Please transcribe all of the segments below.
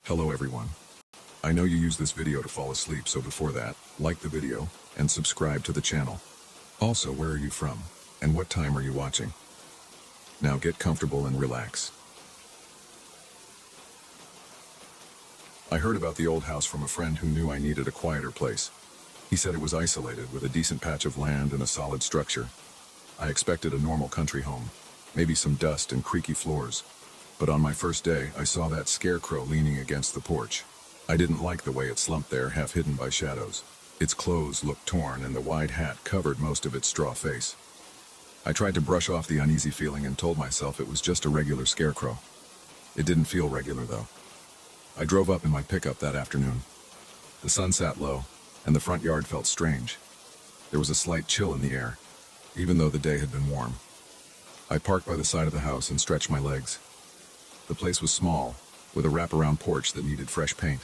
Hello everyone. I know you use this video to fall asleep, so before that, like the video and subscribe to the channel. Also, where are you from? And what time are you watching? Now get comfortable and relax. I heard about the old house from a friend who knew I needed a quieter place. He said it was isolated with a decent patch of land and a solid structure. I expected a normal country home, maybe some dust and creaky floors. But on my first day, I saw that scarecrow leaning against the porch. I didn't like the way it slumped there, half hidden by shadows. Its clothes looked torn and the wide hat covered most of its straw face. I tried to brush off the uneasy feeling and told myself it was just a regular scarecrow. It didn't feel regular though. I drove up in my pickup that afternoon. The sun sat low, and the front yard felt strange. There was a slight chill in the air, even though the day had been warm. I parked by the side of the house and stretched my legs. The place was small, with a wraparound porch that needed fresh paint.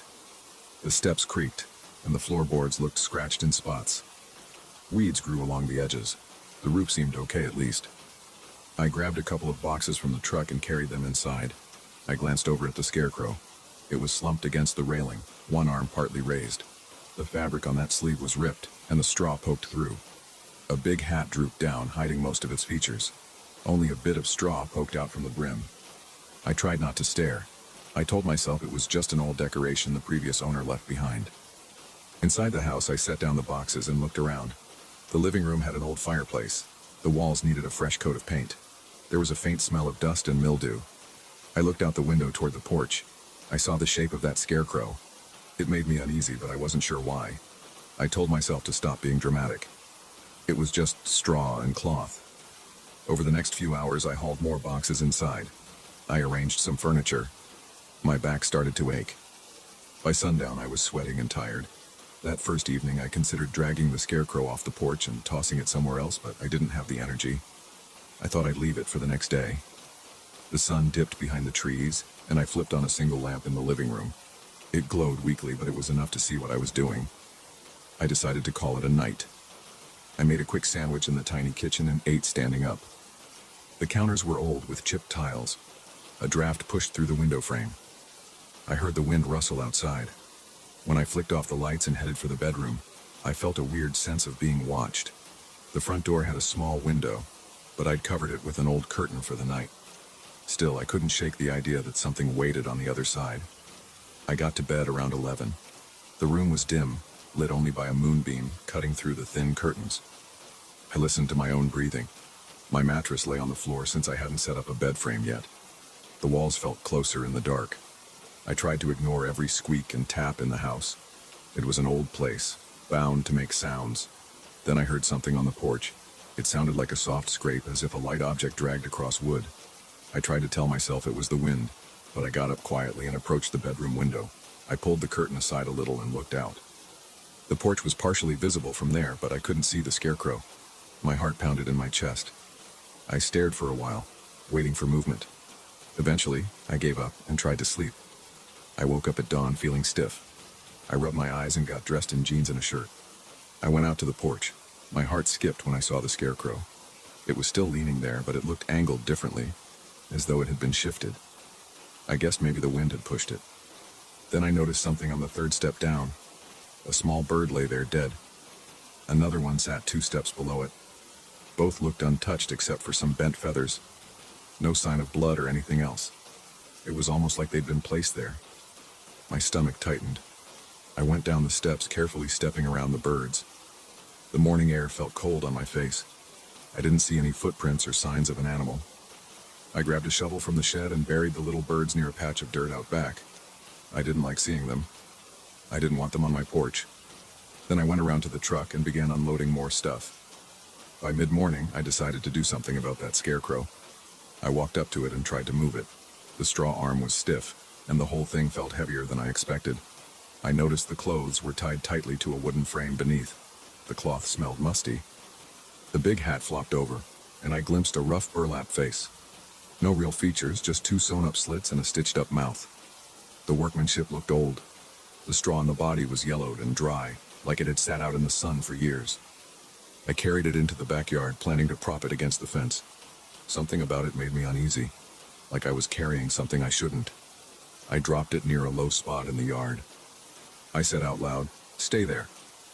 The steps creaked, and the floorboards looked scratched in spots. Weeds grew along the edges. The roof seemed okay at least. I grabbed a couple of boxes from the truck and carried them inside. I glanced over at the scarecrow. It was slumped against the railing, one arm partly raised. The fabric on that sleeve was ripped, and the straw poked through. A big hat drooped down, hiding most of its features. Only a bit of straw poked out from the brim. I tried not to stare. I told myself it was just an old decoration the previous owner left behind. Inside the house, I set down the boxes and looked around. The living room had an old fireplace. The walls needed a fresh coat of paint. There was a faint smell of dust and mildew. I looked out the window toward the porch. I saw the shape of that scarecrow. It made me uneasy, but I wasn't sure why. I told myself to stop being dramatic. It was just straw and cloth. Over the next few hours, I hauled more boxes inside. I arranged some furniture. My back started to ache. By sundown, I was sweating and tired. That first evening, I considered dragging the scarecrow off the porch and tossing it somewhere else, but I didn't have the energy. I thought I'd leave it for the next day. The sun dipped behind the trees, and I flipped on a single lamp in the living room. It glowed weakly, but it was enough to see what I was doing. I decided to call it a night. I made a quick sandwich in the tiny kitchen and ate standing up. The counters were old with chipped tiles. A draft pushed through the window frame. I heard the wind rustle outside. When I flicked off the lights and headed for the bedroom, I felt a weird sense of being watched. The front door had a small window, but I'd covered it with an old curtain for the night. Still, I couldn't shake the idea that something waited on the other side. I got to bed around 11. The room was dim, lit only by a moonbeam cutting through the thin curtains. I listened to my own breathing. My mattress lay on the floor since I hadn't set up a bed frame yet. The walls felt closer in the dark. I tried to ignore every squeak and tap in the house. It was an old place, bound to make sounds. Then I heard something on the porch. It sounded like a soft scrape, as if a light object dragged across wood. I tried to tell myself it was the wind, but I got up quietly and approached the bedroom window. I pulled the curtain aside a little and looked out. The porch was partially visible from there, but I couldn't see the scarecrow. My heart pounded in my chest. I stared for a while, waiting for movement. Eventually, I gave up and tried to sleep. I woke up at dawn feeling stiff. I rubbed my eyes and got dressed in jeans and a shirt. I went out to the porch. My heart skipped when I saw the scarecrow. It was still leaning there, but it looked angled differently, as though it had been shifted. I guessed maybe the wind had pushed it. Then I noticed something on the third step down. A small bird lay there dead. Another one sat 2 steps below it. Both looked untouched except for some bent feathers. No sign of blood or anything else. It was almost like they'd been placed there. My stomach tightened. I went down the steps, carefully stepping around the birds. The morning air felt cold on my face. I didn't see any footprints or signs of an animal. I grabbed a shovel from the shed and buried the little birds near a patch of dirt out back. I didn't like seeing them. I didn't want them on my porch. Then I went around to the truck and began unloading more stuff. By mid-morning, I decided to do something about that scarecrow. I walked up to it and tried to move it. The straw arm was stiff, and the whole thing felt heavier than I expected. I noticed the clothes were tied tightly to a wooden frame beneath. The cloth smelled musty. The big hat flopped over, and I glimpsed a rough burlap face. No real features, just 2 sewn-up slits and a stitched-up mouth. The workmanship looked old. The straw on the body was yellowed and dry, like it had sat out in the sun for years. I carried it into the backyard, planning to prop it against the fence. Something about it made me uneasy, like I was carrying something I shouldn't. I dropped it near a low spot in the yard. I said out loud, "Stay there,"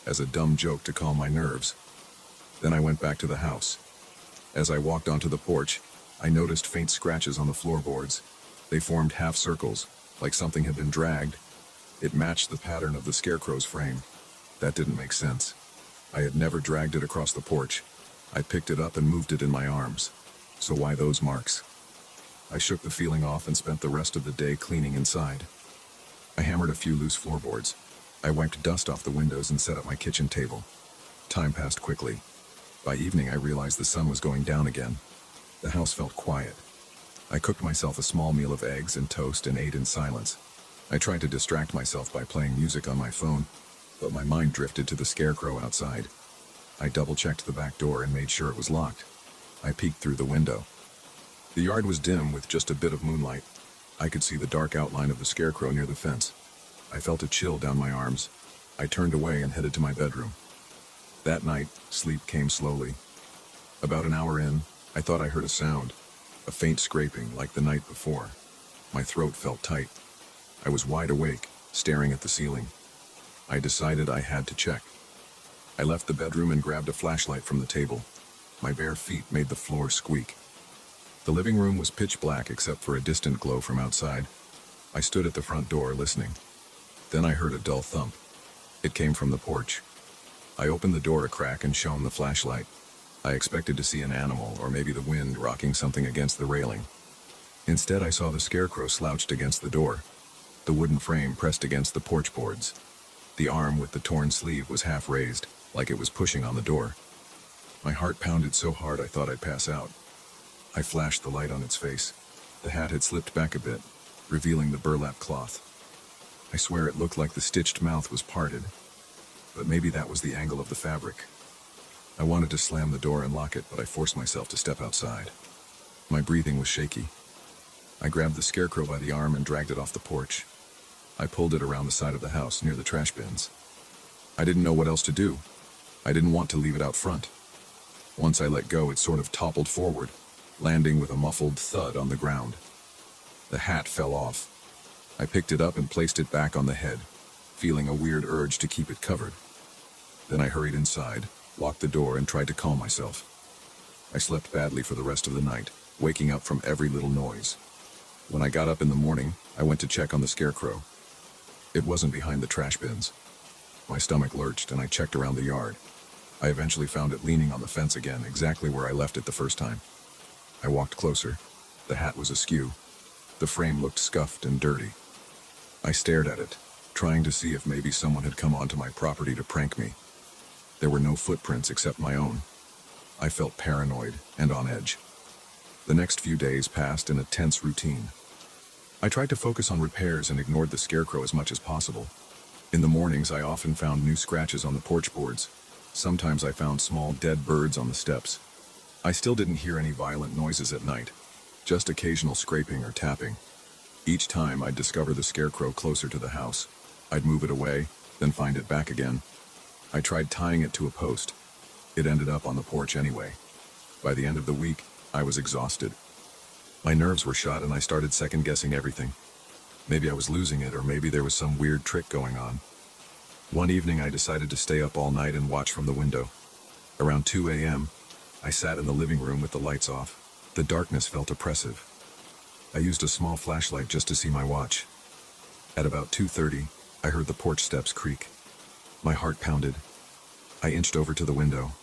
as a dumb joke to calm my nerves. Then I went back to the house. As I walked onto the porch, I noticed faint scratches on the floorboards. They formed half circles, like something had been dragged. It matched the pattern of the scarecrow's frame. That didn't make sense. I had never dragged it across the porch. I picked it up and moved it in my arms. So why those marks? I shook the feeling off and spent the rest of the day cleaning inside. I hammered a few loose floorboards. I wiped dust off the windows and set up my kitchen table. Time passed quickly. By evening, I realized the sun was going down again. The house felt quiet. I cooked myself a small meal of eggs and toast and ate in silence. I tried to distract myself by playing music on my phone, but my mind drifted to the scarecrow outside. I double-checked the back door and made sure it was locked. I peeked through the window. The yard was dim with just a bit of moonlight. I could see the dark outline of the scarecrow near the fence. I felt a chill down my arms. I turned away and headed to my bedroom. That night, sleep came slowly. About an hour in, I thought I heard a sound, a faint scraping like the night before. My throat felt tight. I was wide awake, staring at the ceiling. I decided I had to check. I left the bedroom and grabbed a flashlight from the table. My bare feet made the floor squeak. The living room was pitch black except for a distant glow from outside. I stood at the front door listening. Then I heard a dull thump. It came from the porch. I opened the door a crack and shone the flashlight. I expected to see an animal or maybe the wind rocking something against the railing. Instead, I saw the scarecrow slouched against the door. The wooden frame pressed against the porch boards. The arm with the torn sleeve was half raised, like it was pushing on the door. My heart pounded so hard I thought I'd pass out. I flashed the light on its face. The hat had slipped back a bit, revealing the burlap cloth. I swear it looked like the stitched mouth was parted, but maybe that was the angle of the fabric. I wanted to slam the door and lock it, but I forced myself to step outside. My breathing was shaky. I grabbed the scarecrow by the arm and dragged it off the porch. I pulled it around the side of the house near the trash bins. I didn't know what else to do. I didn't want to leave it out front. Once I let go, it sort of toppled forward, landing with a muffled thud on the ground. The hat fell off. I picked it up and placed it back on the head, feeling a weird urge to keep it covered. Then I hurried inside, locked the door, and tried to calm myself. I slept badly for the rest of the night, waking up from every little noise. When I got up in the morning, I went to check on the scarecrow. It wasn't behind the trash bins. My stomach lurched and I checked around the yard. I eventually found it leaning on the fence again, exactly where I left it the first time. I walked closer. The hat was askew. The frame looked scuffed and dirty. I stared at it, trying to see if maybe someone had come onto my property to prank me. There were no footprints except my own. I felt paranoid and on edge. The next few days passed in a tense routine. I tried to focus on repairs and ignored the scarecrow as much as possible. In the mornings, I often found new scratches on the porch boards. Sometimes I found small dead birds on the steps. I still didn't hear any violent noises at night, just occasional scraping or tapping. Each time I'd discover the scarecrow closer to the house. I'd move it away, then find it back again. I tried tying it to a post. It ended up on the porch anyway. By the end of the week, I was exhausted. My nerves were shot and I started second-guessing everything. Maybe I was losing it, or maybe there was some weird trick going on. One evening I decided to stay up all night and watch from the window. Around 2 a.m., I sat in the living room with the lights off. The darkness felt oppressive. I used a small flashlight just to see my watch. At about 2:30, I heard the porch steps creak. My heart pounded. I inched over to the window.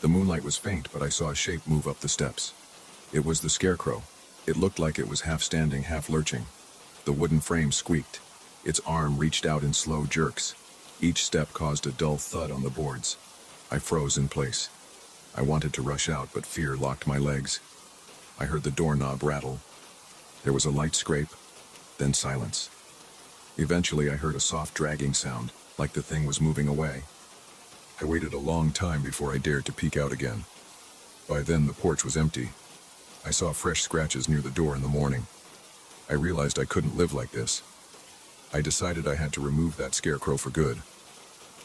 The moonlight was faint, but I saw a shape move up the steps. It was the scarecrow. It looked like it was half standing, half lurching. The wooden frame squeaked. Its arm reached out in slow jerks. Each step caused a dull thud on the boards. I froze in place. I wanted to rush out, but fear locked my legs. I heard the doorknob rattle. There was a light scrape, then silence. Eventually, I heard a soft dragging sound, like the thing was moving away. I waited a long time before I dared to peek out again. By then, the porch was empty. I saw fresh scratches near the door in the morning. I realized I couldn't live like this. I decided I had to remove that scarecrow for good.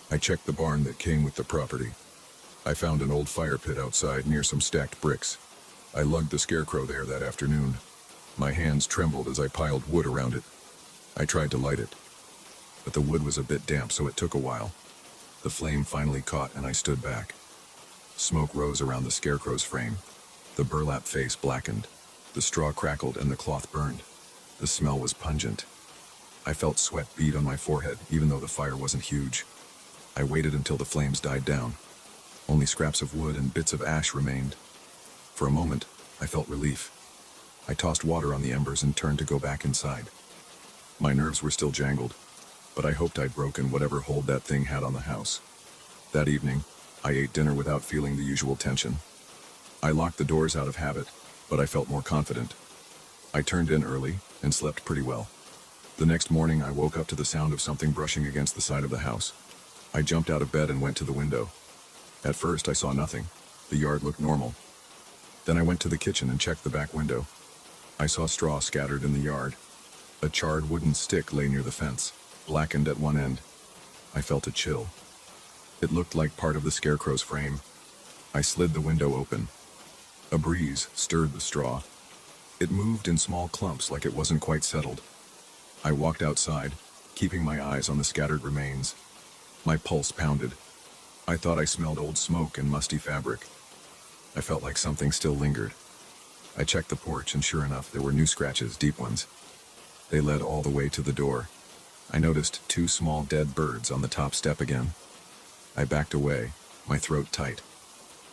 I checked the barn that came with the property. I found an old fire pit outside near some stacked bricks. I lugged the scarecrow there that afternoon. My hands trembled as I piled wood around it. I tried to light it, but the wood was a bit damp, so it took a while. The flame finally caught and I stood back. Smoke rose around the scarecrow's frame. The burlap face blackened. The straw crackled and the cloth burned. The smell was pungent. I felt sweat bead on my forehead, even though the fire wasn't huge. I waited until the flames died down. Only scraps of wood and bits of ash remained. For a moment, I felt relief. I tossed water on the embers and turned to go back inside. My nerves were still jangled, but I hoped I'd broken whatever hold that thing had on the house. That evening, I ate dinner without feeling the usual tension. I locked the doors out of habit, but I felt more confident. I turned in early and slept pretty well. The next morning, I woke up to the sound of something brushing against the side of the house. I jumped out of bed and went to the window. At first, I saw nothing. The yard looked normal. Then I went to the kitchen and checked the back window. I saw straw scattered in the yard. A charred wooden stick lay near the fence, blackened at one end. I felt a chill. It looked like part of the scarecrow's frame. I slid the window open. A breeze stirred the straw. It moved in small clumps like it wasn't quite settled. I walked outside, keeping my eyes on the scattered remains. My pulse pounded. I thought I smelled old smoke and musty fabric. I felt like something still lingered. I checked the porch, and sure enough, there were new scratches, deep ones. They led all the way to the door. I noticed 2 small dead birds on the top step again. I backed away, my throat tight.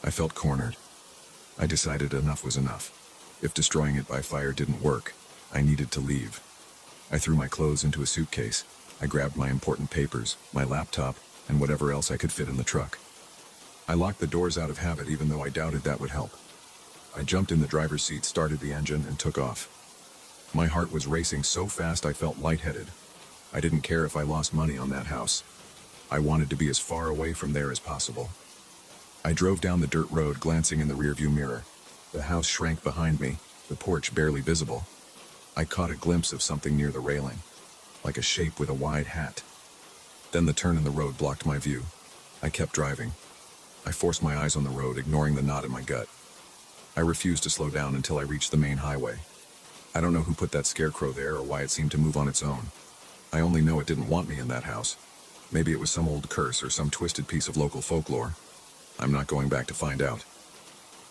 I felt cornered. I decided enough was enough. If destroying it by fire didn't work, I needed to leave. I threw my clothes into a suitcase. I grabbed my important papers, my laptop, and whatever else I could fit in the truck. I locked the doors out of habit, even though I doubted that would help. I jumped in the driver's seat, started the engine, and took off. My heart was racing so fast I felt lightheaded. I didn't care if I lost money on that house. I wanted to be as far away from there as possible. I drove down the dirt road, glancing in the rearview mirror. The house shrank behind me, the porch barely visible. I caught a glimpse of something near the railing, like a shape with a wide hat. Then the turn in the road blocked my view. I kept driving. I forced my eyes on the road, ignoring the knot in my gut. I refused to slow down until I reached the main highway. I don't know who put that scarecrow there or why it seemed to move on its own. I only know it didn't want me in that house. Maybe it was some old curse or some twisted piece of local folklore. I'm not going back to find out.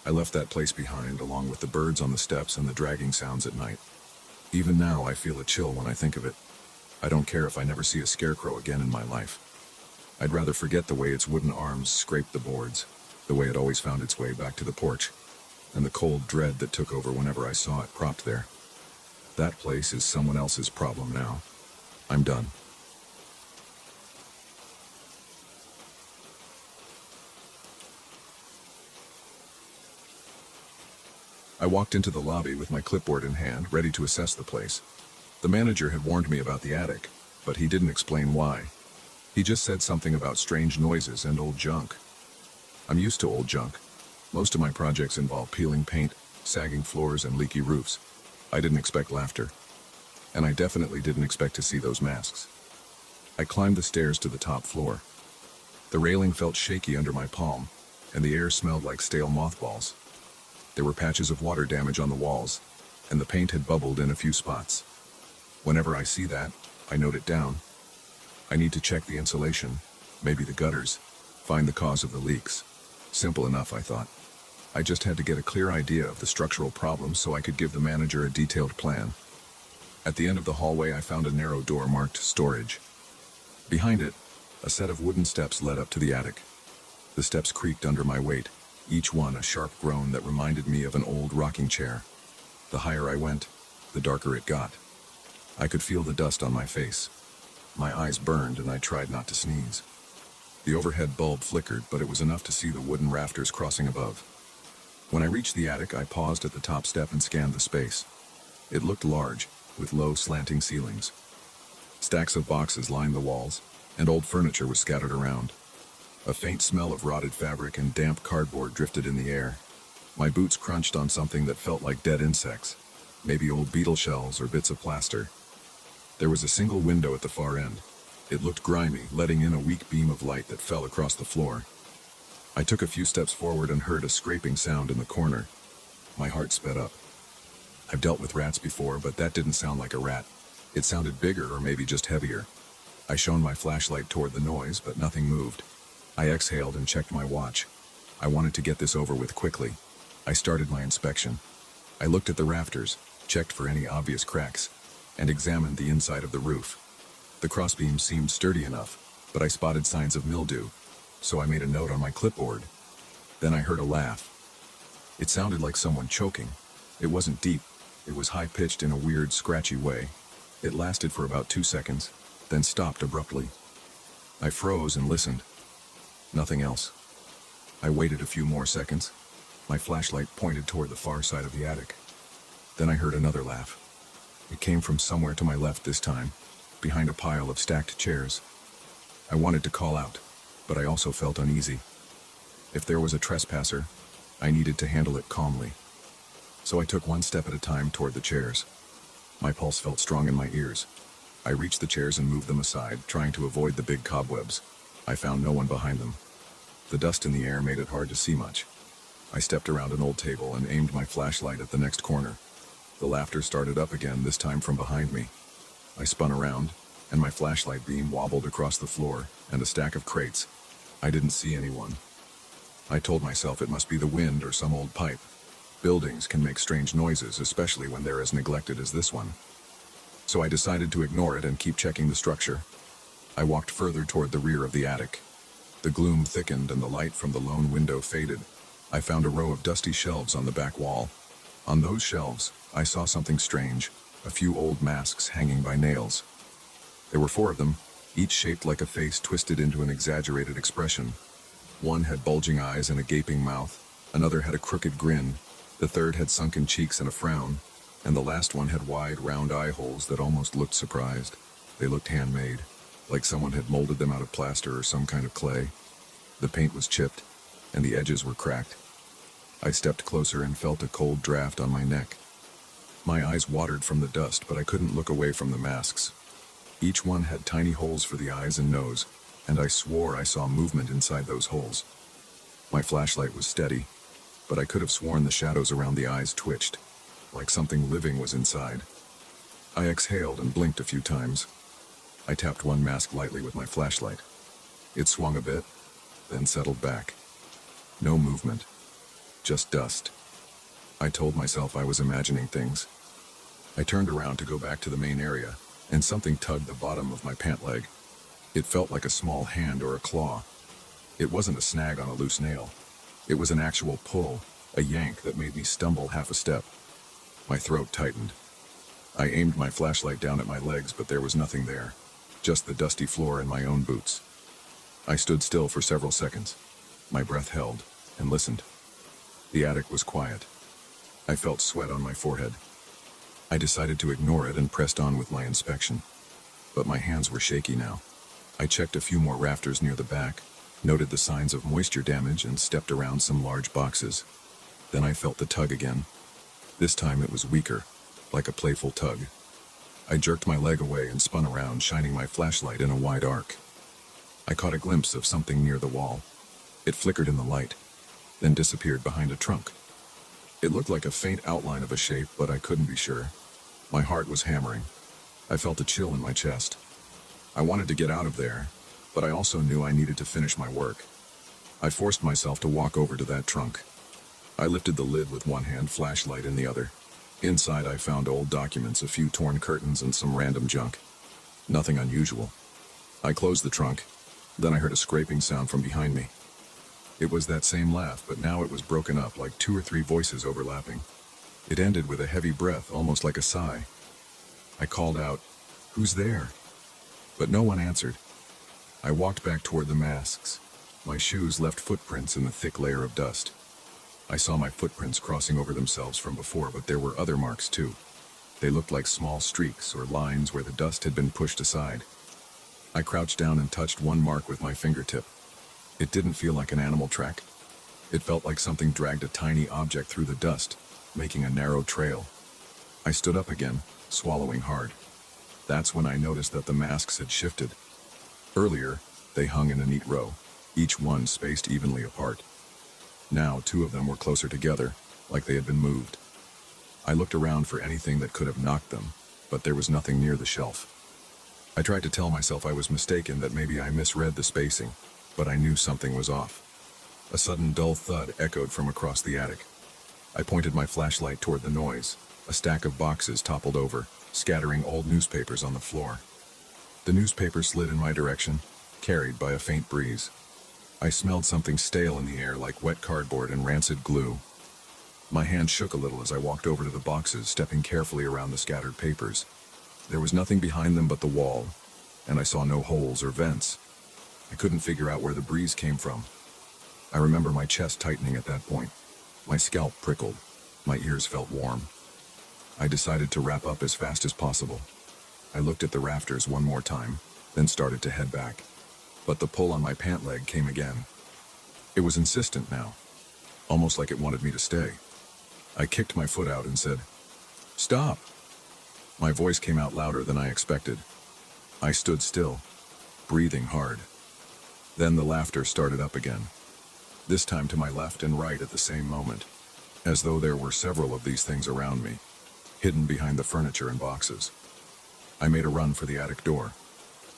I left that place behind, along with the birds on the steps and the dragging sounds at night. Even now, I feel a chill when I think of it. I don't care if I never see a scarecrow again in my life. I'd rather forget the way its wooden arms scraped the boards, the way it always found its way back to the porch, and the cold dread that took over whenever I saw it propped there. That place is someone else's problem now. I'm done. I walked into the lobby with my clipboard in hand, ready to assess the place. The manager had warned me about the attic, but he didn't explain why. He just said something about strange noises and old junk. I'm used to old junk. Most of my projects involve peeling paint, sagging floors, and leaky roofs. I didn't expect laughter. And I definitely didn't expect to see those masks. I climbed the stairs to the top floor. The railing felt shaky under my palm, and the air smelled like stale mothballs. There were patches of water damage on the walls, and the paint had bubbled in a few spots. Whenever I see that, I note it down. I need to check the insulation, maybe the gutters, find the cause of the leaks. Simple enough, I thought. I just had to get a clear idea of the structural problem so I could give the manager a detailed plan. At the end of the hallway, I found a narrow door marked storage. Behind it, a set of wooden steps led up to the attic. The steps creaked under my weight, each one a sharp groan that reminded me of an old rocking chair. The higher I went, the darker it got. I could feel the dust on my face. My eyes burned and I tried not to sneeze. The overhead bulb flickered, but it was enough to see the wooden rafters crossing above. When I reached the attic, I paused at the top step and scanned the space. It looked large, with low slanting ceilings. Stacks of boxes lined the walls, and old furniture was scattered around. A faint smell of rotted fabric and damp cardboard drifted in the air. My boots crunched on something that felt like dead insects, maybe old beetle shells or bits of plaster. There was a single window at the far end. It looked grimy, letting in a weak beam of light that fell across the floor. I took a few steps forward and heard a scraping sound in the corner. My heart sped up. I've dealt with rats before, but that didn't sound like a rat. It sounded bigger or maybe just heavier. I shone my flashlight toward the noise, but nothing moved. I exhaled and checked my watch. I wanted to get this over with quickly. I started my inspection. I looked at the rafters, checked for any obvious cracks, and examined the inside of the roof. The crossbeam seemed sturdy enough, but I spotted signs of mildew, so I made a note on my clipboard. Then I heard a laugh. It sounded like someone choking. It wasn't deep. It was high-pitched in a weird, scratchy way. It lasted for about 2 seconds, then stopped abruptly. I froze and listened. Nothing else. I waited a few more seconds. My flashlight pointed toward the far side of the attic. Then I heard another laugh. It came from somewhere to my left this time, behind a pile of stacked chairs. I wanted to call out, but I also felt uneasy. If there was a trespasser, I needed to handle it calmly. So I took one step at a time toward the chairs. My pulse felt strong in my ears. I reached the chairs and moved them aside, trying to avoid the big cobwebs. I found no one behind them. The dust in the air made it hard to see much. I stepped around an old table and aimed my flashlight at the next corner. The laughter started up again, this time from behind me. I spun around, and my flashlight beam wobbled across the floor and a stack of crates. I didn't see anyone. I told myself it must be the wind or some old pipe. Buildings can make strange noises, especially when they're as neglected as this one. So I decided to ignore it and keep checking the structure. I walked further toward the rear of the attic. The gloom thickened and the light from the lone window faded. I found a row of dusty shelves on the back wall. On those shelves, I saw something strange, a few old masks hanging by nails. There were 4 of them, each shaped like a face twisted into an exaggerated expression. One had bulging eyes and a gaping mouth, another had a crooked grin, the third had sunken cheeks and a frown, and the last one had wide, round eye holes that almost looked surprised. They looked handmade, like someone had molded them out of plaster or some kind of clay. The paint was chipped, and the edges were cracked. I stepped closer and felt a cold draft on my neck. My eyes watered from the dust, but I couldn't look away from the masks. Each one had tiny holes for the eyes and nose, and I swore I saw movement inside those holes. My flashlight was steady, but I could have sworn the shadows around the eyes twitched, like something living was inside. I exhaled and blinked a few times. I tapped one mask lightly with my flashlight. It swung a bit, then settled back. No movement, just dust. I told myself I was imagining things. I turned around to go back to the main area, and something tugged the bottom of my pant leg. It felt like a small hand or a claw. It wasn't a snag on a loose nail. It was an actual pull, a yank that made me stumble half a step. My throat tightened. I aimed my flashlight down at my legs, but there was nothing there, just the dusty floor and my own boots. I stood still for several seconds. My breath held, and listened. The attic was quiet. I felt sweat on my forehead. I decided to ignore it and pressed on with my inspection. But my hands were shaky now. I checked a few more rafters near the back, noted the signs of moisture damage, and stepped around some large boxes. Then I felt the tug again. This time it was weaker, like a playful tug. I jerked my leg away and spun around, shining my flashlight in a wide arc. I caught a glimpse of something near the wall. It flickered in the light, then disappeared behind a trunk. It looked like a faint outline of a shape, but I couldn't be sure. My heart was hammering. I felt a chill in my chest. I wanted to get out of there, but I also knew I needed to finish my work. I forced myself to walk over to that trunk. I lifted the lid with one hand, flashlight in the other. Inside I found old documents, a few torn curtains, and some random junk. Nothing unusual. I closed the trunk. Then I heard a scraping sound from behind me. It was that same laugh, but now it was broken up, like 2 or 3 voices overlapping. It ended with a heavy breath, almost like a sigh. I called out, "Who's there?" But no one answered. I walked back toward the masks. My shoes left footprints in the thick layer of dust. I saw my footprints crossing over themselves from before, but there were other marks too. They looked like small streaks or lines where the dust had been pushed aside. I crouched down and touched one mark with my fingertip. It didn't feel like an animal track. It felt like something dragged a tiny object through the dust, making a narrow trail. I stood up again, swallowing hard. That's when I noticed that the masks had shifted. Earlier, they hung in a neat row, each one spaced evenly apart. Now 2 of them were closer together, like they had been moved. I looked around for anything that could have knocked them, but there was nothing near the shelf. I tried to tell myself I was mistaken, that maybe I misread the spacing, but I knew something was off. A sudden dull thud echoed from across the attic. I pointed my flashlight toward the noise. A stack of boxes toppled over, scattering old newspapers on the floor. The newspaper slid in my direction, carried by a faint breeze. I smelled something stale in the air, like wet cardboard and rancid glue. My hand shook a little as I walked over to the boxes, stepping carefully around the scattered papers. There was nothing behind them but the wall, and I saw no holes or vents. I couldn't figure out where the breeze came from. I remember my chest tightening at that point. My scalp prickled. My ears felt warm. I decided to wrap up as fast as possible. I looked at the rafters one more time, then started to head back. But the pull on my pant leg came again. It was insistent now, almost like it wanted me to stay. I kicked my foot out and said, "Stop!" My voice came out louder than I expected. I stood still, breathing hard. Then the laughter started up again, this time to my left and right at the same moment, as though there were several of these things around me, hidden behind the furniture and boxes. I made a run for the attic door.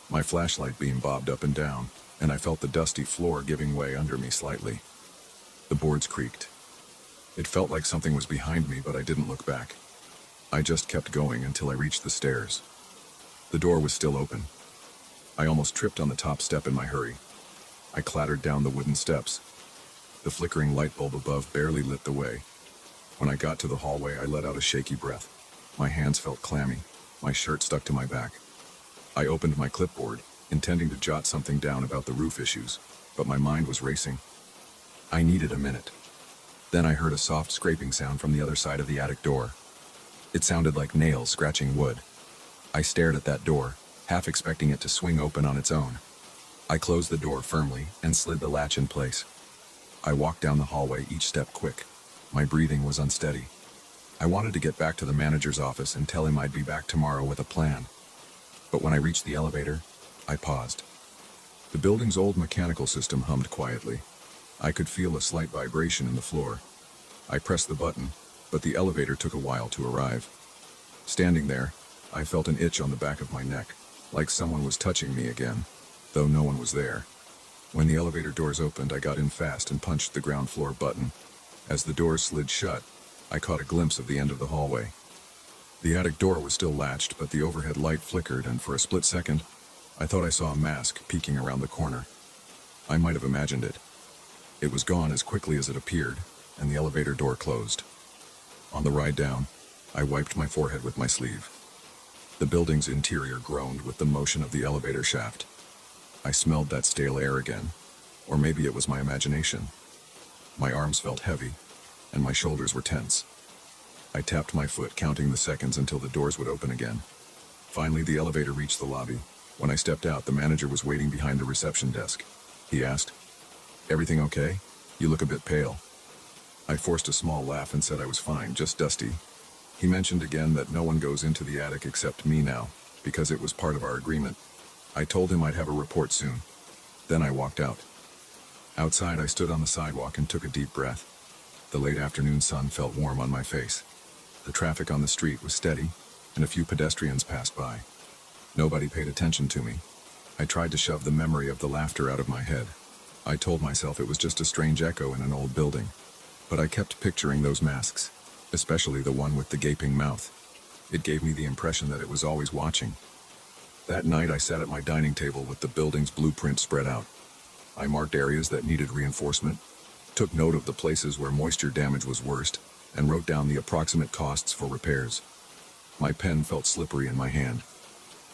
My flashlight beam bobbed up and down, and I felt the dusty floor giving way under me slightly. The boards creaked. It felt like something was behind me, but I didn't look back. I just kept going until I reached the stairs. The door was still open. I almost tripped on the top step in my hurry. I clattered down the wooden steps. The flickering light bulb above barely lit the way. When I got to the hallway, I let out a shaky breath. My hands felt clammy. My shirt stuck to my back. I opened my clipboard, intending to jot something down about the roof issues, but my mind was racing. I needed a minute. Then I heard a soft scraping sound from the other side of the attic door. It sounded like nails scratching wood. I stared at that door, half expecting it to swing open on its own. I closed the door firmly and slid the latch in place. I walked down the hallway, each step quick. My breathing was unsteady. I wanted to get back to the manager's office and tell him I'd be back tomorrow with a plan. But when I reached the elevator, I paused. The building's old mechanical system hummed quietly. I could feel a slight vibration in the floor. I pressed the button, but the elevator took a while to arrive. Standing there, I felt an itch on the back of my neck, like someone was touching me again, though no one was there. When the elevator doors opened, I got in fast and punched the ground floor button. As the doors slid shut, I caught a glimpse of the end of the hallway. The attic door was still latched, but the overhead light flickered, and for a split second, I thought I saw a mask peeking around the corner. I might have imagined it. It was gone as quickly as it appeared, and the elevator door closed. On the ride down, I wiped my forehead with my sleeve. The building's interior groaned with the motion of the elevator shaft. I smelled that stale air again, or maybe it was my imagination. My arms felt heavy, and my shoulders were tense. I tapped my foot, counting the seconds until the doors would open again. Finally, the elevator reached the lobby. When I stepped out, the manager was waiting behind the reception desk. He asked, "Everything okay? You look a bit pale." I forced a small laugh and said I was fine, just dusty. He mentioned again that no one goes into the attic except me now, because it was part of our agreement. I told him I'd have a report soon. Then I walked out. Outside, I stood on the sidewalk and took a deep breath. The late afternoon sun felt warm on my face. The traffic on the street was steady, and a few pedestrians passed by. Nobody paid attention to me. I tried to shove the memory of the laughter out of my head. I told myself it was just a strange echo in an old building. But I kept picturing those masks, especially the one with the gaping mouth. It gave me the impression that it was always watching. That night, I sat at my dining table with the building's blueprint spread out. I marked areas that needed reinforcement, took note of the places where moisture damage was worst, and wrote down the approximate costs for repairs. My pen felt slippery in my hand.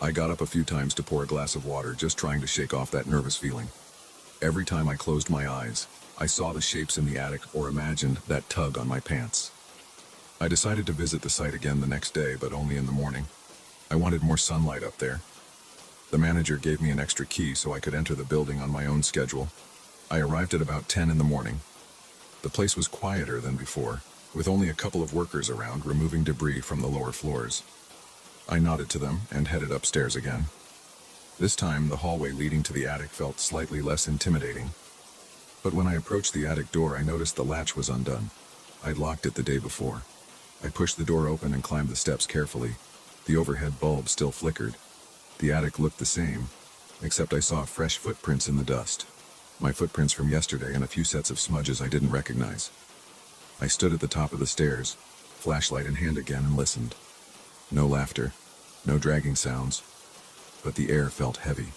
I got up a few times to pour a glass of water, just trying to shake off that nervous feeling. Every time I closed my eyes, I saw the shapes in the attic or imagined that tug on my pants. I decided to visit the site again the next day, but only in the morning. I wanted more sunlight up there. The manager gave me an extra key so I could enter the building on my own schedule. I arrived at about 10 in the morning. The place was quieter than before, with only a couple of workers around removing debris from the lower floors. I nodded to them and headed upstairs again. This time, the hallway leading to the attic felt slightly less intimidating. But when I approached the attic door, I noticed the latch was undone. I'd locked it the day before. I pushed the door open and climbed the steps carefully. The overhead bulb still flickered. The attic looked the same, except I saw fresh footprints in the dust. My footprints from yesterday and a few sets of smudges I didn't recognize. I stood at the top of the stairs, flashlight in hand again, and listened. No laughter, no dragging sounds, but the air felt heavy.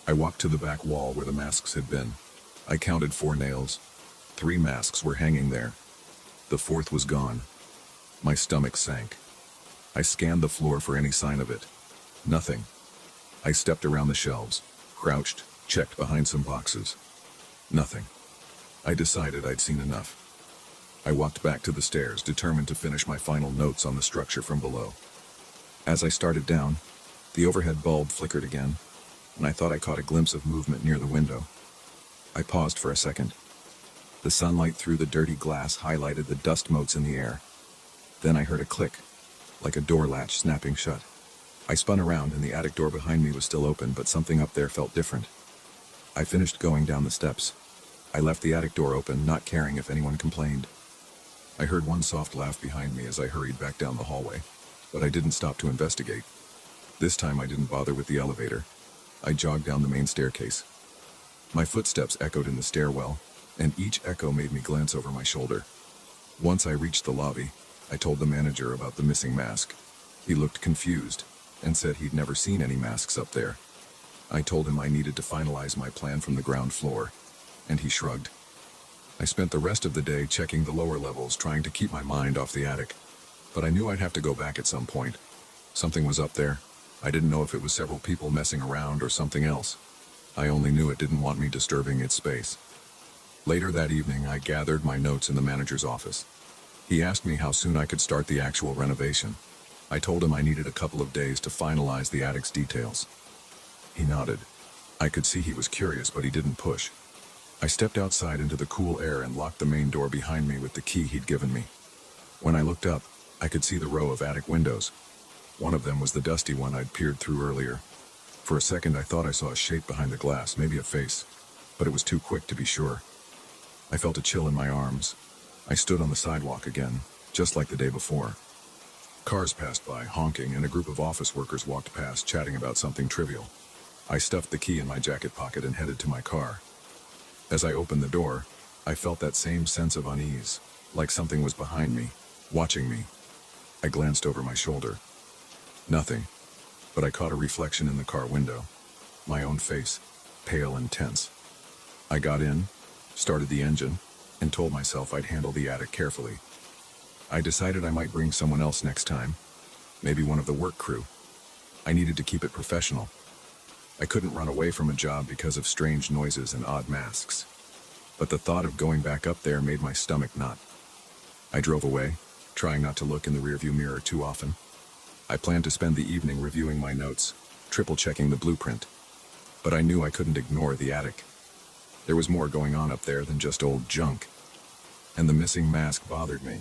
I walked to the back wall where the masks had been. I counted 4 nails. 3 masks were hanging there. The 4th was gone. My stomach sank. I scanned the floor for any sign of it. Nothing. I stepped around the shelves, crouched, checked behind some boxes. Nothing. I decided I'd seen enough. I walked back to the stairs, determined to finish my final notes on the structure from below. As I started down, the overhead bulb flickered again, and I thought I caught a glimpse of movement near the window. I paused for a second. The sunlight through the dirty glass highlighted the dust motes in the air. Then I heard a click, like a door latch snapping shut. I spun around and the attic door behind me was still open, but something up there felt different. I finished going down the steps. I left the attic door open, not caring if anyone complained. I heard one soft laugh behind me as I hurried back down the hallway, but I didn't stop to investigate. This time I didn't bother with the elevator. I jogged down the main staircase. My footsteps echoed in the stairwell, and each echo made me glance over my shoulder. Once I reached the lobby, I told the manager about the missing mask. He looked confused and said he'd never seen any masks up there. I told him I needed to finalize my plan from the ground floor, and he shrugged. I spent the rest of the day checking the lower levels, trying to keep my mind off the attic. But I knew I'd have to go back at some point. Something was up there. I didn't know if it was several people messing around or something else. I only knew it didn't want me disturbing its space. Later that evening, I gathered my notes in the manager's office. He asked me how soon I could start the actual renovation. I told him I needed a couple of days to finalize the attic's details. He nodded. I could see he was curious, but he didn't push. I stepped outside into the cool air and locked the main door behind me with the key he'd given me. When I looked up, I could see the row of attic windows. One of them was the dusty one I'd peered through earlier. For a second, I thought I saw a shape behind the glass, maybe a face, but it was too quick to be sure. I felt a chill in my arms. I stood on the sidewalk again, just like the day before. Cars passed by, honking, and a group of office workers walked past, chatting about something trivial. I stuffed the key in my jacket pocket and headed to my car. As I opened the door, I felt that same sense of unease, like something was behind me, watching me. I glanced over my shoulder. Nothing, but I caught a reflection in the car window. My own face, pale and tense. I got in, started the engine, and told myself I'd handle the attic carefully. I decided I might bring someone else next time, maybe one of the work crew. I needed to keep it professional. I couldn't run away from a job because of strange noises and odd masks. But the thought of going back up there made my stomach knot. I drove away, trying not to look in the rearview mirror too often. I planned to spend the evening reviewing my notes, triple-checking the blueprint. But I knew I couldn't ignore the attic. There was more going on up there than just old junk. And the missing mask bothered me.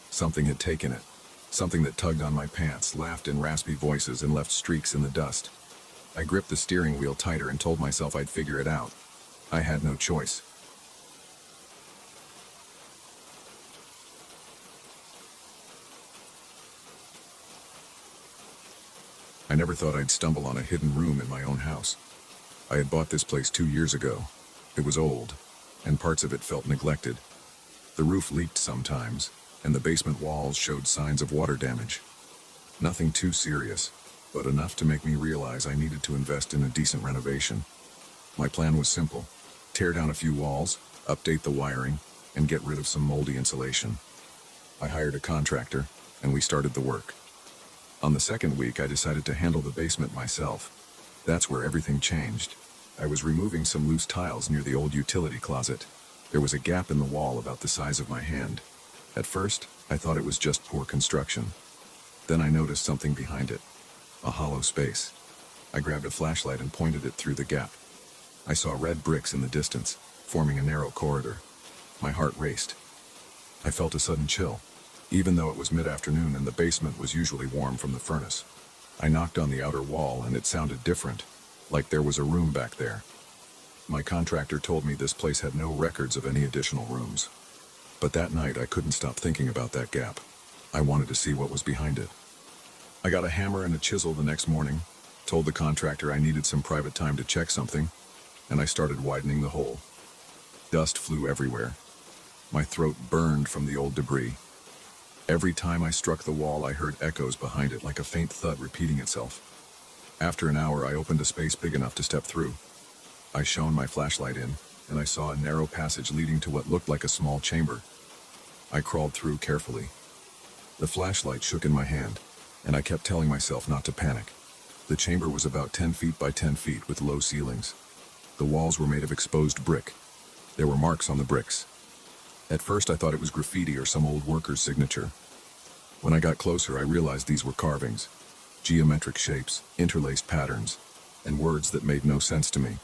Something had taken it. Something that tugged on my pants, laughed in raspy voices, and left streaks in the dust. I gripped the steering wheel tighter and told myself I'd figure it out. I had no choice. I never thought I'd stumble on a hidden room in my own house. I had bought this place 2 years ago. It was old, and parts of it felt neglected. The roof leaked sometimes, and the basement walls showed signs of water damage. Nothing too serious, but enough to make me realize I needed to invest in a decent renovation. My plan was simple: tear down a few walls, update the wiring, and get rid of some moldy insulation. I hired a contractor, and we started the work. On the second week, I decided to handle the basement myself. That's where everything changed. I was removing some loose tiles near the old utility closet. There was a gap in the wall about the size of my hand. At first, I thought it was just poor construction. Then I noticed something behind it. A hollow space. I grabbed a flashlight and pointed it through the gap. I saw red bricks in the distance, forming a narrow corridor. My heart raced. I felt a sudden chill, even though it was mid-afternoon and the basement was usually warm from the furnace. I knocked on the outer wall and it sounded different, like there was a room back there. My contractor told me this place had no records of any additional rooms. But that night I couldn't stop thinking about that gap. I wanted to see what was behind it. I got a hammer and a chisel the next morning, told the contractor I needed some private time to check something, and I started widening the hole. Dust flew everywhere. My throat burned from the old debris. Every time I struck the wall, I heard echoes behind it like a faint thud repeating itself. After an hour, I opened a space big enough to step through. I shone my flashlight in, and I saw a narrow passage leading to what looked like a small chamber. I crawled through carefully. The flashlight shook in my hand, and I kept telling myself not to panic. The chamber was about 10 feet by 10 feet with low ceilings. The walls were made of exposed brick. There were marks on the bricks. At first I thought it was graffiti or some old worker's signature. When I got closer, I realized these were carvings, geometric shapes, interlaced patterns, and words that made no sense to me.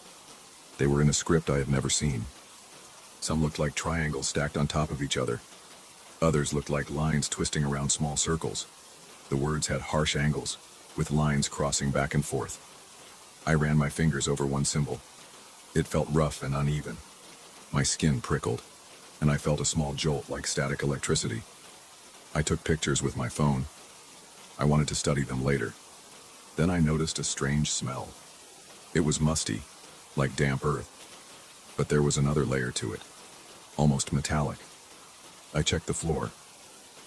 They were in a script I had never seen. Some looked like triangles stacked on top of each other. Others looked like lines twisting around small circles. The words had harsh angles, with lines crossing back and forth. I ran my fingers over one symbol. It felt rough and uneven. My skin prickled, and I felt a small jolt like static electricity. I took pictures with my phone. I wanted to study them later. Then I noticed a strange smell. It was musty, like damp earth. But there was another layer to it, almost metallic. I checked the floor.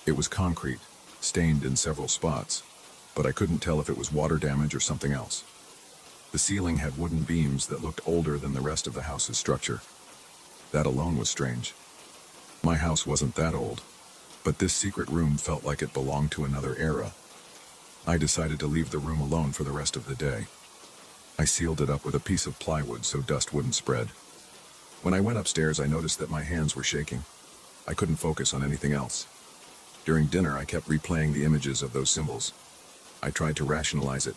It was concrete, stained in several spots, but I couldn't tell if it was water damage or something else. The ceiling had wooden beams that looked older than the rest of the house's structure. That alone was strange. My house wasn't that old, but this secret room felt like it belonged to another era. I decided to leave the room alone for the rest of the day. I sealed it up with a piece of plywood so dust wouldn't spread. When I went upstairs, I noticed that my hands were shaking. I couldn't focus on anything else. During dinner, I kept replaying the images of those symbols. I tried to rationalize it.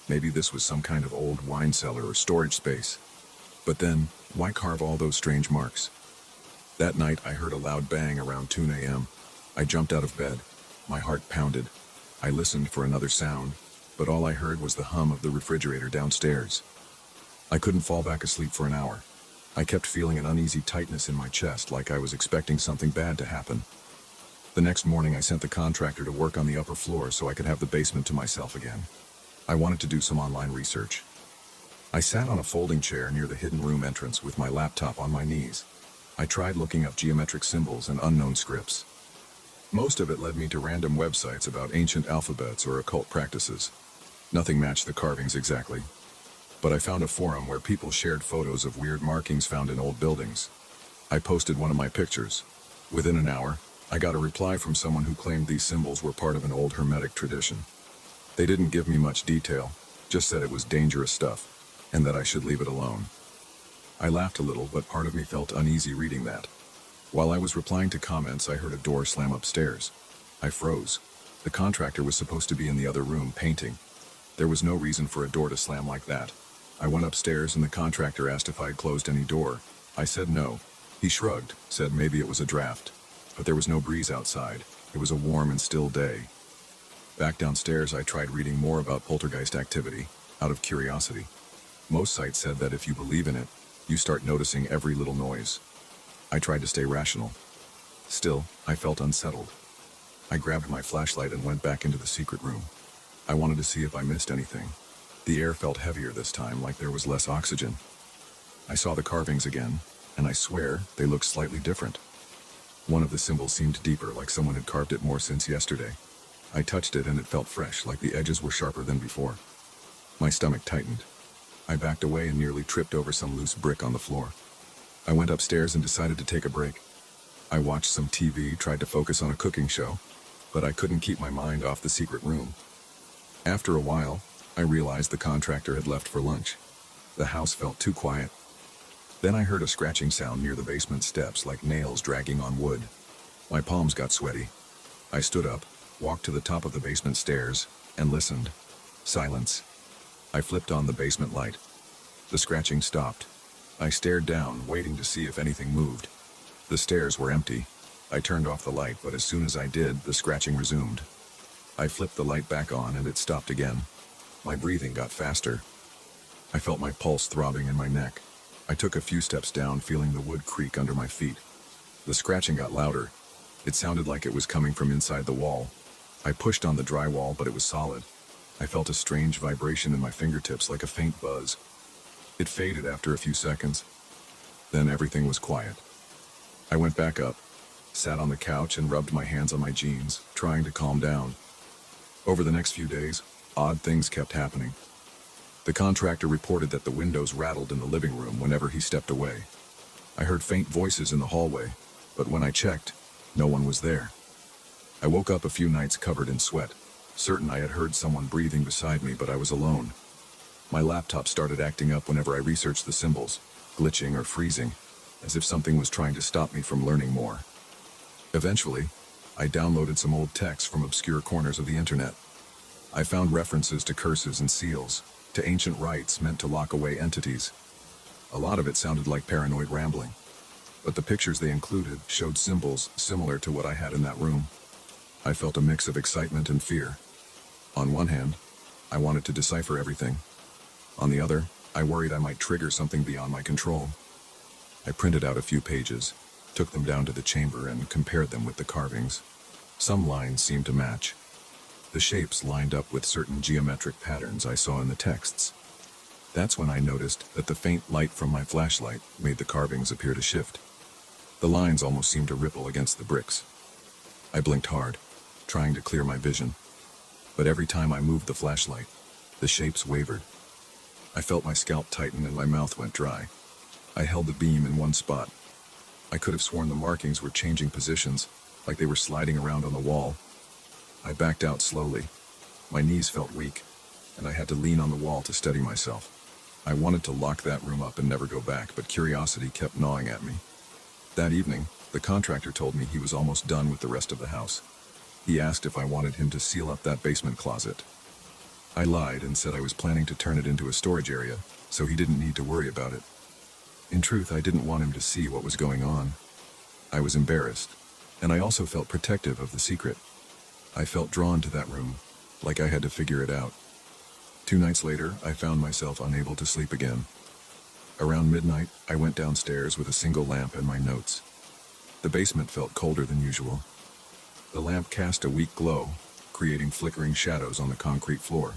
Maybe this was some kind of old wine cellar or storage space. But then, why carve all those strange marks? That night, I heard a loud bang around 2 a.m. I jumped out of bed. My heart pounded. I listened for another sound, but all I heard was the hum of the refrigerator downstairs. I couldn't fall back asleep for an hour. I kept feeling an uneasy tightness in my chest, like I was expecting something bad to happen. The next morning, I sent the contractor to work on the upper floor so I could have the basement to myself again. I wanted to do some online research. I sat on a folding chair near the hidden room entrance with my laptop on my knees. I tried looking up geometric symbols and unknown scripts. Most of it led me to random websites about ancient alphabets or occult practices. Nothing matched the carvings exactly. But I found a forum where people shared photos of weird markings found in old buildings. I posted one of my pictures. Within an hour, I got a reply from someone who claimed these symbols were part of an old Hermetic tradition. They didn't give me much detail, just said it was dangerous stuff, and that I should leave it alone. I laughed a little, but part of me felt uneasy reading that. While I was replying to comments, I heard a door slam upstairs. I froze. The contractor was supposed to be in the other room painting. There was no reason for a door to slam like that. I went upstairs and the contractor asked if I had closed any door. I said no. He shrugged, said maybe it was a draft. But there was no breeze outside. It was a warm and still day. Back downstairs, I tried reading more about poltergeist activity, out of curiosity. Most sites said that if you believe in it, you start noticing every little noise. I tried to stay rational. Still, I felt unsettled. I grabbed my flashlight and went back into the secret room. I wanted to see if I missed anything. The air felt heavier this time, like there was less oxygen. I saw the carvings again, and I swear they looked slightly different. One of the symbols seemed deeper, like someone had carved it more since yesterday. I touched it and it felt fresh, like the edges were sharper than before. My stomach tightened. I backed away and nearly tripped over some loose brick on the floor. I went upstairs and decided to take a break. I watched some TV, tried to focus on a cooking show, but I couldn't keep my mind off the secret room. After a while, I realized the contractor had left for lunch. The house felt too quiet. Then I heard a scratching sound near the basement steps, like nails dragging on wood. My palms got sweaty. I stood up, walked to the top of the basement stairs, and listened. Silence. I flipped on the basement light. The scratching stopped. I stared down, waiting to see if anything moved. The stairs were empty. I turned off the light, but as soon as I did, the scratching resumed. I flipped the light back on and it stopped again. My breathing got faster. I felt my pulse throbbing in my neck. I took a few steps down, feeling the wood creak under my feet. The scratching got louder. It sounded like it was coming from inside the wall. I pushed on the drywall, but it was solid. I felt a strange vibration in my fingertips, like a faint buzz. It faded after a few seconds. Then everything was quiet. I went back up, sat on the couch, and rubbed my hands on my jeans, trying to calm down. Over the next few days, odd things kept happening. The contractor reported that the windows rattled in the living room whenever he stepped away. I heard faint voices in the hallway, but when I checked, no one was there. I woke up a few nights covered in sweat, certain I had heard someone breathing beside me, but I was alone. My laptop started acting up whenever I researched the symbols, glitching or freezing, as if something was trying to stop me from learning more. Eventually, I downloaded some old texts from obscure corners of the internet. I found references to curses and seals, to ancient rites meant to lock away entities. A lot of it sounded like paranoid rambling, but the pictures they included showed symbols similar to what I had in that room. I felt a mix of excitement and fear. On one hand, I wanted to decipher everything. On the other, I worried I might trigger something beyond my control. I printed out a few pages, took them down to the chamber, and compared them with the carvings. Some lines seemed to match. The shapes lined up with certain geometric patterns I saw in the texts. That's when I noticed that the faint light from my flashlight made the carvings appear to shift. The lines almost seemed to ripple against the bricks. I blinked hard, trying to clear my vision. But every time I moved the flashlight, the shapes wavered. I felt my scalp tighten and my mouth went dry. I held the beam in one spot. I could have sworn the markings were changing positions, like they were sliding around on the wall. I backed out slowly. My knees felt weak, and I had to lean on the wall to steady myself. I wanted to lock that room up and never go back, but curiosity kept gnawing at me. That evening, the contractor told me he was almost done with the rest of the house. He asked if I wanted him to seal up that basement closet. I lied and said I was planning to turn it into a storage area, so he didn't need to worry about it. In truth, I didn't want him to see what was going on. I was embarrassed, and I also felt protective of the secret. I felt drawn to that room, like I had to figure it out. 2 nights later, I found myself unable to sleep again. Around midnight, I went downstairs with a single lamp and my notes. The basement felt colder than usual. The lamp cast a weak glow, creating flickering shadows on the concrete floor.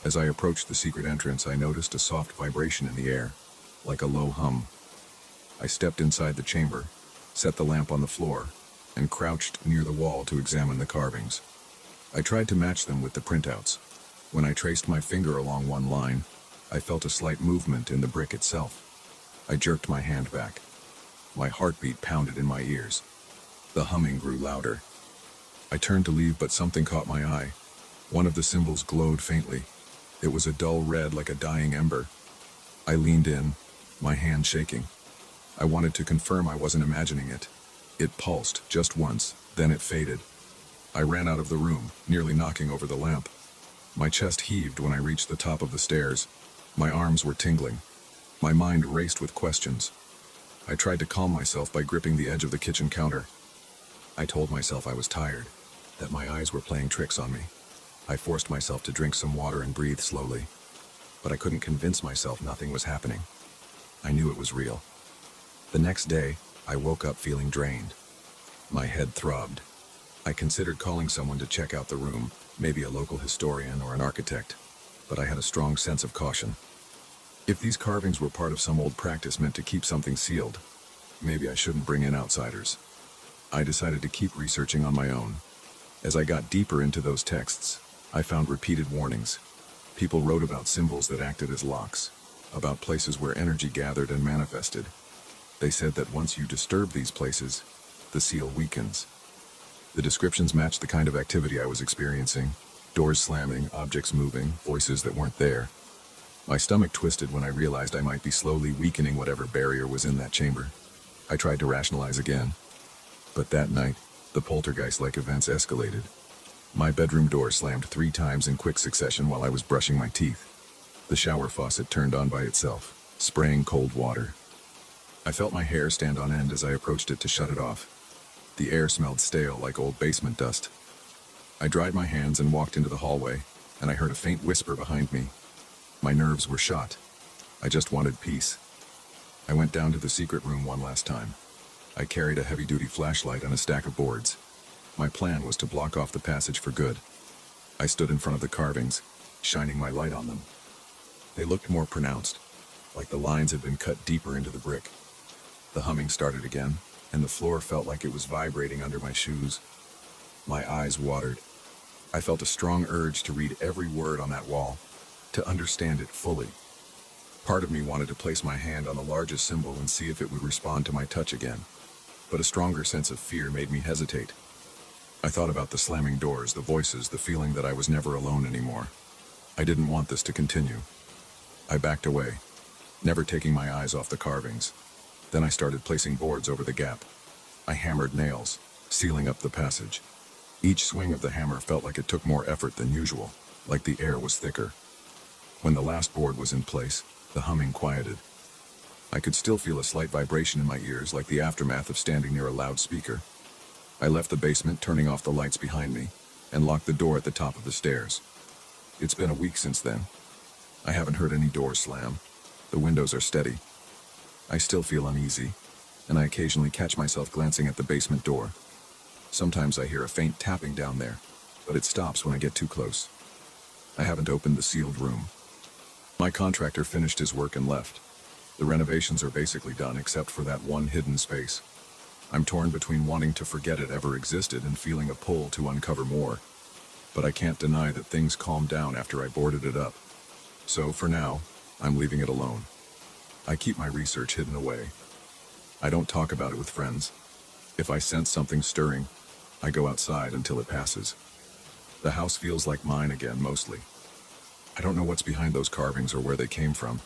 As I approached the secret entrance, I noticed a soft vibration in the air, like a low hum. I stepped inside the chamber, set the lamp on the floor, and crouched near the wall to examine the carvings. I tried to match them with the printouts. When I traced my finger along one line, I felt a slight movement in the brick itself. I jerked my hand back. My heartbeat pounded in my ears. The humming grew louder. I turned to leave, but something caught my eye. One of the symbols glowed faintly. It was a dull red, like a dying ember. I leaned in, my hand shaking. I wanted to confirm I wasn't imagining it. It pulsed just once, then it faded. I ran out of the room, nearly knocking over the lamp. My chest heaved when I reached the top of the stairs. My arms were tingling. My mind raced with questions. I tried to calm myself by gripping the edge of the kitchen counter. I told myself I was tired, that my eyes were playing tricks on me. I forced myself to drink some water and breathe slowly. But I couldn't convince myself nothing was happening. I knew it was real. The next day, I woke up feeling drained. My head throbbed. I considered calling someone to check out the room, maybe a local historian or an architect, but I had a strong sense of caution. If these carvings were part of some old practice meant to keep something sealed, maybe I shouldn't bring in outsiders. I decided to keep researching on my own. As I got deeper into those texts, I found repeated warnings. People wrote about symbols that acted as locks, about places where energy gathered and manifested. They said that once you disturb these places, the seal weakens. The descriptions matched the kind of activity I was experiencing: doors slamming, objects moving, voices that weren't there. My stomach twisted when I realized I might be slowly weakening whatever barrier was in that chamber. I tried to rationalize again. But that night, the poltergeist-like events escalated. My bedroom door slammed 3 times in quick succession while I was brushing my teeth. The shower faucet turned on by itself, spraying cold water. I felt my hair stand on end as I approached it to shut it off. The air smelled stale, like old basement dust. I dried my hands and walked into the hallway, and I heard a faint whisper behind me. My nerves were shot. I just wanted peace. I went down to the secret room one last time. I carried a heavy-duty flashlight and a stack of boards. My plan was to block off the passage for good. I stood in front of the carvings, shining my light on them. They looked more pronounced, like the lines had been cut deeper into the brick. The humming started again, and the floor felt like it was vibrating under my shoes. My eyes watered. I felt a strong urge to read every word on that wall, to understand it fully. Part of me wanted to place my hand on the largest symbol and see if it would respond to my touch again, but a stronger sense of fear made me hesitate. I thought about the slamming doors, the voices, the feeling that I was never alone anymore. I didn't want this to continue. I backed away, never taking my eyes off the carvings. Then I started placing boards over the gap. I hammered nails, sealing up the passage. Each swing of the hammer felt like it took more effort than usual, like the air was thicker. When the last board was in place, the humming quieted. I could still feel a slight vibration in my ears, like the aftermath of standing near a loudspeaker. I left the basement, turning off the lights behind me, and locked the door at the top of the stairs. It's been a week since then. I haven't heard any doors slam. The windows are steady. I still feel uneasy, and I occasionally catch myself glancing at the basement door. Sometimes I hear a faint tapping down there, but it stops when I get too close. I haven't opened the sealed room. My contractor finished his work and left. The renovations are basically done except for that one hidden space. I'm torn between wanting to forget it ever existed and feeling a pull to uncover more. But I can't deny that things calmed down after I boarded it up. So, for now, I'm leaving it alone. I keep my research hidden away. I don't talk about it with friends. If I sense something stirring, I go outside until it passes. The house feels like mine again, mostly. I don't know what's behind those carvings or where they came from,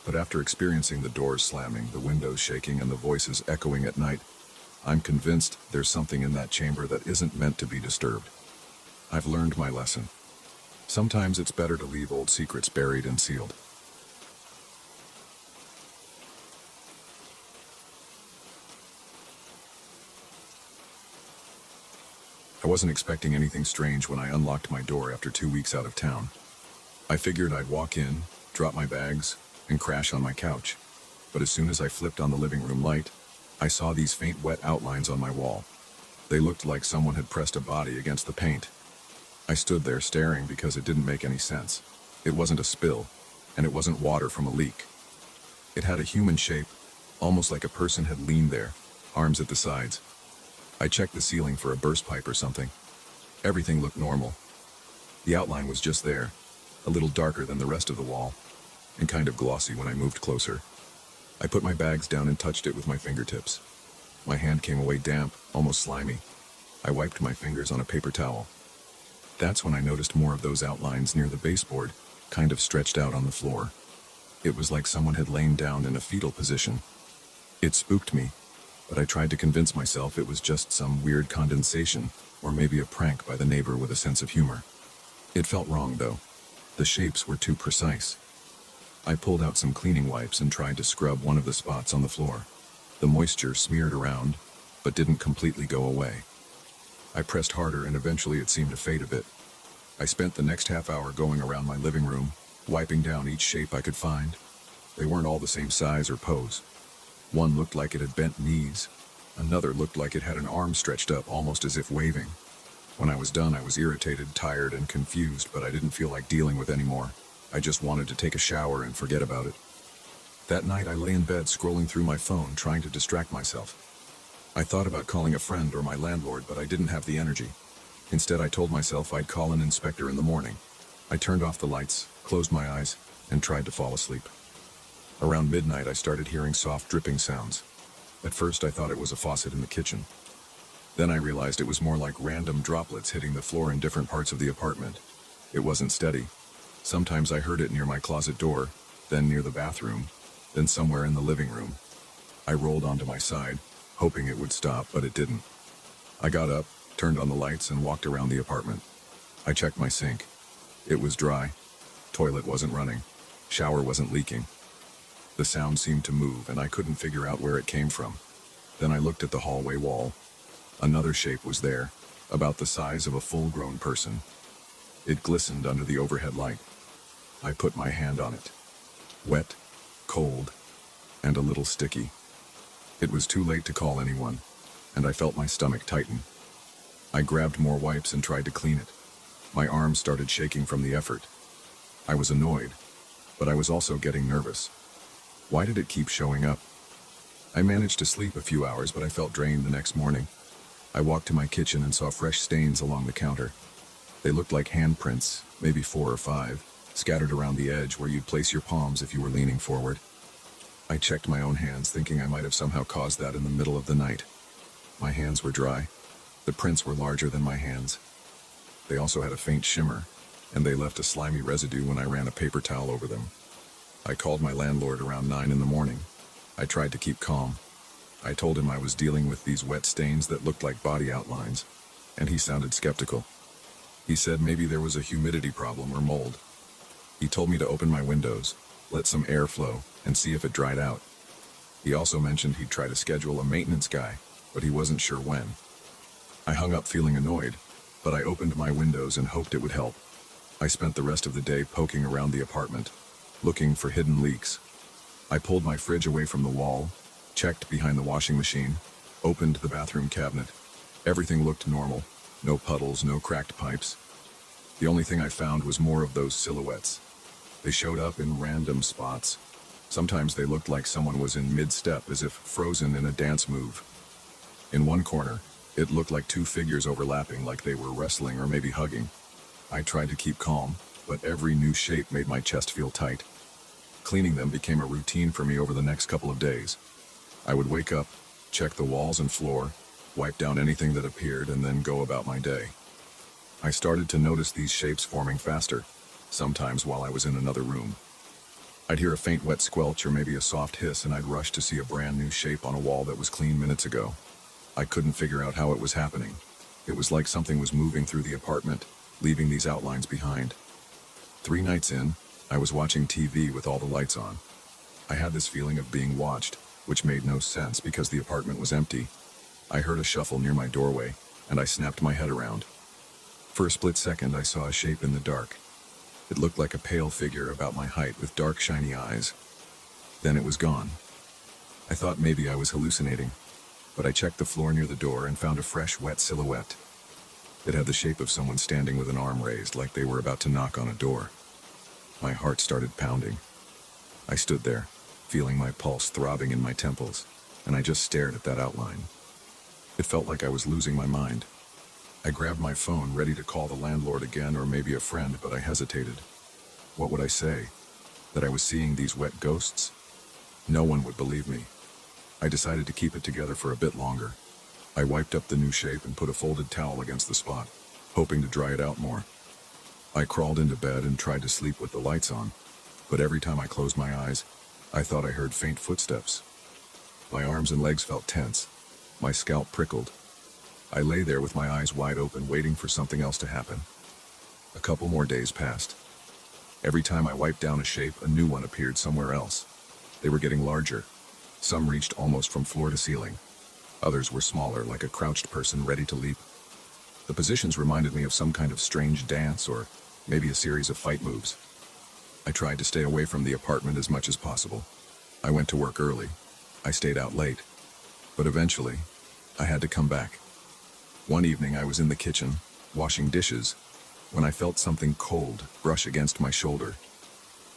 but after experiencing the doors slamming, the windows shaking, and the voices echoing at night, I'm convinced there's something in that chamber that isn't meant to be disturbed. I've learned my lesson. Sometimes it's better to leave old secrets buried and sealed. I wasn't expecting anything strange when I unlocked my door after 2 weeks out of town. I figured I'd walk in, drop my bags, and crash on my couch. But as soon as I flipped on the living room light, I saw these faint wet outlines on my wall. They looked like someone had pressed a body against the paint. I stood there staring because it didn't make any sense. It wasn't a spill, and it wasn't water from a leak. It had a human shape, almost like a person had leaned there, arms at the sides. I checked the ceiling for a burst pipe or something. Everything looked normal. The outline was just there, a little darker than the rest of the wall, and kind of glossy when I moved closer. I put my bags down and touched it with my fingertips. My hand came away damp, almost slimy. I wiped my fingers on a paper towel. That's when I noticed more of those outlines near the baseboard, kind of stretched out on the floor. It was like someone had lain down in a fetal position. It spooked me, but I tried to convince myself it was just some weird condensation, or maybe a prank by the neighbor with a sense of humor. It felt wrong, though. The shapes were too precise. I pulled out some cleaning wipes and tried to scrub one of the spots on the floor. The moisture smeared around, but didn't completely go away. I pressed harder and eventually it seemed to fade a bit. I spent the next half hour going around my living room, wiping down each shape I could find. They weren't all the same size or pose. One looked like it had bent knees. Another looked like it had an arm stretched up, almost as if waving. When I was done, I was irritated, tired, and confused, but I didn't feel like dealing with anymore. I just wanted to take a shower and forget about it. That night, I lay in bed scrolling through my phone, trying to distract myself. I thought about calling a friend or my landlord, but I didn't have the energy. Instead, I told myself I'd call an inspector in the morning. I turned off the lights, closed my eyes, and tried to fall asleep. Around midnight, I started hearing soft dripping sounds. At first, I thought it was a faucet in the kitchen. Then I realized it was more like random droplets hitting the floor in different parts of the apartment. It wasn't steady. Sometimes I heard it near my closet door, then near the bathroom, then somewhere in the living room. I rolled onto my side, hoping it would stop, but it didn't. I got up, turned on the lights, and walked around the apartment. I checked my sink. It was dry. Toilet wasn't running. Shower wasn't leaking. The sound seemed to move, and I couldn't figure out where it came from. Then I looked at the hallway wall. Another shape was there, about the size of a full-grown person. It glistened under the overhead light. I put my hand on it. Wet, cold, and a little sticky. It was too late to call anyone, and I felt my stomach tighten. I grabbed more wipes and tried to clean it. My arms started shaking from the effort. I was annoyed, but I was also getting nervous. Why did it keep showing up? I managed to sleep a few hours, but I felt drained the next morning. I walked to my kitchen and saw fresh stains along the counter. They looked like handprints, maybe 4 or 5, scattered around the edge where you'd place your palms if you were leaning forward. I checked my own hands, thinking I might have somehow caused that in the middle of the night. My hands were dry. The prints were larger than my hands. They also had a faint shimmer, and they left a slimy residue when I ran a paper towel over them. I called my landlord around 9 in the morning. I tried to keep calm. I told him I was dealing with these wet stains that looked like body outlines, and he sounded skeptical. He said maybe there was a humidity problem or mold. He told me to open my windows, let some air flow, and see if it dried out. He also mentioned he'd try to schedule a maintenance guy, but he wasn't sure when. I hung up feeling annoyed, but I opened my windows and hoped it would help. I spent the rest of the day poking around the apartment, looking for hidden leaks. I pulled my fridge away from the wall, checked behind the washing machine, opened the bathroom cabinet. Everything looked normal. No puddles, no cracked pipes. The only thing I found was more of those silhouettes. They showed up in random spots. Sometimes they looked like someone was in mid-step, as if frozen in a dance move. In one corner, it looked like 2 figures overlapping, like they were wrestling or maybe hugging. I tried to keep calm, but every new shape made my chest feel tight. Cleaning them became a routine for me over the next couple of days. I would wake up, check the walls and floor, wipe down anything that appeared, and then go about my day. I started to notice these shapes forming faster, sometimes while I was in another room. I'd hear a faint wet squelch or maybe a soft hiss, and I'd rush to see a brand new shape on a wall that was clean minutes ago. I couldn't figure out how it was happening. It was like something was moving through the apartment, leaving these outlines behind. 3 nights in, I was watching TV with all the lights on. I had this feeling of being watched, which made no sense because the apartment was empty. I heard a shuffle near my doorway, and I snapped my head around. For a split second, I saw a shape in the dark. It looked like a pale figure about my height with dark, shiny eyes. Then it was gone. I thought maybe I was hallucinating, but I checked the floor near the door and found a fresh, wet silhouette. It had the shape of someone standing with an arm raised, like they were about to knock on a door. My heart started pounding. I stood there, feeling my pulse throbbing in my temples, and I just stared at that outline. It felt like I was losing my mind. I grabbed my phone, ready to call the landlord again or maybe a friend, but I hesitated. What would I say? That I was seeing these wet ghosts? No one would believe me. I decided to keep it together for a bit longer. I wiped up the new shape and put a folded towel against the spot, hoping to dry it out more. I crawled into bed and tried to sleep with the lights on, but every time I closed my eyes, I thought I heard faint footsteps. My arms and legs felt tense. My scalp prickled. I lay there with my eyes wide open, waiting for something else to happen. A couple more days passed. Every time I wiped down a shape, a new one appeared somewhere else. They were getting larger. Some reached almost from floor to ceiling. Others were smaller, like a crouched person ready to leap. The positions reminded me of some kind of strange dance or maybe a series of fight moves. I tried to stay away from the apartment as much as possible. I went to work early. I stayed out late. But eventually, I had to come back. One evening I was in the kitchen, washing dishes, when I felt something cold brush against my shoulder.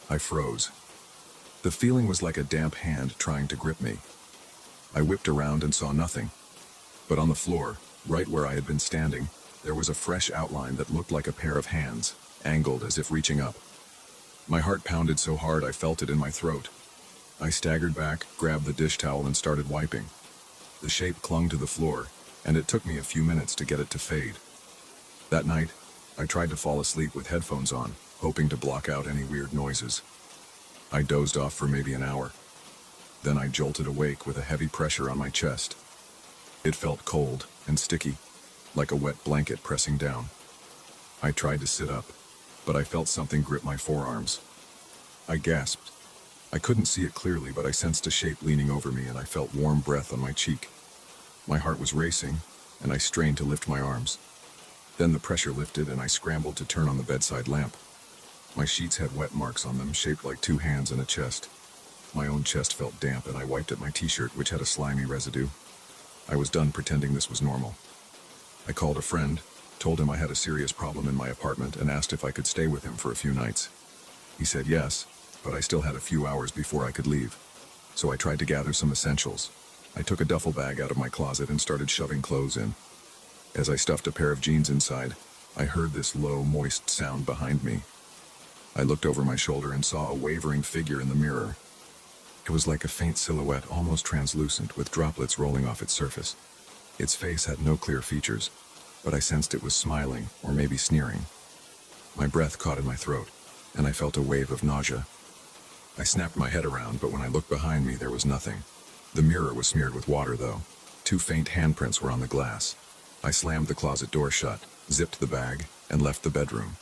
I froze. The feeling was like a damp hand trying to grip me. I whipped around and saw nothing. But on the floor, right where I had been standing, there was a fresh outline that looked like a pair of hands, angled as if reaching up. My heart pounded so hard I felt it in my throat. I staggered back, grabbed the dish towel, and started wiping. The shape clung to the floor, and it took me a few minutes to get it to fade. That night, I tried to fall asleep with headphones on, hoping to block out any weird noises. I dozed off for maybe an hour. Then I jolted awake with a heavy pressure on my chest. It felt cold and sticky, like a wet blanket pressing down. I tried to sit up, but I felt something grip my forearms. I gasped. I couldn't see it clearly, but I sensed a shape leaning over me, and I felt warm breath on my cheek. My heart was racing, and I strained to lift my arms. Then the pressure lifted, and I scrambled to turn on the bedside lamp. My sheets had wet marks on them, shaped like 2 hands and a chest. My own chest felt damp, and I wiped at my t-shirt, which had a slimy residue. I was done pretending this was normal. I called a friend, told him I had a serious problem in my apartment, and asked if I could stay with him for a few nights. He said yes, but I still had a few hours before I could leave. So I tried to gather some essentials. I took a duffel bag out of my closet and started shoving clothes in. As I stuffed a pair of jeans inside, I heard this low, moist sound behind me. I looked over my shoulder and saw a wavering figure in the mirror. It was like a faint silhouette, almost translucent, with droplets rolling off its surface. Its face had no clear features, but I sensed it was smiling, or maybe sneering. My breath caught in my throat, and I felt a wave of nausea. I snapped my head around, but when I looked behind me, there was nothing. The mirror was smeared with water, though. 2 faint handprints were on the glass. I slammed the closet door shut, zipped the bag, and left the bedroom.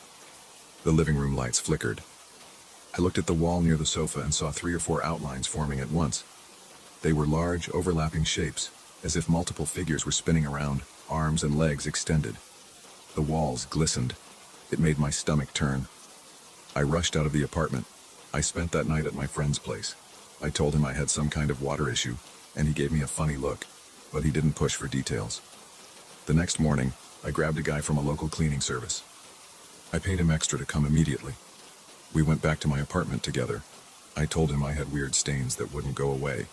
The living room lights flickered. I looked at the wall near the sofa and saw 3 or 4 outlines forming at once. They were large, overlapping shapes, as if multiple figures were spinning around, arms and legs extended. The walls glistened. It made my stomach turn. I rushed out of the apartment. I spent that night at my friend's place. I told him I had some kind of water issue, and he gave me a funny look, but he didn't push for details. The next morning, I grabbed a guy from a local cleaning service. I paid him extra to come immediately. We went back to my apartment together. I told him I had weird stains that wouldn't go away.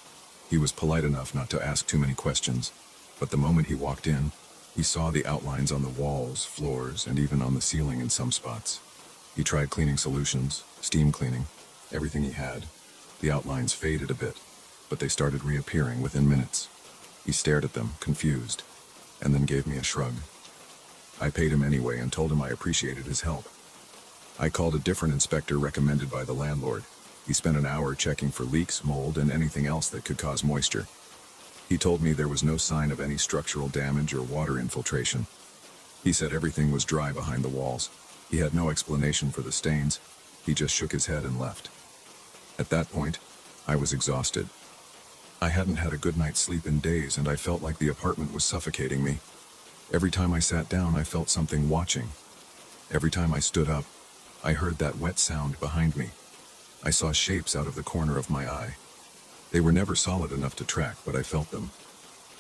He was polite enough not to ask too many questions, but the moment he walked in, he saw the outlines on the walls, floors, and even on the ceiling in some spots. He tried cleaning solutions, steam cleaning, everything he had. The outlines faded a bit, but they started reappearing within minutes. He stared at them, confused, and then gave me a shrug. I paid him anyway and told him I appreciated his help. I called a different inspector recommended by the landlord. He spent an hour checking for leaks, mold, and anything else that could cause moisture. He told me there was no sign of any structural damage or water infiltration. He said everything was dry behind the walls. He had no explanation for the stains. He just shook his head and left. At that point, I was exhausted. I hadn't had a good night's sleep in days, and I felt like the apartment was suffocating me. Every time I sat down, I felt something watching. Every time I stood up, I heard that wet sound behind me. I saw shapes out of the corner of my eye. They were never solid enough to track, but I felt them.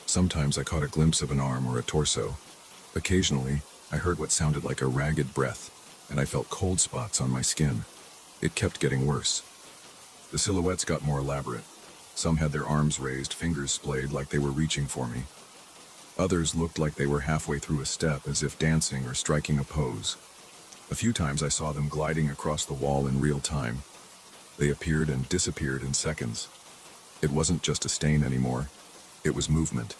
Sometimes I caught a glimpse of an arm or a torso. Occasionally, I heard what sounded like a ragged breath, and I felt cold spots on my skin. It kept getting worse. The silhouettes got more elaborate. Some had their arms raised, fingers splayed like they were reaching for me. Others looked like they were halfway through a step, as if dancing or striking a pose. A few times I saw them gliding across the wall in real time. They appeared and disappeared in seconds. It wasn't just a stain anymore. It was movement.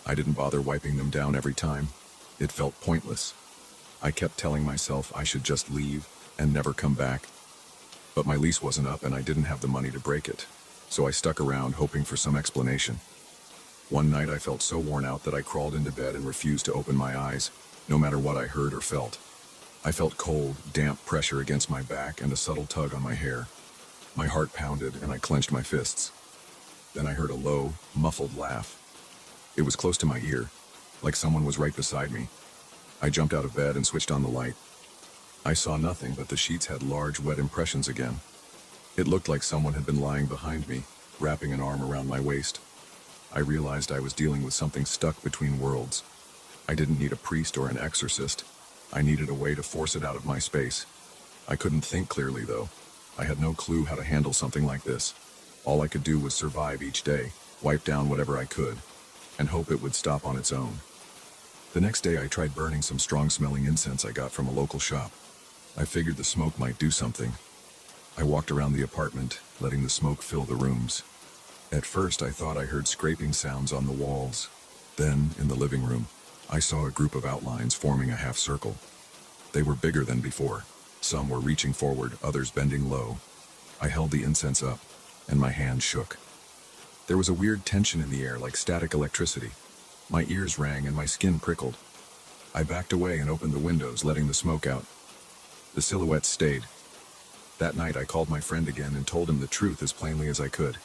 I didn't bother wiping them down every time. It felt pointless. I kept telling myself I should just leave and never come back. But my lease wasn't up and I didn't have the money to break it. So I stuck around hoping for some explanation. One night I felt so worn out that I crawled into bed and refused to open my eyes, no matter what I heard or felt. I felt cold, damp pressure against my back and a subtle tug on my hair. My heart pounded and I clenched my fists. Then I heard a low, muffled laugh. It was close to my ear, like someone was right beside me. I jumped out of bed and switched on the light. I saw nothing, but the sheets had large, wet impressions again. It looked like someone had been lying behind me, wrapping an arm around my waist. I realized I was dealing with something stuck between worlds. I didn't need a priest or an exorcist. I needed a way to force it out of my space. I couldn't think clearly, though. I had no clue how to handle something like this. All I could do was survive each day, wipe down whatever I could, and hope it would stop on its own. The next day I tried burning some strong-smelling incense I got from a local shop. I figured the smoke might do something. I walked around the apartment, letting the smoke fill the rooms. At first I thought I heard scraping sounds on the walls. Then, in the living room, I saw a group of outlines forming a half circle. They were bigger than before. Some were reaching forward, others bending low. I held the incense up, and my hand shook. There was a weird tension in the air, like static electricity. My ears rang and my skin prickled. I backed away and opened the windows, letting the smoke out. The silhouettes stayed. That night I called my friend again and told him the truth as plainly as I could.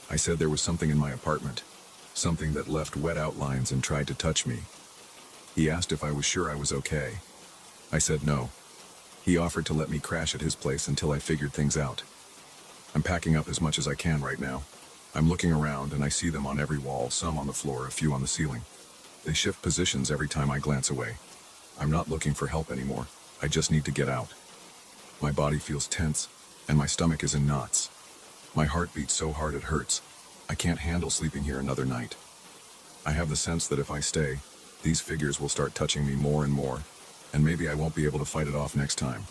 I said there was something in my apartment, something that left wet outlines and tried to touch me. He asked if I was sure I was okay. I said no. He offered to let me crash at his place until I figured things out. I'm packing up as much as I can right now. I'm looking around and I see them on every wall, some on the floor, a few on the ceiling. They shift positions every time I glance away. I'm not looking for help anymore. I just need to get out. My body feels tense, and my stomach is in knots. My heart beats so hard it hurts. I can't handle sleeping here another night. I have the sense that if I stay, these figures will start touching me more and more, and maybe I won't be able to fight it off next time.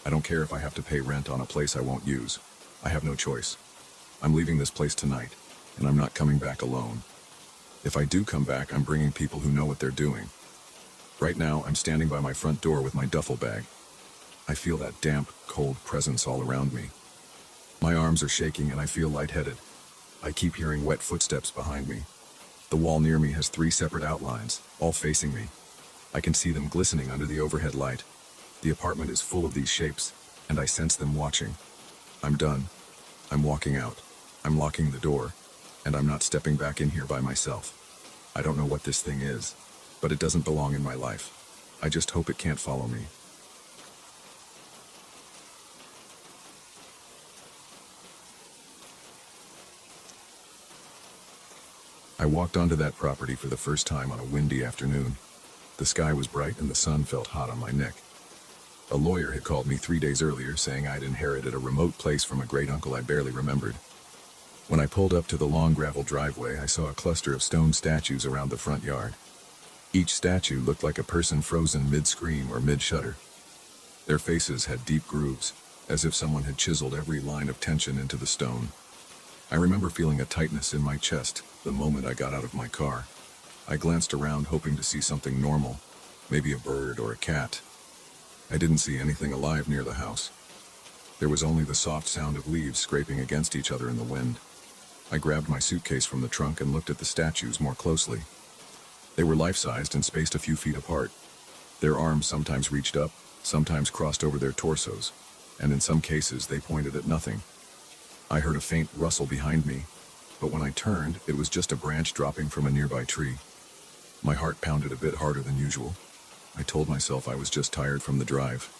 I don't care if I have to pay rent on a place I won't use. I have no choice. I'm leaving this place tonight, and I'm not coming back alone. If I do come back, I'm bringing people who know what they're doing. Right now, I'm standing by my front door with my duffel bag. I feel that damp, cold presence all around me. My arms are shaking and I feel lightheaded. I keep hearing wet footsteps behind me. The wall near me has 3 separate outlines, all facing me. I can see them glistening under the overhead light. The apartment is full of these shapes, and I sense them watching. I'm done. I'm walking out. I'm locking the door, and I'm not stepping back in here by myself. I don't know what this thing is, but it doesn't belong in my life. I just hope it can't follow me. I walked onto that property for the first time on a windy afternoon. The sky was bright and the sun felt hot on my neck. A lawyer had called me 3 days earlier saying I'd inherited a remote place from a great uncle I barely remembered. When I pulled up to the long gravel driveway, I saw a cluster of stone statues around the front yard. Each statue looked like a person frozen mid-scream or mid-shudder. Their faces had deep grooves, as if someone had chiseled every line of tension into the stone. I remember feeling a tightness in my chest the moment I got out of my car. I glanced around hoping to see something normal, maybe a bird or a cat. I didn't see anything alive near the house. There was only the soft sound of leaves scraping against each other in the wind. I grabbed my suitcase from the trunk and looked at the statues more closely. They were life-sized and spaced a few feet apart. Their arms sometimes reached up, sometimes crossed over their torsos, and in some cases they pointed at nothing. I heard a faint rustle behind me, but when I turned, it was just a branch dropping from a nearby tree. My heart pounded a bit harder than usual. I told myself I was just tired from the drive.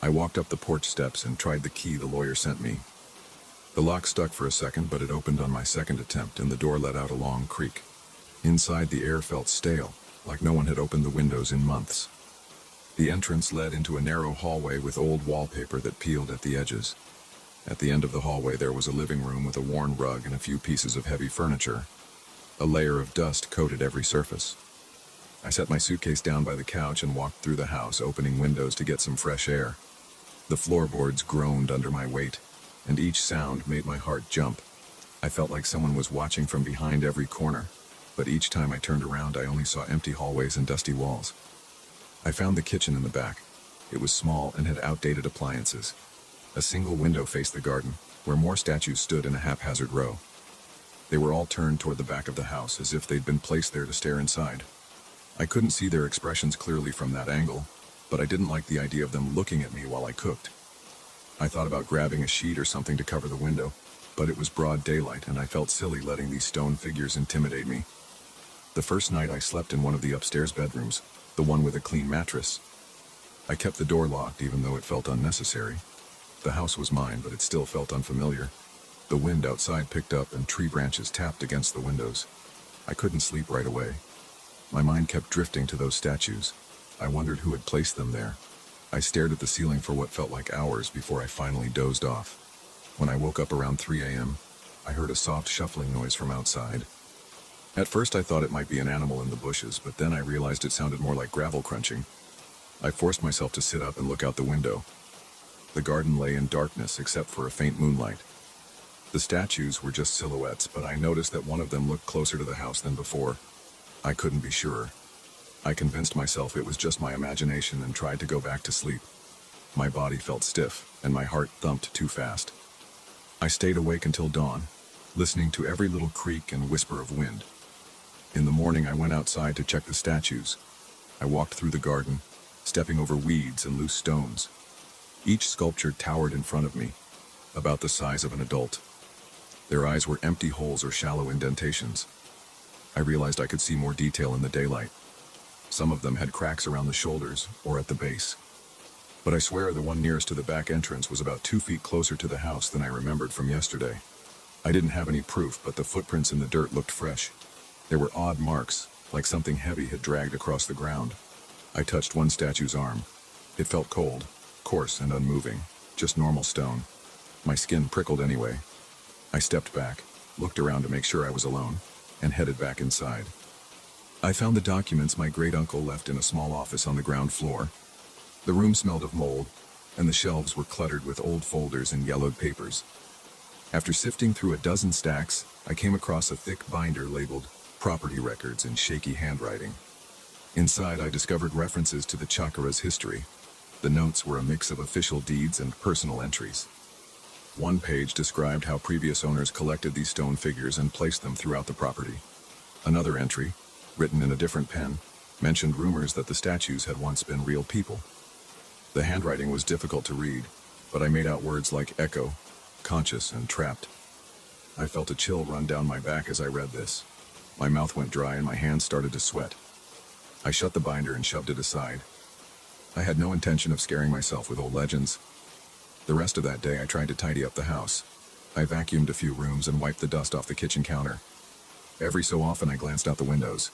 I walked up the porch steps and tried the key the lawyer sent me. The lock stuck for a second, but it opened on my second attempt and the door let out a long creak. Inside, the air felt stale, like no one had opened the windows in months. The entrance led into a narrow hallway with old wallpaper that peeled at the edges. At the end of the hallway there was a living room with a worn rug and a few pieces of heavy furniture. A layer of dust coated every surface. I set my suitcase down by the couch and walked through the house, opening windows to get some fresh air. The floorboards groaned under my weight, and each sound made my heart jump. I felt like someone was watching from behind every corner, but each time I turned around I only saw empty hallways and dusty walls. I found the kitchen in the back. It was small and had outdated appliances. A single window faced the garden, where more statues stood in a haphazard row. They were all turned toward the back of the house, as if they'd been placed there to stare inside. I couldn't see their expressions clearly from that angle, but I didn't like the idea of them looking at me while I cooked. I thought about grabbing a sheet or something to cover the window, but it was broad daylight and I felt silly letting these stone figures intimidate me. The first night I slept in one of the upstairs bedrooms, the one with a clean mattress. I kept the door locked even though it felt unnecessary. The house was mine, but it still felt unfamiliar. The wind outside picked up and tree branches tapped against the windows. I couldn't sleep right away. My mind kept drifting to those statues. I wondered who had placed them there. I stared at the ceiling for what felt like hours before I finally dozed off. When I woke up around 3 a.m., I heard a soft shuffling noise from outside. At first I thought it might be an animal in the bushes, but then I realized it sounded more like gravel crunching. I forced myself to sit up and look out the window. The garden lay in darkness except for a faint moonlight. The statues were just silhouettes, but I noticed that one of them looked closer to the house than before. I couldn't be sure. I convinced myself it was just my imagination and tried to go back to sleep. My body felt stiff, and my heart thumped too fast. I stayed awake until dawn, listening to every little creak and whisper of wind. In the morning I went outside to check the statues. I walked through the garden, stepping over weeds and loose stones. Each sculpture towered in front of me, about the size of an adult. Their eyes were empty holes or shallow indentations. I realized I could see more detail in the daylight. Some of them had cracks around the shoulders or at the base. But I swear the one nearest to the back entrance was about 2 feet closer to the house than I remembered from yesterday. I didn't have any proof, but the footprints in the dirt looked fresh. There were odd marks, like something heavy had dragged across the ground. I touched one statue's arm. It felt cold, coarse and unmoving, just normal stone. My skin prickled anyway. I stepped back, looked around to make sure I was alone, and headed back inside. I found the documents my great-uncle left in a small office on the ground floor. The room smelled of mold, and the shelves were cluttered with old folders and yellowed papers. After sifting through a dozen stacks, I came across a thick binder labeled Property Records in shaky handwriting. Inside, I discovered references to the Chakara's history. The notes were a mix of official deeds and personal entries. One page described how previous owners collected these stone figures and placed them throughout the property. Another entry, written in a different pen, mentioned rumors that the statues had once been real people. The handwriting was difficult to read, but I made out words like echo, conscious, and trapped. I felt a chill run down my back as I read this. My mouth went dry and my hands started to sweat. I shut the binder and shoved it aside. I had no intention of scaring myself with old legends. The rest of that day I tried to tidy up the house. I vacuumed a few rooms and wiped the dust off the kitchen counter. Every so often I glanced out the windows.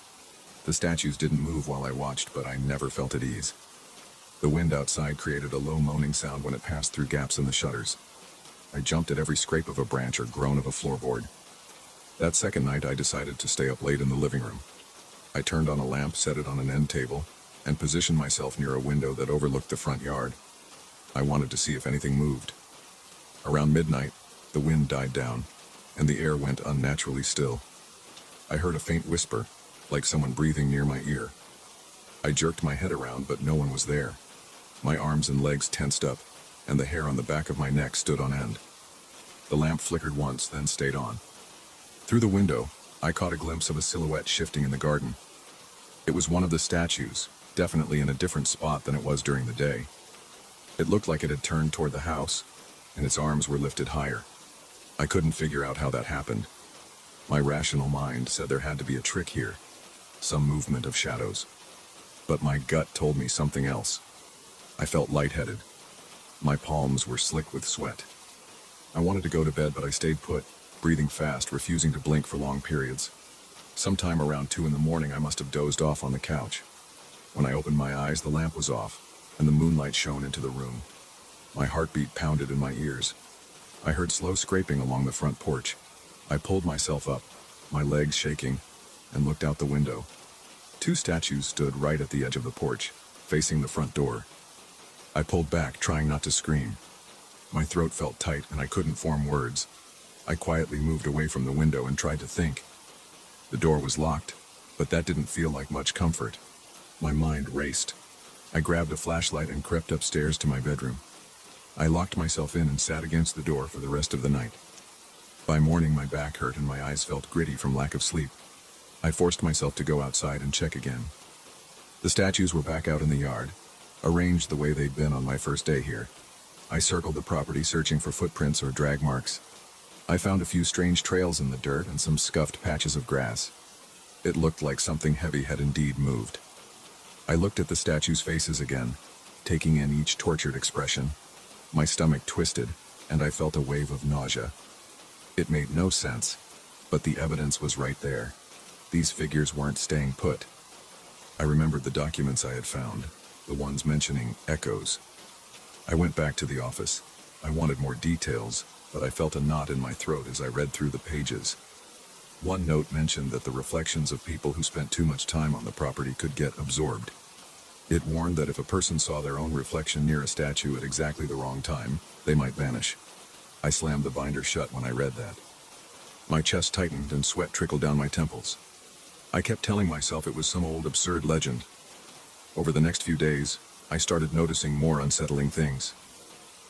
The statues didn't move while I watched, but I never felt at ease. The wind outside created a low moaning sound when it passed through gaps in the shutters. I jumped at every scrape of a branch or groan of a floorboard. That second night I decided to stay up late in the living room. I turned on a lamp, set it on an end table, and positioned myself near a window that overlooked the front yard. I wanted to see if anything moved. Around midnight, the wind died down, and the air went unnaturally still. I heard a faint whisper, like someone breathing near my ear. I jerked my head around, but no one was there. My arms and legs tensed up, and the hair on the back of my neck stood on end. The lamp flickered once, then stayed on. Through the window, I caught a glimpse of a silhouette shifting in the garden. It was one of the statues, definitely in a different spot than it was during the day. It looked like it had turned toward the house, and its arms were lifted higher. I couldn't figure out how that happened. My rational mind said there had to be a trick here, some movement of shadows. But my gut told me something else. I felt lightheaded. My palms were slick with sweat. I wanted to go to bed, but I stayed put, breathing fast, refusing to blink for long periods. Sometime around 2 a.m, I must have dozed off on the couch. When I opened my eyes, the lamp was off, and the moonlight shone into the room. My heartbeat pounded in my ears. I heard slow scraping along the front porch. I pulled myself up, my legs shaking, and looked out the window. 2 statues stood right at the edge of the porch, facing the front door. I pulled back, trying not to scream. My throat felt tight, and I couldn't form words. I quietly moved away from the window and tried to think. The door was locked, but that didn't feel like much comfort. My mind raced. I grabbed a flashlight and crept upstairs to my bedroom. I locked myself in and sat against the door for the rest of the night. By morning, my back hurt and my eyes felt gritty from lack of sleep. I forced myself to go outside and check again. The statues were back out in the yard, arranged the way they'd been on my first day here. I circled the property, searching for footprints or drag marks. I found a few strange trails in the dirt and some scuffed patches of grass. It looked like something heavy had indeed moved. I looked at the statues' faces again, taking in each tortured expression. My stomach twisted, and I felt a wave of nausea. It made no sense, but the evidence was right there. These figures weren't staying put. I remembered the documents I had found, the ones mentioning echoes. I went back to the office. I wanted more details, but I felt a knot in my throat as I read through the pages. One note mentioned that the reflections of people who spent too much time on the property could get absorbed. It warned that if a person saw their own reflection near a statue at exactly the wrong time, they might vanish. I slammed the binder shut when I read that. My chest tightened and sweat trickled down my temples. I kept telling myself it was some old absurd legend. Over the next few days, I started noticing more unsettling things.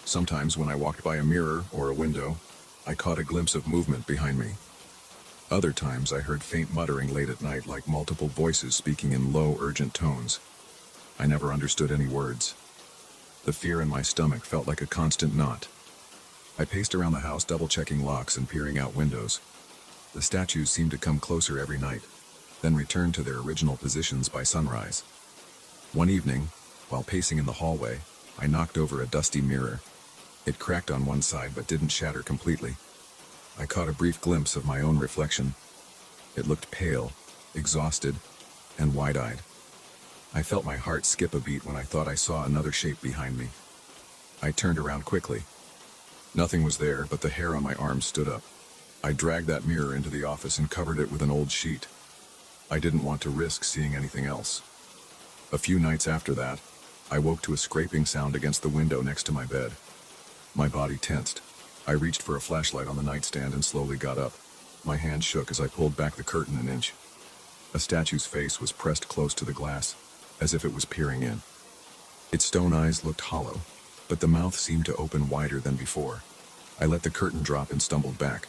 Sometimes when I walked by a mirror or a window, I caught a glimpse of movement behind me. Other times I heard faint muttering late at night, like multiple voices speaking in low, urgent tones. I never understood any words. The fear in my stomach felt like a constant knot. I paced around the house, double-checking locks and peering out windows. The statues seemed to come closer every night, then return to their original positions by sunrise. One evening, while pacing in the hallway, I knocked over a dusty mirror. It cracked on one side but didn't shatter completely. I caught a brief glimpse of my own reflection. It looked pale, exhausted, and wide-eyed. I felt my heart skip a beat when I thought I saw another shape behind me. I turned around quickly. Nothing was there, but the hair on my arm stood up. I dragged that mirror into the office and covered it with an old sheet. I didn't want to risk seeing anything else. A few nights after that, I woke to a scraping sound against the window next to my bed. My body tensed. I reached for a flashlight on the nightstand and slowly got up. My hand shook as I pulled back the curtain an inch. A statue's face was pressed close to the glass, as if it was peering in. Its stone eyes looked hollow, but the mouth seemed to open wider than before. I let the curtain drop and stumbled back.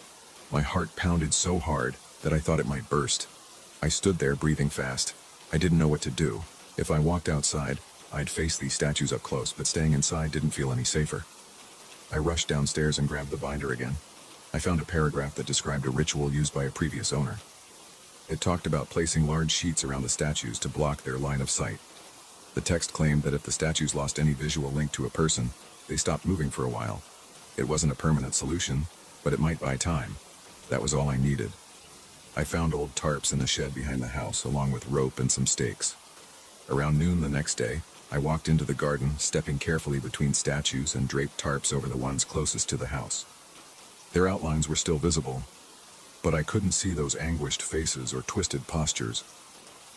My heart pounded so hard that I thought it might burst. I stood there breathing fast. I didn't know what to do. If I walked outside, I'd face these statues up close, but staying inside didn't feel any safer. I rushed downstairs and grabbed the binder again. I found a paragraph that described a ritual used by a previous owner. It talked about placing large sheets around the statues to block their line of sight. The text claimed that if the statues lost any visual link to a person, they stopped moving for a while. It wasn't a permanent solution, but it might buy time. That was all I needed. I found old tarps in the shed behind the house, along with rope and some stakes. Around noon the next day, I walked into the garden, stepping carefully between statues and draped tarps over the ones closest to the house. Their outlines were still visible, but I couldn't see those anguished faces or twisted postures.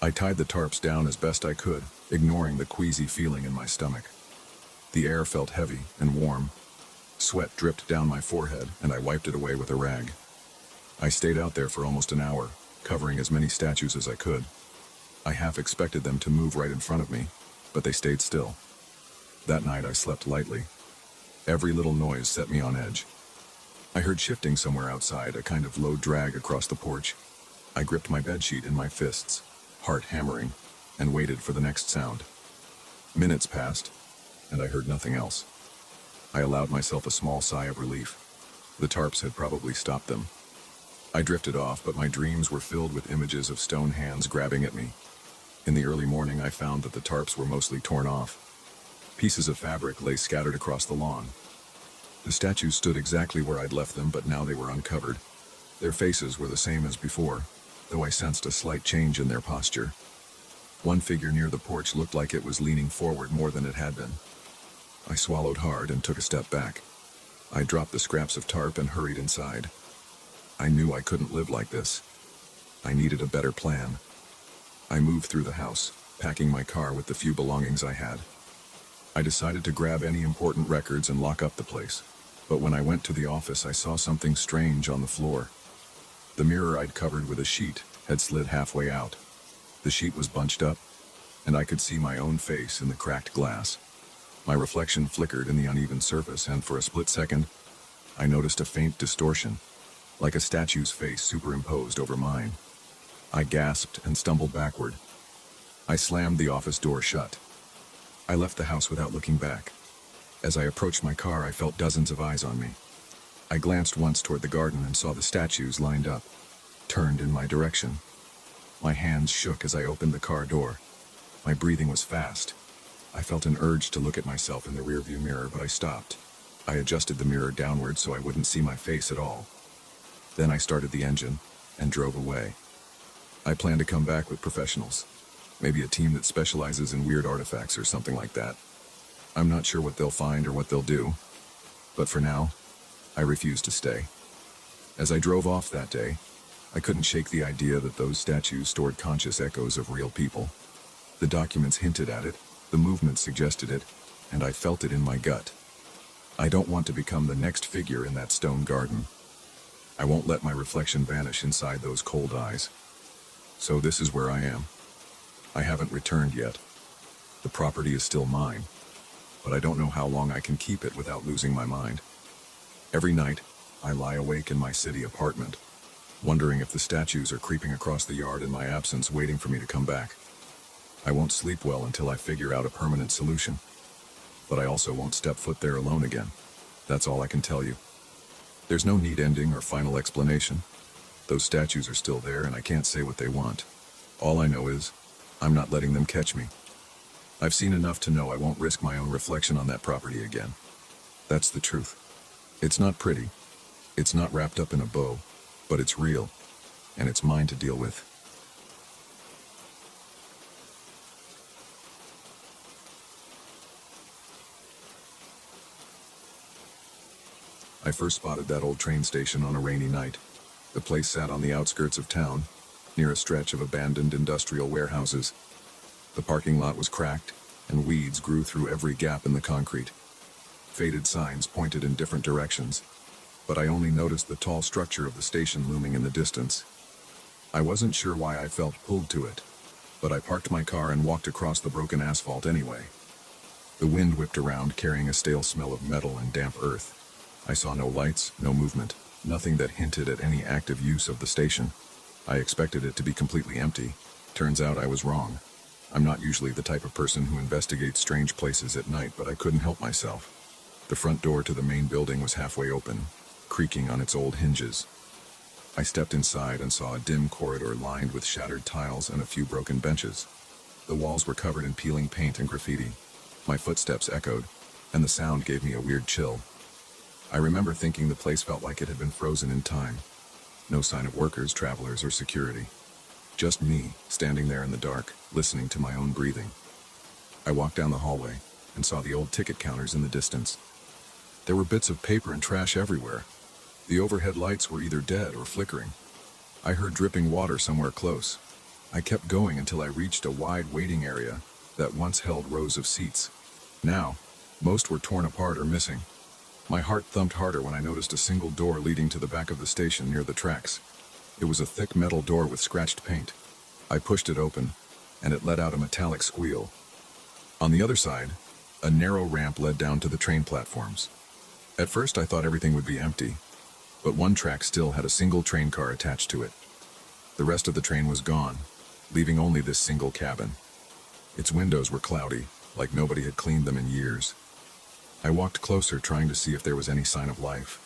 I tied the tarps down as best I could, ignoring the queasy feeling in my stomach. The air felt heavy and warm. Sweat dripped down my forehead, and I wiped it away with a rag. I stayed out there for almost an hour, covering as many statues as I could. I half expected them to move right in front of me, but they stayed still. That night I slept lightly. Every little noise set me on edge. I heard shifting somewhere outside, a kind of low drag across the porch. I gripped my bedsheet in my fists, heart hammering, and waited for the next sound. Minutes passed, and I heard nothing else. I allowed myself a small sigh of relief. The tarps had probably stopped them. I drifted off, but my dreams were filled with images of stone hands grabbing at me. In the early morning, I found that the tarps were mostly torn off. Pieces of fabric lay scattered across the lawn. The statues stood exactly where I'd left them, but now they were uncovered. Their faces were the same as before, though I sensed a slight change in their posture. One figure near the porch looked like it was leaning forward more than it had been. I swallowed hard and took a step back. I dropped the scraps of tarp and hurried inside. I knew I couldn't live like this. I needed a better plan. I moved through the house, packing my car with the few belongings I had. I decided to grab any important records and lock up the place. But when I went to the office, I saw something strange on the floor. The mirror I'd covered with a sheet had slid halfway out. The sheet was bunched up, and I could see my own face in the cracked glass. My reflection flickered in the uneven surface, and for a split second, I noticed a faint distortion, like a statue's face superimposed over mine. I gasped and stumbled backward. I slammed the office door shut. I left the house without looking back. As I approached my car, I felt dozens of eyes on me. I glanced once toward the garden and saw the statues lined up, turned in my direction. My hands shook as I opened the car door. My breathing was fast. I felt an urge to look at myself in the rearview mirror, but I stopped. I adjusted the mirror downward so I wouldn't see my face at all. Then I started the engine and drove away. I plan to come back with professionals. Maybe a team that specializes in weird artifacts or something like that. I'm not sure what they'll find or what they'll do, but for now, I refuse to stay. As I drove off that day, I couldn't shake the idea that those statues stored conscious echoes of real people. The documents hinted at it, the movement suggested it, and I felt it in my gut. I don't want to become the next figure in that stone garden. I won't let my reflection vanish inside those cold eyes. So this is where I am. I haven't returned yet. The property is still mine, but I don't know how long I can keep it without losing my mind. Every night, I lie awake in my city apartment, wondering if the statues are creeping across the yard in my absence, waiting for me to come back. I won't sleep well until I figure out a permanent solution, but I also won't step foot there alone again. That's all I can tell you. There's no neat ending or final explanation. Those statues are still there, and I can't say what they want. All I know is, I'm not letting them catch me. I've seen enough to know I won't risk my own reflection on that property again. That's the truth. It's not pretty. It's not wrapped up in a bow, but it's real, and it's mine to deal with. I first spotted that old train station on a rainy night. The place sat on the outskirts of town, near a stretch of abandoned industrial warehouses. The parking lot was cracked, and weeds grew through every gap in the concrete. Faded signs pointed in different directions, but I only noticed the tall structure of the station looming in the distance. I wasn't sure why I felt pulled to it, but I parked my car and walked across the broken asphalt anyway. The wind whipped around, carrying a stale smell of metal and damp earth. I saw no lights, no movement, nothing that hinted at any active use of the station. I expected it to be completely empty. Turns out I was wrong. I'm not usually the type of person who investigates strange places at night, but I couldn't help myself. The front door to the main building was halfway open, creaking on its old hinges. I stepped inside and saw a dim corridor lined with shattered tiles and a few broken benches. The walls were covered in peeling paint and graffiti. My footsteps echoed, and the sound gave me a weird chill. I remember thinking the place felt like it had been frozen in time. No sign of workers, travelers, or security. Just me, standing there in the dark, listening to my own breathing. I walked down the hallway and saw the old ticket counters in the distance. There were bits of paper and trash everywhere. The overhead lights were either dead or flickering. I heard dripping water somewhere close. I kept going until I reached a wide waiting area that once held rows of seats. Now, most were torn apart or missing. My heart thumped harder when I noticed a single door leading to the back of the station near the tracks. It was a thick metal door with scratched paint. I pushed it open, and it let out a metallic squeal. On the other side, a narrow ramp led down to the train platforms. At first I thought everything would be empty, but one track still had a single train car attached to it. The rest of the train was gone, leaving only this single cabin. Its windows were cloudy, like nobody had cleaned them in years. I walked closer, trying to see if there was any sign of life.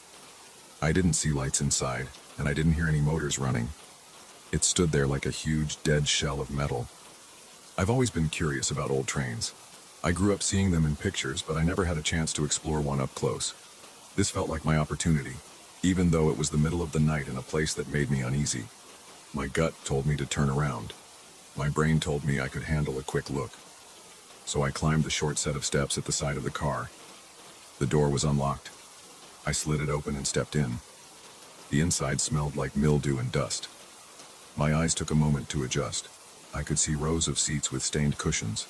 I didn't see lights inside, and I didn't hear any motors running. It stood there like a huge, dead shell of metal. I've always been curious about old trains. I grew up seeing them in pictures, but I never had a chance to explore one up close. This felt like my opportunity, even though it was the middle of the night in a place that made me uneasy. My gut told me to turn around. My brain told me I could handle a quick look. So I climbed the short set of steps at the side of the car. The door was unlocked. I slid it open and stepped in. The inside smelled like mildew and dust. My eyes took a moment to adjust. I could see rows of seats with stained cushions.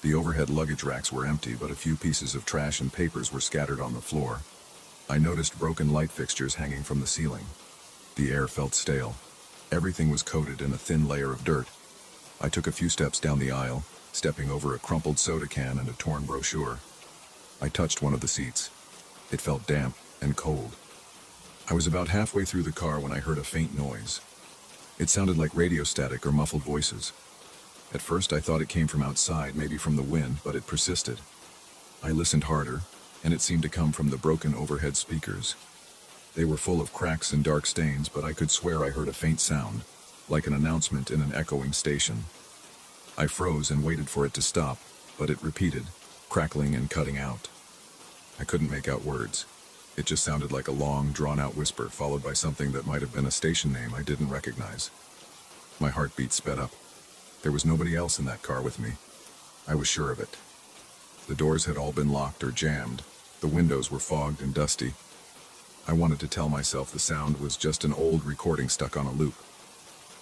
The overhead luggage racks were empty, but a few pieces of trash and papers were scattered on the floor. I noticed broken light fixtures hanging from the ceiling. The air felt stale. Everything was coated in a thin layer of dirt. I took a few steps down the aisle, stepping over a crumpled soda can and a torn brochure. I touched one of the seats. It felt damp and cold. I was about halfway through the car when I heard a faint noise. It sounded like radio static or muffled voices. At first I thought it came from outside, maybe from the wind, but it persisted. I listened harder, and it seemed to come from the broken overhead speakers. They were full of cracks and dark stains, but I could swear I heard a faint sound, like an announcement in an echoing station. I froze and waited for it to stop, but it repeated, crackling and cutting out. I couldn't make out words. It just sounded like a long, drawn-out whisper, followed by something that might have been a station name I didn't recognize. My heartbeat sped up. There was nobody else in that car with me. I was sure of it. The doors had all been locked or jammed. The windows were fogged and dusty. I wanted to tell myself the sound was just an old recording stuck on a loop.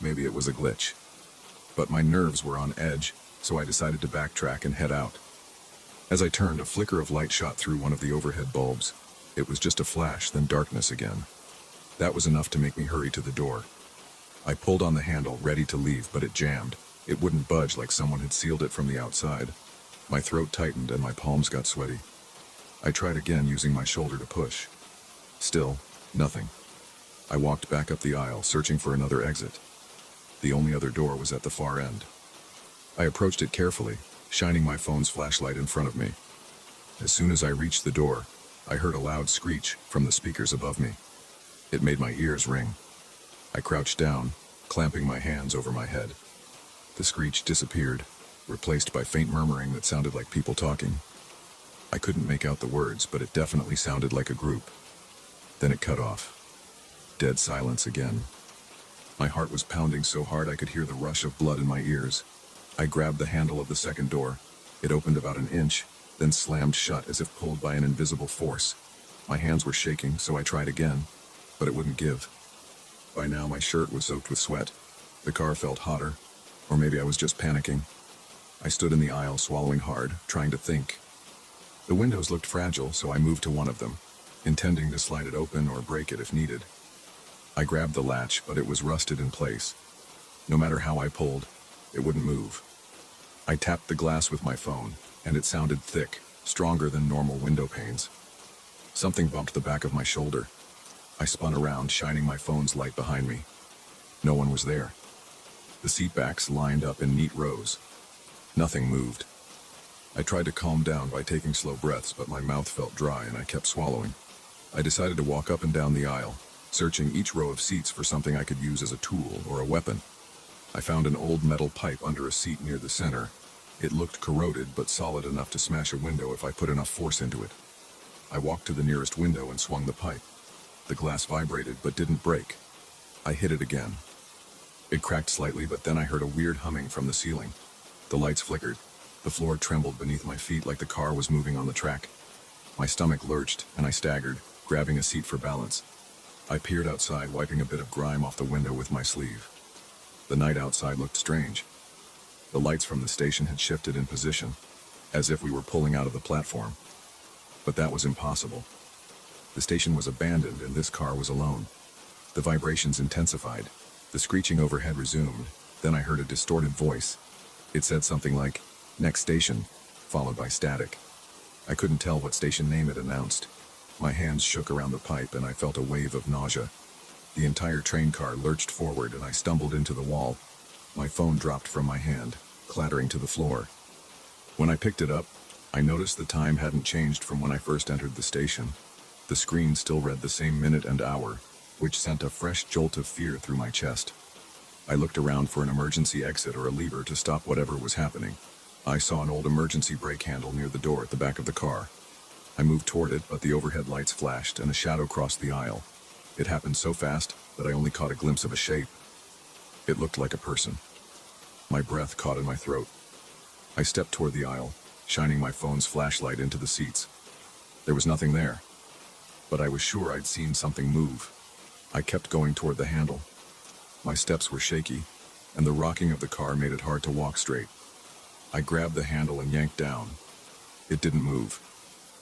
Maybe it was a glitch. But my nerves were on edge, so I decided to backtrack and head out. As I turned, a flicker of light shot through one of the overhead bulbs. It was just a flash, then darkness again. That was enough to make me hurry to the door. I pulled on the handle, ready to leave, but it jammed. It wouldn't budge, like someone had sealed it from the outside. My throat tightened and my palms got sweaty. I tried again, using my shoulder to push. Still, nothing. I walked back up the aisle, searching for another exit. The only other door was at the far end. I approached it carefully, shining my phone's flashlight in front of me. As soon as I reached the door, I heard a loud screech from the speakers above me. It made my ears ring. I crouched down, clamping my hands over my head. The screech disappeared, replaced by faint murmuring that sounded like people talking. I couldn't make out the words, but it definitely sounded like a group. Then it cut off. Dead silence again. My heart was pounding so hard I could hear the rush of blood in my ears. I grabbed the handle of the second door. It opened about an inch, then slammed shut as if pulled by an invisible force. My hands were shaking, so I tried again, but it wouldn't give. By now, my shirt was soaked with sweat. The car felt hotter, or maybe I was just panicking. I stood in the aisle, swallowing hard, trying to think. The windows looked fragile, so I moved to one of them, intending to slide it open or break it if needed. I grabbed the latch, but it was rusted in place. No matter how I pulled, it wouldn't move. I tapped the glass with my phone, and it sounded thick, stronger than normal window panes. Something bumped the back of my shoulder. I spun around, shining my phone's light behind me. No one was there. The seatbacks lined up in neat rows. Nothing moved. I tried to calm down by taking slow breaths, but my mouth felt dry and I kept swallowing. I decided to walk up and down the aisle, searching each row of seats for something I could use as a tool or a weapon. I found an old metal pipe under a seat near the center. It looked corroded, but solid enough to smash a window if I put enough force into it. I walked to the nearest window and swung the pipe. The glass vibrated, but didn't break. I hit it again. It cracked slightly, but then I heard a weird humming from the ceiling. The lights flickered. The floor trembled beneath my feet like the car was moving on the track. My stomach lurched, and I staggered, grabbing a seat for balance. I peered outside, wiping a bit of grime off the window with my sleeve. The night outside looked strange. The lights from the station had shifted in position, as if we were pulling out of the platform. But that was impossible. The station was abandoned, and this car was alone. The vibrations intensified. The screeching overhead resumed. Then I heard a distorted voice. It said something like, "Next station," followed by static. I couldn't tell what station name it announced. My hands shook around the pipe, and I felt a wave of nausea. The entire train car lurched forward, and I stumbled into the wall. My phone dropped from my hand, clattering to the floor. When I picked it up, I noticed the time hadn't changed from when I first entered the station. The screen still read the same minute and hour, which sent a fresh jolt of fear through my chest. I looked around for an emergency exit or a lever to stop whatever was happening. I saw an old emergency brake handle near the door at the back of the car. I moved toward it, but the overhead lights flashed and a shadow crossed the aisle. It happened so fast that I only caught a glimpse of a shape. It looked like a person. My breath caught in my throat. I stepped toward the aisle, shining my phone's flashlight into the seats. There was nothing there, but I was sure I'd seen something move. I kept going toward the handle. My steps were shaky, and the rocking of the car made it hard to walk straight. I grabbed the handle and yanked down. It didn't move.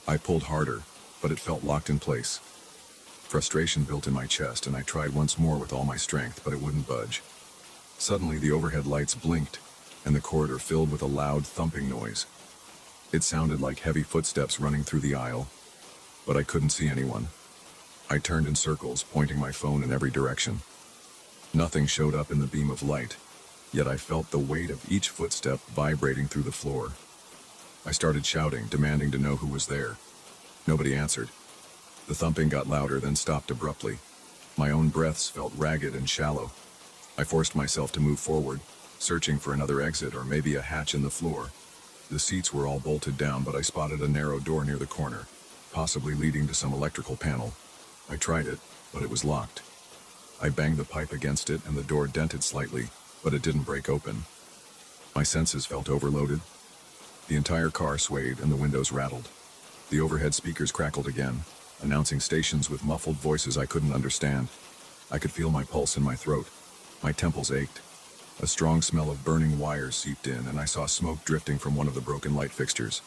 I pulled harder, but it felt locked in place. Frustration built in my chest, and I tried once more with all my strength, but it wouldn't budge. Suddenly, the overhead lights blinked, and the corridor filled with a loud thumping noise. It sounded like heavy footsteps running through the aisle, but I couldn't see anyone. I turned in circles, pointing my phone in every direction. Nothing showed up in the beam of light, yet I felt the weight of each footstep vibrating through the floor. I started shouting, demanding to know who was there. Nobody answered. The thumping got louder, then stopped abruptly. My own breaths felt ragged and shallow. I forced myself to move forward, searching for another exit or maybe a hatch in the floor. The seats were all bolted down, but I spotted a narrow door near the corner, possibly leading to some electrical panel. I tried it, but it was locked. I banged the pipe against it, and the door dented slightly, but it didn't break open. My senses felt overloaded. The entire car swayed, and the windows rattled. The overhead speakers crackled again, announcing stations with muffled voices I couldn't understand. I could feel my pulse in my throat. My temples ached. A strong smell of burning wires seeped in, and I saw smoke drifting from one of the broken light fixtures.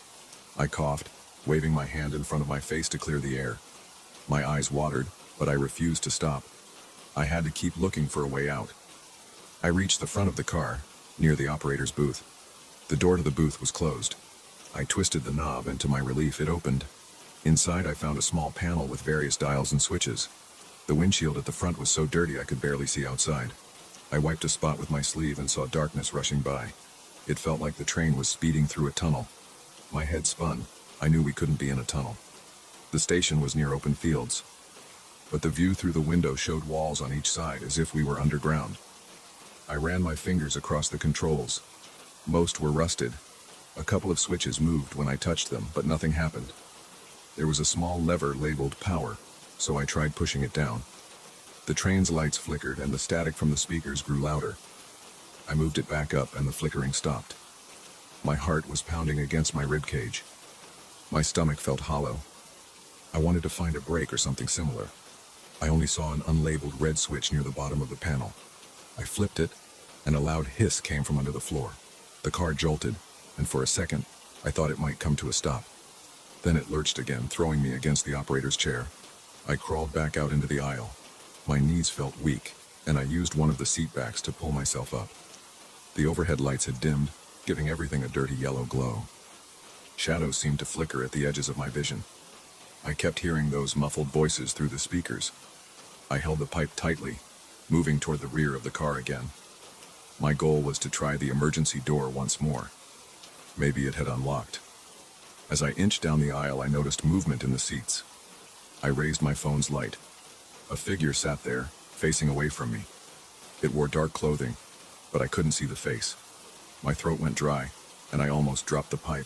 I coughed, waving my hand in front of my face to clear the air. My eyes watered, but I refused to stop. I had to keep looking for a way out. I reached the front of the car, near the operator's booth. The door to the booth was closed. I twisted the knob, and to my relief, it opened. Inside, I found a small panel with various dials and switches. The windshield at the front was so dirty I could barely see outside. I wiped a spot with my sleeve and saw darkness rushing by. It felt like the train was speeding through a tunnel. My head spun. I knew we couldn't be in a tunnel. The station was near open fields, but the view through the window showed walls on each side, as if we were underground. I ran my fingers across the controls. Most were rusted. A couple of switches moved when I touched them, but nothing happened. There was a small lever labeled power, so I tried pushing it down. The train's lights flickered, and the static from the speakers grew louder. I moved it back up, and the flickering stopped. My heart was pounding against my ribcage. My stomach felt hollow. I wanted to find a brake or something similar. I only saw an unlabeled red switch near the bottom of the panel. I flipped it, and a loud hiss came from under the floor. The car jolted, and for a second, I thought it might come to a stop. Then it lurched again, throwing me against the operator's chair. I crawled back out into the aisle. My knees felt weak, and I used one of the seat backs to pull myself up. The overhead lights had dimmed, giving everything a dirty yellow glow. Shadows seemed to flicker at the edges of my vision. I kept hearing those muffled voices through the speakers. I held the pipe tightly, moving toward the rear of the car again. My goal was to try the emergency door once more. Maybe it had unlocked. As I inched down the aisle, I noticed movement in the seats. I raised my phone's light. A figure sat there, facing away from me. It wore dark clothing, but I couldn't see the face. My throat went dry, and I almost dropped the pipe.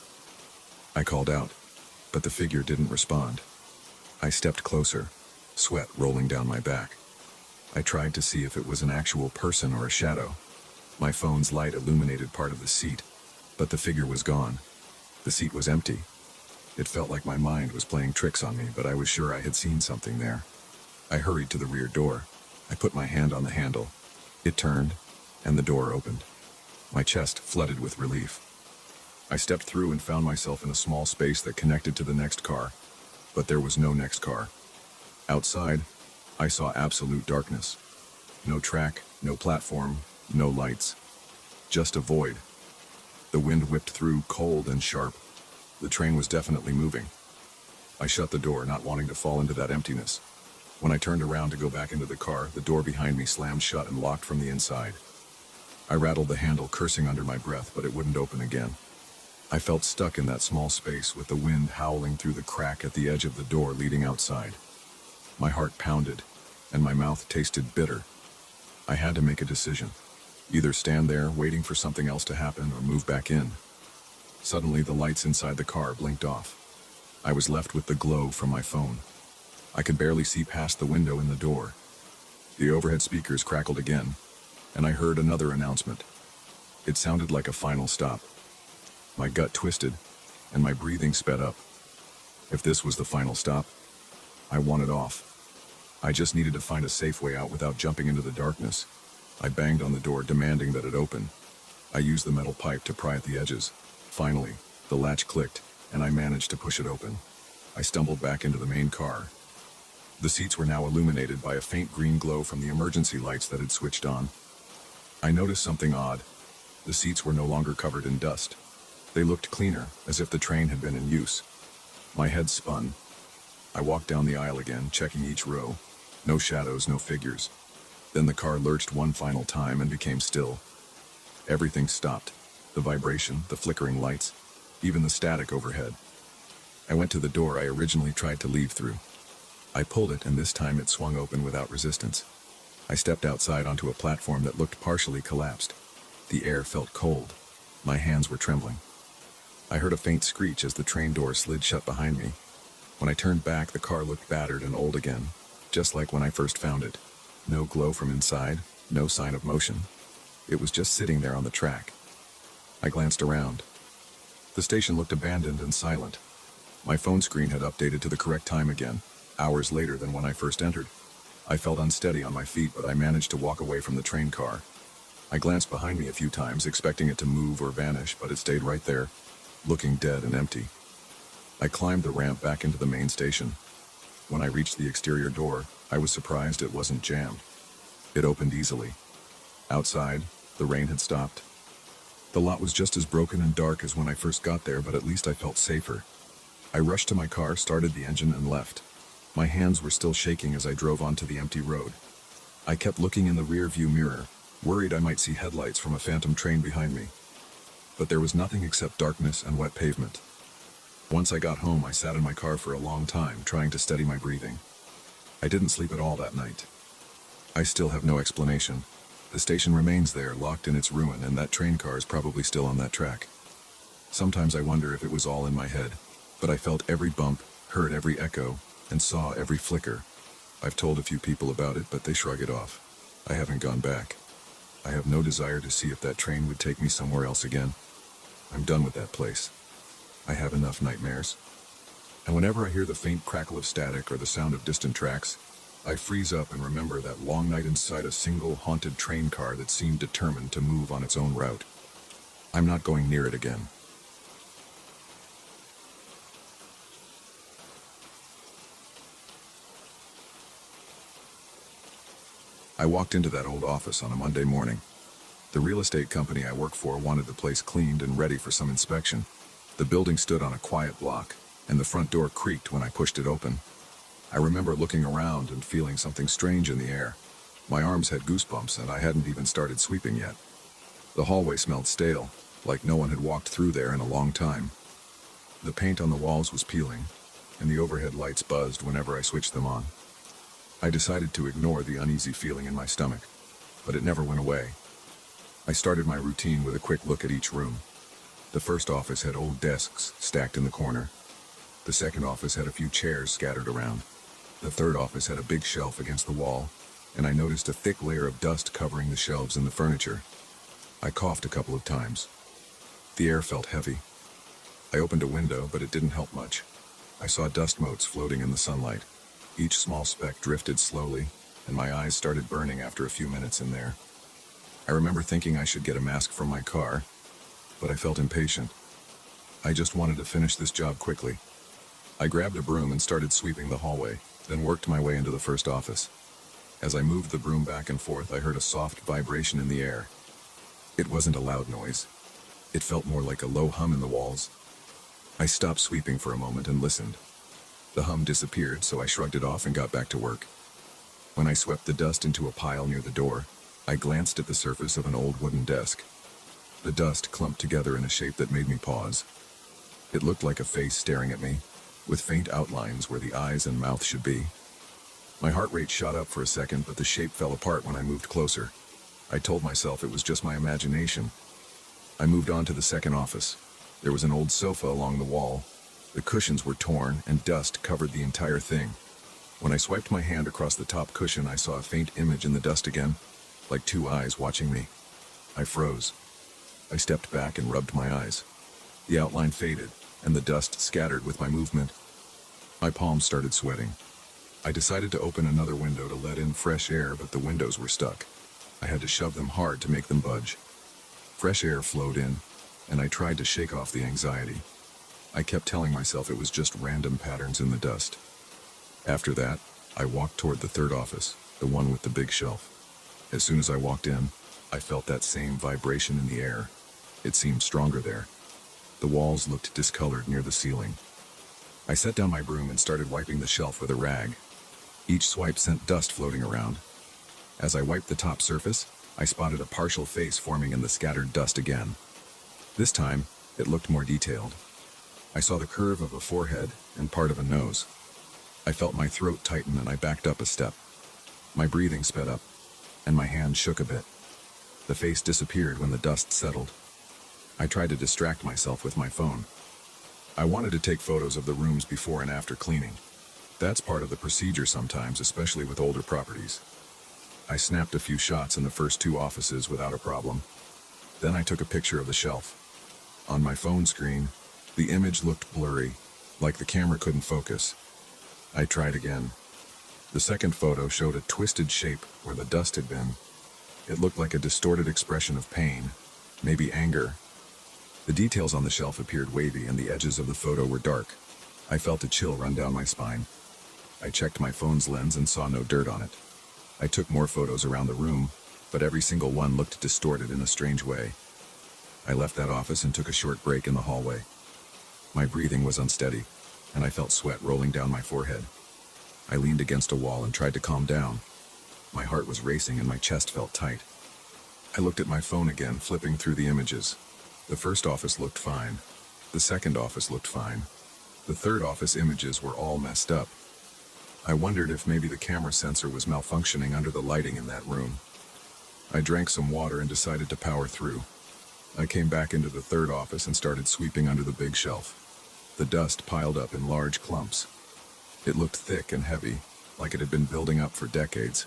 I called out, but the figure didn't respond. I stepped closer, sweat rolling down my back. I tried to see if it was an actual person or a shadow. My phone's light illuminated part of the seat, but the figure was gone. The seat was empty. It felt like my mind was playing tricks on me, but I was sure I had seen something there. I hurried to the rear door. I put my hand on the handle. It turned, and the door opened. My chest flooded with relief. I stepped through and found myself in a small space that connected to the next car, but there was no next car. Outside, I saw absolute darkness. No track, no platform, no lights. Just a void. The wind whipped through, cold and sharp. The train was definitely moving. I shut the door, not wanting to fall into that emptiness. When I turned around to go back into the car, the door behind me slammed shut and locked from the inside. I rattled the handle, cursing under my breath, but it wouldn't open again. I felt stuck in that small space with the wind howling through the crack at the edge of the door leading outside. My heart pounded, and my mouth tasted bitter. I had to make a decision. Either stand there, waiting for something else to happen, or move back in. Suddenly, the lights inside the car blinked off. I was left with the glow from my phone. I could barely see past the window in the door. The overhead speakers crackled again, and I heard another announcement. It sounded like a final stop. My gut twisted, and my breathing sped up. If this was the final stop, I wanted off. I just needed to find a safe way out without jumping into the darkness. I banged on the door, demanding that it open. I used the metal pipe to pry at the edges. Finally, the latch clicked, and I managed to push it open. I stumbled back into the main car. The seats were now illuminated by a faint green glow from the emergency lights that had switched on. I noticed something odd. The seats were no longer covered in dust. They looked cleaner, as if the train had been in use. My head spun. I walked down the aisle again, checking each row. No shadows, no figures. Then the car lurched one final time and became still. Everything stopped. The vibration, the flickering lights, even the static overhead. I went to the door I originally tried to leave through. I pulled it, and this time it swung open without resistance. I stepped outside onto a platform that looked partially collapsed. The air felt cold. My hands were trembling. I heard a faint screech as the train door slid shut behind me. When I turned back, the car looked battered and old again, just like when I first found it. No glow from inside, no sign of motion. It was just sitting there on the track. I glanced around. The station looked abandoned and silent. My phone screen had updated to the correct time again, hours later than when I first entered. I felt unsteady on my feet, but I managed to walk away from the train car. I glanced behind me a few times, expecting it to move or vanish, but it stayed right there, looking dead and empty. I climbed the ramp back into the main station. When I reached the exterior door, I was surprised it wasn't jammed. It opened easily. Outside, the rain had stopped. The lot was just as broken and dark as when I first got there, but at least I felt safer. I rushed to my car, started the engine, and left. My hands were still shaking as I drove onto the empty road. I kept looking in the rear-view mirror, worried I might see headlights from a phantom train behind me. But there was nothing except darkness and wet pavement. Once I got home, I sat in my car for a long time, trying to steady my breathing. I didn't sleep at all that night. I still have no explanation. The station remains there, locked in its ruin, and that train car is probably still on that track. Sometimes I wonder if it was all in my head, but I felt every bump, heard every echo, and saw every flicker. I've told a few people about it, but they shrug it off. I haven't gone back. I have no desire to see if that train would take me somewhere else again. I'm done with that place. I have enough nightmares. And whenever I hear the faint crackle of static or the sound of distant tracks, I freeze up and remember that long night inside a single haunted train car that seemed determined to move on its own route. I'm not going near it again. I walked into that old office on a Monday morning. The real estate company I work for wanted the place cleaned and ready for some inspection. The building stood on a quiet block, and the front door creaked when I pushed it open. I remember looking around and feeling something strange in the air. My arms had goosebumps, and I hadn't even started sweeping yet. The hallway smelled stale, like no one had walked through there in a long time. The paint on the walls was peeling, and the overhead lights buzzed whenever I switched them on. I decided to ignore the uneasy feeling in my stomach, but it never went away. I started my routine with a quick look at each room. The first office had old desks stacked in the corner. The second office had a few chairs scattered around. The third office had a big shelf against the wall, and I noticed a thick layer of dust covering the shelves and the furniture. I coughed a couple of times. The air felt heavy. I opened a window, but it didn't help much. I saw dust motes floating in the sunlight. Each small speck drifted slowly, and my eyes started burning after a few minutes in there. I remember thinking I should get a mask from my car, but I felt impatient. I just wanted to finish this job quickly. I grabbed a broom and started sweeping the hallway, then worked my way into the first office. As I moved the broom back and forth, I heard a soft vibration in the air. It wasn't a loud noise. It felt more like a low hum in the walls. I stopped sweeping for a moment and listened. The hum disappeared, so I shrugged it off and got back to work. When I swept the dust into a pile near the door, I glanced at the surface of an old wooden desk. The dust clumped together in a shape that made me pause. It looked like a face staring at me, with faint outlines where the eyes and mouth should be. My heart rate shot up for a second, but the shape fell apart when I moved closer. I told myself it was just my imagination. I moved on to the second office. There was an old sofa along the wall. The cushions were torn, and dust covered the entire thing. When I swiped my hand across the top cushion, I saw a faint image in the dust again, like two eyes watching me. I froze. I stepped back and rubbed my eyes. The outline faded, and the dust scattered with my movement. My palms started sweating. I decided to open another window to let in fresh air, but the windows were stuck. I had to shove them hard to make them budge. Fresh air flowed in, and I tried to shake off the anxiety. I kept telling myself it was just random patterns in the dust. After that, I walked toward the third office, the one with the big shelf. As soon as I walked in, I felt that same vibration in the air. It seemed stronger there. The walls looked discolored near the ceiling. I set down my broom and started wiping the shelf with a rag. Each swipe sent dust floating around. As I wiped the top surface, I spotted a partial face forming in the scattered dust again. This time, it looked more detailed. I saw the curve of a forehead and part of a nose. I felt my throat tighten and I backed up a step. My breathing sped up, and my hand shook a bit. The face disappeared when the dust settled. I tried to distract myself with my phone. I wanted to take photos of the rooms before and after cleaning. That's part of the procedure sometimes, especially with older properties. I snapped a few shots in the first two offices without a problem. Then I took a picture of the shelf. On my phone screen, the image looked blurry, like the camera couldn't focus. I tried again. The second photo showed a twisted shape where the dust had been. It looked like a distorted expression of pain, maybe anger. The details on the shelf appeared wavy and the edges of the photo were dark. I felt a chill run down my spine. I checked my phone's lens and saw no dirt on it. I took more photos around the room, but every single one looked distorted in a strange way. I left that office and took a short break in the hallway. My breathing was unsteady, and I felt sweat rolling down my forehead. I leaned against a wall and tried to calm down. My heart was racing and my chest felt tight. I looked at my phone again, flipping through the images. The first office looked fine. The second office looked fine. The third office images were all messed up. I wondered if maybe the camera sensor was malfunctioning under the lighting in that room. I drank some water and decided to power through. I came back into the third office and started sweeping under the big shelf. The dust piled up in large clumps. It looked thick and heavy, like it had been building up for decades.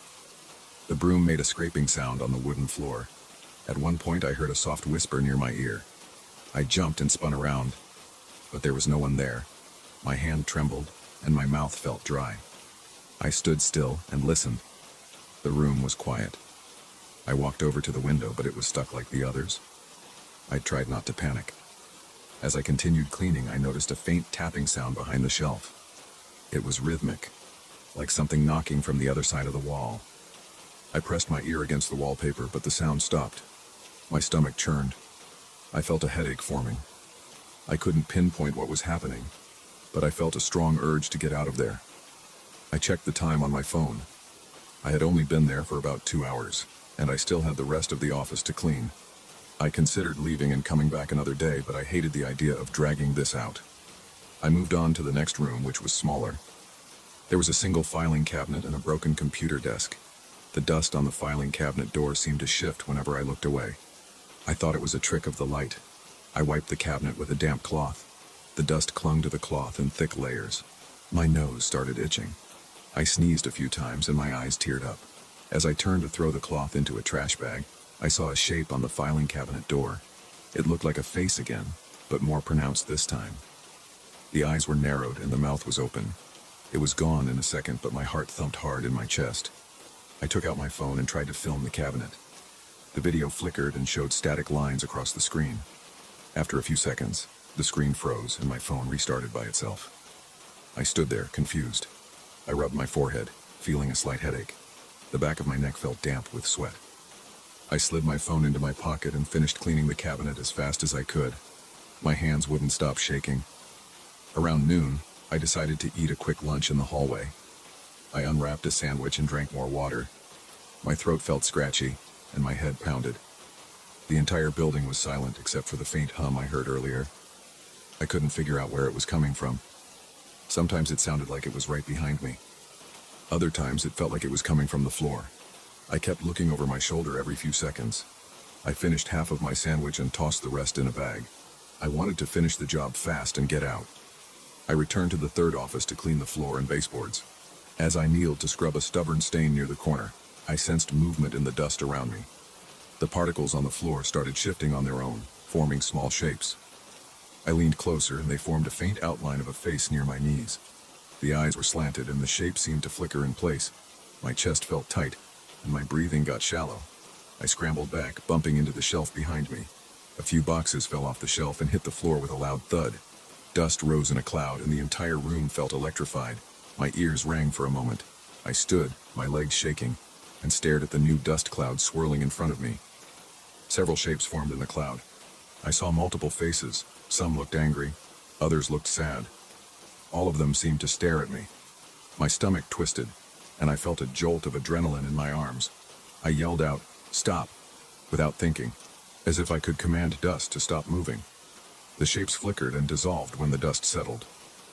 The broom made a scraping sound on the wooden floor. At one point I heard a soft whisper near my ear. I jumped and spun around, but there was no one there. My hand trembled, and my mouth felt dry. I stood still and listened. The room was quiet. I walked over to the window, but it was stuck like the others. I tried not to panic. As I continued cleaning, I noticed a faint tapping sound behind the shelf. It was rhythmic, like something knocking from the other side of the wall. I pressed my ear against the wallpaper, but the sound stopped. My stomach churned. I felt a headache forming. I couldn't pinpoint what was happening, but I felt a strong urge to get out of there. I checked the time on my phone. I had only been there for about 2 hours, and I still had the rest of the office to clean. I considered leaving and coming back another day, but I hated the idea of dragging this out. I moved on to the next room, which was smaller. There was a single filing cabinet and a broken computer desk. The dust on the filing cabinet door seemed to shift whenever I looked away. I thought it was a trick of the light. I wiped the cabinet with a damp cloth. The dust clung to the cloth in thick layers. My nose started itching. I sneezed a few times and my eyes teared up. As I turned to throw the cloth into a trash bag, I saw a shape on the filing cabinet door. It looked like a face again, but more pronounced this time. The eyes were narrowed and the mouth was open. It was gone in a second, but my heart thumped hard in my chest. I took out my phone and tried to film the cabinet. The video flickered and showed static lines across the screen. After a few seconds, the screen froze and my phone restarted by itself. I stood there, confused. I rubbed my forehead, feeling a slight headache. The back of my neck felt damp with sweat. I slid my phone into my pocket and finished cleaning the cabinet as fast as I could. My hands wouldn't stop shaking. Around noon, I decided to eat a quick lunch in the hallway. I unwrapped a sandwich and drank more water. My throat felt scratchy, and my head pounded. The entire building was silent except for the faint hum I heard earlier. I couldn't figure out where it was coming from. Sometimes it sounded like it was right behind me. Other times it felt like it was coming from the floor. I kept looking over my shoulder every few seconds. I finished half of my sandwich and tossed the rest in a bag. I wanted to finish the job fast and get out. I returned to the third office to clean the floor and baseboards. As I kneeled to scrub a stubborn stain near the corner, I sensed movement in the dust around me. The particles on the floor started shifting on their own, forming small shapes. I leaned closer and they formed a faint outline of a face near my knees. The eyes were slanted and the shape seemed to flicker in place. My chest felt tight, and my breathing got shallow. I scrambled back, bumping into the shelf behind me. A few boxes fell off the shelf and hit the floor with a loud thud. Dust rose in a cloud and the entire room felt electrified. My ears rang for a moment. I stood, my legs shaking, and stared at the new dust cloud swirling in front of me. Several shapes formed in the cloud. I saw multiple faces. Some looked angry, others looked sad. All of them seemed to stare at me. My stomach twisted, and I felt a jolt of adrenaline in my arms. I yelled out, "Stop," without thinking, as if I could command dust to stop moving. The shapes flickered and dissolved when the dust settled.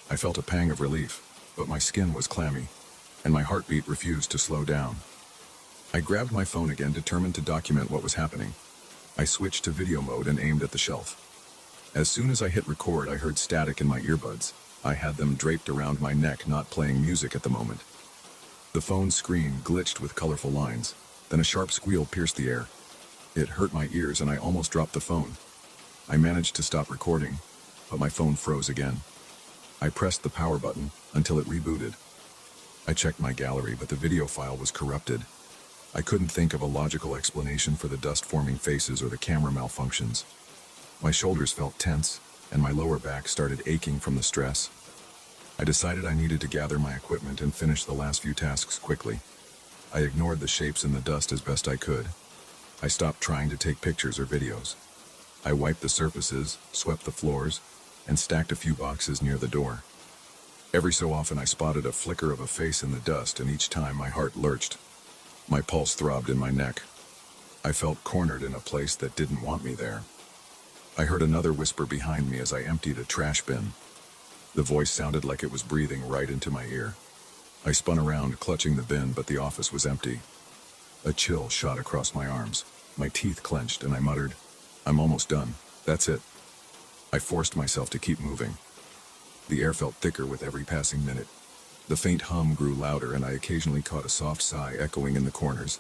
I felt a pang of relief, but my skin was clammy, and my heartbeat refused to slow down. I grabbed my phone again, determined to document what was happening. I switched to video mode and aimed at the shelf. As soon as I hit record, I heard static in my earbuds. I had them draped around my neck, not playing music at the moment. The phone's screen glitched with colorful lines. Then a sharp squeal pierced the air. It hurt my ears and I almost dropped the phone. I managed to stop recording, but my phone froze again. I pressed the power button until it rebooted. I checked my gallery, but the video file was corrupted. I couldn't think of a logical explanation for the dust-forming faces or the camera malfunctions. My shoulders felt tense, and my lower back started aching from the stress. I decided I needed to gather my equipment and finish the last few tasks quickly. I ignored the shapes in the dust as best I could. I stopped trying to take pictures or videos. I wiped the surfaces, swept the floors, and stacked a few boxes near the door. Every so often I spotted a flicker of a face in the dust, and each time my heart lurched. My pulse throbbed in my neck. I felt cornered in a place that didn't want me there. I heard another whisper behind me as I emptied a trash bin. The voice sounded like it was breathing right into my ear. I spun around, clutching the bin, but the office was empty. A chill shot across my arms. My teeth clenched, and I muttered, "I'm almost done. That's it." I forced myself to keep moving. The air felt thicker with every passing minute. The faint hum grew louder, and I occasionally caught a soft sigh echoing in the corners.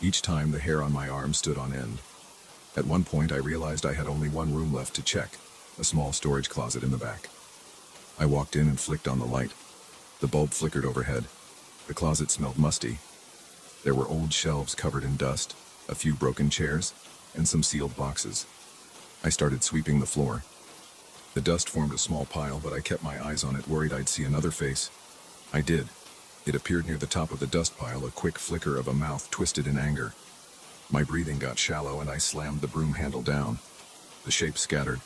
Each time, the hair on my arm stood on end. At one point, I realized I had only one room left to check, a small storage closet in the back. I walked in and flicked on the light. The bulb flickered overhead. The closet smelled musty. There were old shelves covered in dust, a few broken chairs, and some sealed boxes. I started sweeping the floor. The dust formed a small pile, but I kept my eyes on it, worried I'd see another face. I did. It appeared near the top of the dust pile, a quick flicker of a mouth twisted in anger. My breathing got shallow and I slammed the broom handle down. The shape scattered.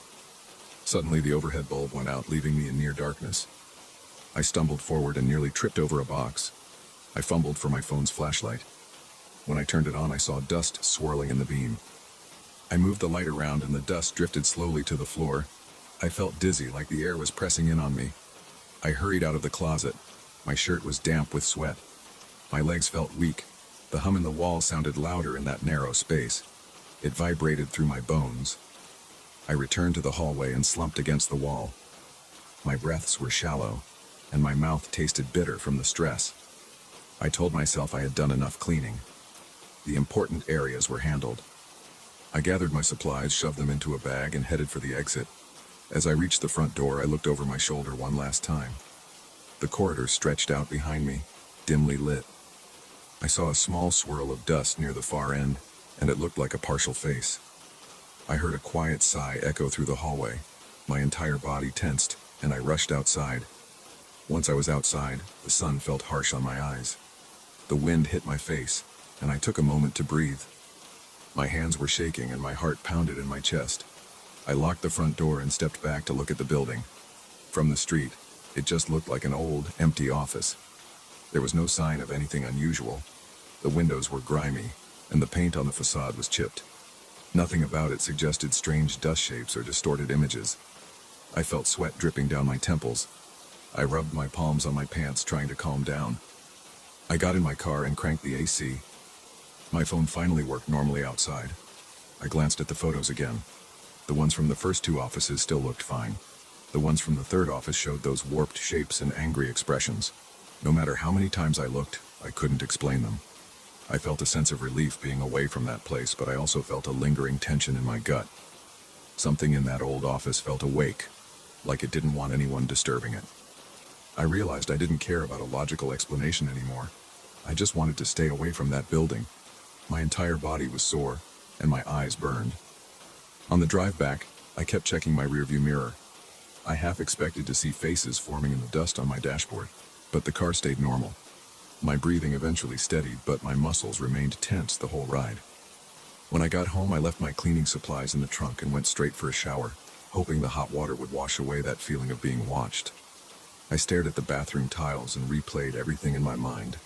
Suddenly the overhead bulb went out, leaving me in near darkness. I stumbled forward and nearly tripped over a box. I fumbled for my phone's flashlight. When I turned it on, I saw dust swirling in the beam. I moved the light around and the dust drifted slowly to the floor. I felt dizzy, like the air was pressing in on me. I hurried out of the closet. My shirt was damp with sweat. My legs felt weak. The hum in the wall sounded louder in that narrow space. It vibrated through my bones. I returned to the hallway and slumped against the wall. My breaths were shallow, and my mouth tasted bitter from the stress. I told myself I had done enough cleaning. The important areas were handled. I gathered my supplies, shoved them into a bag, and headed for the exit. As I reached the front door, I looked over my shoulder one last time. The corridor stretched out behind me, dimly lit. I saw a small swirl of dust near the far end, and it looked like a partial face. I heard a quiet sigh echo through the hallway. My entire body tensed, and I rushed outside. Once I was outside, the sun felt harsh on my eyes. The wind hit my face, and I took a moment to breathe. My hands were shaking and my heart pounded in my chest. I locked the front door and stepped back to look at the building. From the street, it just looked like an old, empty office. There was no sign of anything unusual. The windows were grimy, and the paint on the facade was chipped. Nothing about it suggested strange dust shapes or distorted images. I felt sweat dripping down my temples. I rubbed my palms on my pants, trying to calm down. I got in my car and cranked the AC. My phone finally worked normally outside. I glanced at the photos again. The ones from the first two offices still looked fine. The ones from the third office showed those warped shapes and angry expressions. No matter how many times I looked, I couldn't explain them. I felt a sense of relief being away from that place, but I also felt a lingering tension in my gut. Something in that old office felt awake, like it didn't want anyone disturbing it. I realized I didn't care about a logical explanation anymore. I just wanted to stay away from that building. My entire body was sore, and my eyes burned. On the drive back, I kept checking my rearview mirror. I half expected to see faces forming in the dust on my dashboard, but the car stayed normal. My breathing eventually steadied, but my muscles remained tense the whole ride. When I got home, I left my cleaning supplies in the trunk and went straight for a shower, hoping the hot water would wash away that feeling of being watched. I stared at the bathroom tiles and replayed everything in my mind.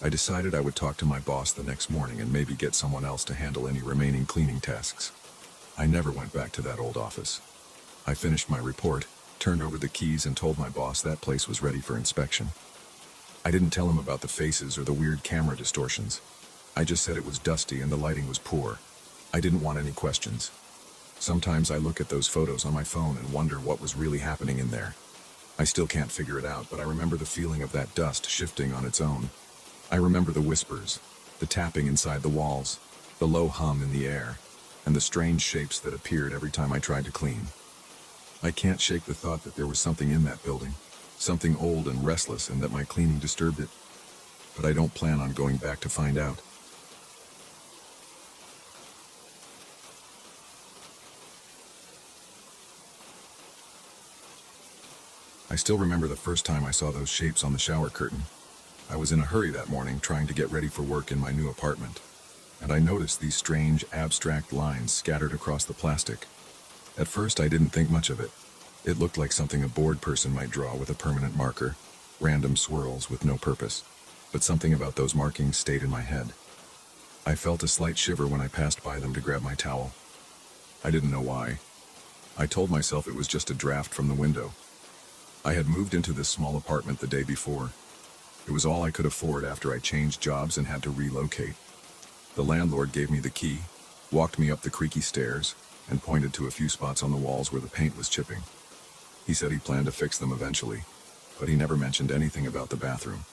I decided I would talk to my boss the next morning and maybe get someone else to handle any remaining cleaning tasks. I never went back to that old office. I finished my report, turned over the keys, and told my boss that place was ready for inspection. I didn't tell him about the faces or the weird camera distortions. I just said it was dusty and the lighting was poor. I didn't want any questions. Sometimes I look at those photos on my phone and wonder what was really happening in there. I still can't figure it out, but I remember the feeling of that dust shifting on its own. I remember the whispers, the tapping inside the walls, the low hum in the air, and the strange shapes that appeared every time I tried to clean. I can't shake the thought that there was something in that building, something old and restless, and that my cleaning disturbed it. But I don't plan on going back to find out. I still remember the first time I saw those shapes on the shower curtain. I was in a hurry that morning, trying to get ready for work in my new apartment, and I noticed these strange, abstract lines scattered across the plastic. At first, I didn't think much of it. It looked like something a bored person might draw with a permanent marker, random swirls with no purpose. But something about those markings stayed in my head. I felt a slight shiver when I passed by them to grab my towel. I didn't know why. I told myself it was just a draft from the window. I had moved into this small apartment the day before. It was all I could afford after I changed jobs and had to relocate. The landlord gave me the key, walked me up the creaky stairs, and pointed to a few spots on the walls where the paint was chipping. He said he planned to fix them eventually, but he never mentioned anything about the bathroom.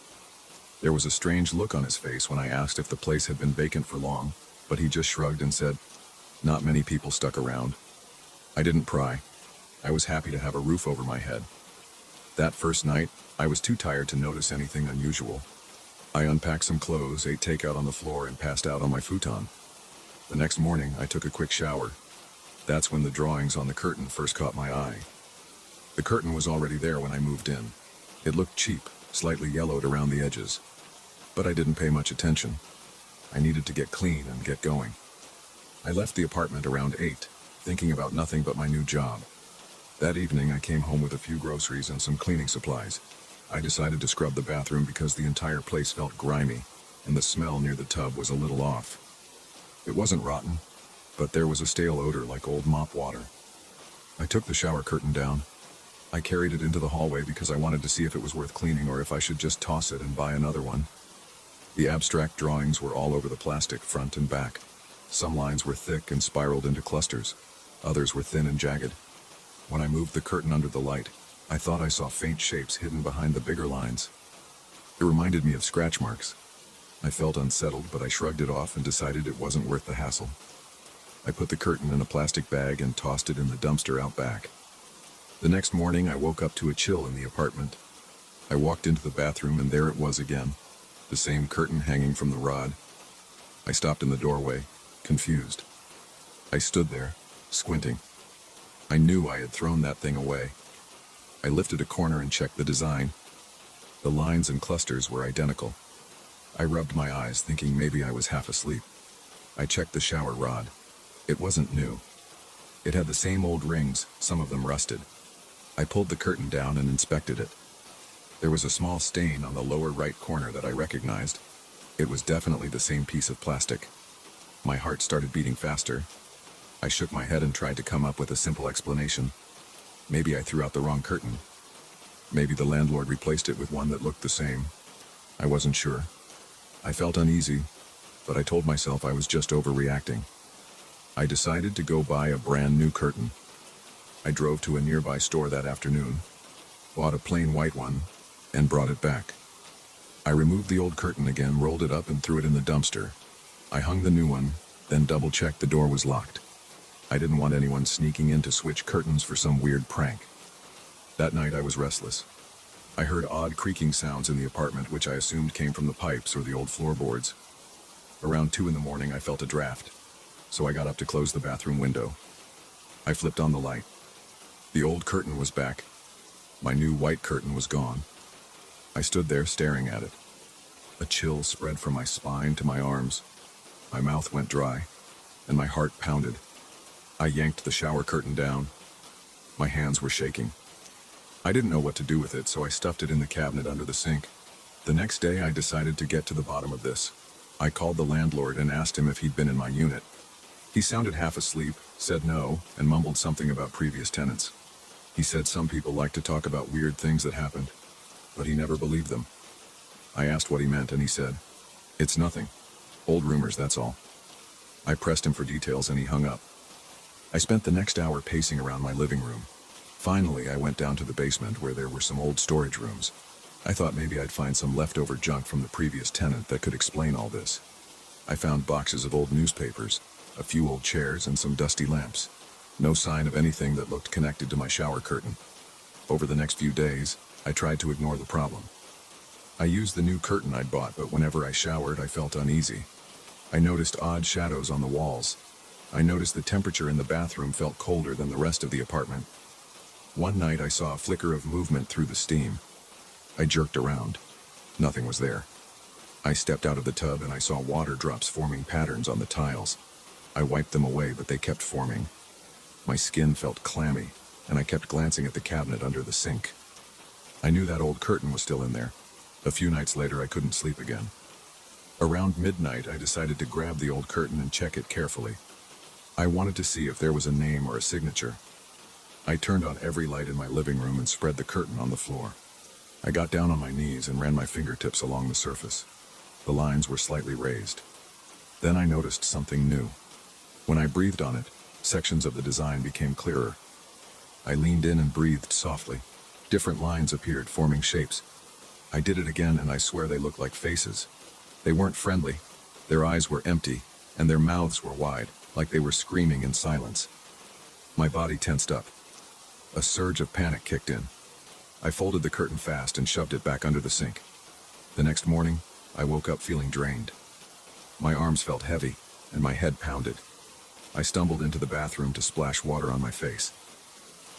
There was a strange look on his face when I asked if the place had been vacant for long, but he just shrugged and said, "Not many people stuck around." I didn't pry. I was happy to have a roof over my head. That first night, I was too tired to notice anything unusual. I unpacked some clothes, ate takeout on the floor, and passed out on my futon. The next morning, I took a quick shower. That's when the drawings on the curtain first caught my eye. The curtain was already there when I moved in. It looked cheap, slightly yellowed around the edges. But I didn't pay much attention. I needed to get clean and get going. I left the apartment around 8, thinking about nothing but my new job. That evening, I came home with a few groceries and some cleaning supplies. I decided to scrub the bathroom because the entire place felt grimy, and the smell near the tub was a little off. It wasn't rotten, but there was a stale odor like old mop water. I took the shower curtain down. I carried it into the hallway because I wanted to see if it was worth cleaning or if I should just toss it and buy another one. The abstract drawings were all over the plastic, front and back. Some lines were thick and spiraled into clusters. Others were thin and jagged. When I moved the curtain under the light, I thought I saw faint shapes hidden behind the bigger lines. It reminded me of scratch marks. I felt unsettled, but I shrugged it off and decided it wasn't worth the hassle. I put the curtain in a plastic bag and tossed it in the dumpster out back. The next morning, I woke up to a chill in the apartment. I walked into the bathroom and there it was again, the same curtain hanging from the rod. I stopped in the doorway, confused. I stood there, squinting. I knew I had thrown that thing away. I lifted a corner and checked the design. The lines and clusters were identical. I rubbed my eyes, thinking maybe I was half asleep. I checked the shower rod. It wasn't new. It had the same old rings, some of them rusted. I pulled the curtain down and inspected it. There was a small stain on the lower right corner that I recognized. It was definitely the same piece of plastic. My heart started beating faster. I shook my head and tried to come up with a simple explanation. Maybe I threw out the wrong curtain. Maybe the landlord replaced it with one that looked the same. I wasn't sure. I felt uneasy, but I told myself I was just overreacting. I decided to go buy a brand new curtain. I drove to a nearby store that afternoon, bought a plain white one, and brought it back. I removed the old curtain again, rolled it up, and threw it in the dumpster. I hung the new one, then double-checked the door was locked. I didn't want anyone sneaking in to switch curtains for some weird prank. That night I was restless. I heard odd creaking sounds in the apartment, which I assumed came from the pipes or the old floorboards. Around 2 in the morning I felt a draft, so I got up to close the bathroom window. I flipped on the light. The old curtain was back. My new white curtain was gone. I stood there staring at it. A chill spread from my spine to my arms. My mouth went dry, and my heart pounded. I yanked the shower curtain down. My hands were shaking. I didn't know what to do with it, so I stuffed it in the cabinet under the sink. The next day, I decided to get to the bottom of this. I called the landlord and asked him if he'd been in my unit. He sounded half asleep, said no, and mumbled something about previous tenants. He said some people like to talk about weird things that happened, but he never believed them. I asked what he meant, and he said, "It's nothing. Old rumors, that's all." I pressed him for details, and he hung up. I spent the next hour pacing around my living room. Finally, I went down to the basement where there were some old storage rooms. I thought maybe I'd find some leftover junk from the previous tenant that could explain all this. I found boxes of old newspapers, a few old chairs, and some dusty lamps. No sign of anything that looked connected to my shower curtain. Over the next few days, I tried to ignore the problem. I used the new curtain I'd bought, but whenever I showered, I felt uneasy. I noticed odd shadows on the walls. I noticed the temperature in the bathroom felt colder than the rest of the apartment. One night I saw a flicker of movement through the steam. I jerked around. Nothing was there. I stepped out of the tub and I saw water drops forming patterns on the tiles. I wiped them away, but they kept forming. My skin felt clammy, and I kept glancing at the cabinet under the sink. I knew that old curtain was still in there. A few nights later, I couldn't sleep again. Around midnight, I decided to grab the old curtain and check it carefully. I wanted to see if there was a name or a signature. I turned on every light in my living room and spread the curtain on the floor. I got down on my knees and ran my fingertips along the surface. The lines were slightly raised. Then I noticed something new. When I breathed on it, sections of the design became clearer. I leaned in and breathed softly. Different lines appeared, forming shapes. I did it again, and I swear they looked like faces. They weren't friendly. Their eyes were empty, and their mouths were wide, like they were screaming in silence. My body tensed up. A surge of panic kicked in. I folded the curtain fast and shoved it back under the sink. The next morning, I woke up feeling drained. My arms felt heavy, and my head pounded. I stumbled into the bathroom to splash water on my face.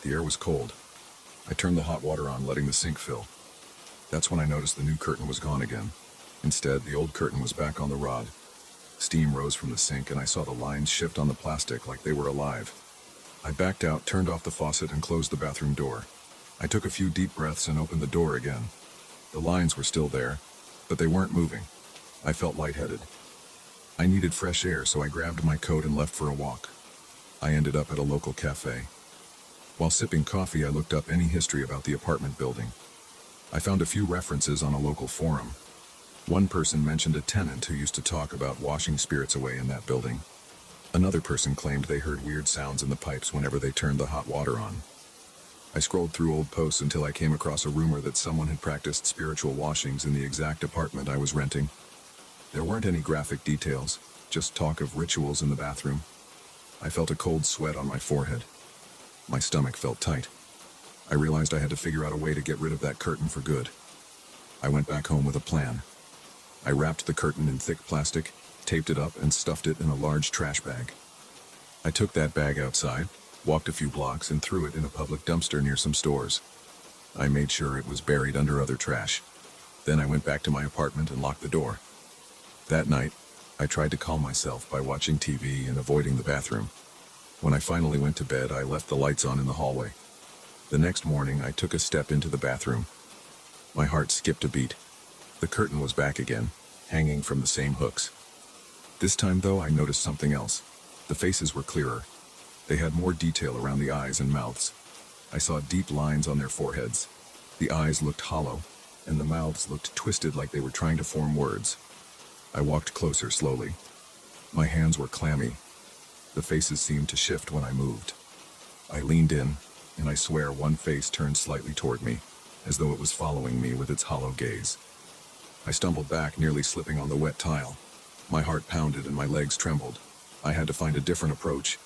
The air was cold. I turned the hot water on, letting the sink fill. That's when I noticed the new curtain was gone again. Instead, the old curtain was back on the rod. Steam rose from the sink, and I saw the lines shift on the plastic like they were alive. I backed out, turned off the faucet, and closed the bathroom door. I took a few deep breaths and opened the door again. The lines were still there, but they weren't moving. I felt lightheaded. I needed fresh air, so I grabbed my coat and left for a walk. I ended up at a local cafe. While sipping coffee, I looked up any history about the apartment building. I found a few references on a local forum. One person mentioned a tenant who used to talk about washing spirits away in that building. Another person claimed they heard weird sounds in the pipes whenever they turned the hot water on. I scrolled through old posts until I came across a rumor that someone had practiced spiritual washings in the exact apartment I was renting. There weren't any graphic details, just talk of rituals in the bathroom. I felt a cold sweat on my forehead. My stomach felt tight. I realized I had to figure out a way to get rid of that curtain for good. I went back home with a plan. I wrapped the curtain in thick plastic, taped it up, and stuffed it in a large trash bag. I took that bag outside, walked a few blocks, and threw it in a public dumpster near some stores. I made sure it was buried under other trash. Then I went back to my apartment and locked the door. That night, I tried to calm myself by watching TV and avoiding the bathroom. When I finally went to bed, I left the lights on in the hallway. The next morning, I took a step into the bathroom. My heart skipped a beat. The curtain was back again, hanging from the same hooks. This time, though, I noticed something else. The faces were clearer. They had more detail around the eyes and mouths. I saw deep lines on their foreheads. The eyes looked hollow, and the mouths looked twisted like they were trying to form words. I walked closer slowly. My hands were clammy. The faces seemed to shift when I moved. I leaned in, and I swear one face turned slightly toward me, as though it was following me with its hollow gaze. I stumbled back, nearly slipping on the wet tile. My heart pounded and my legs trembled. I had to find a different approach.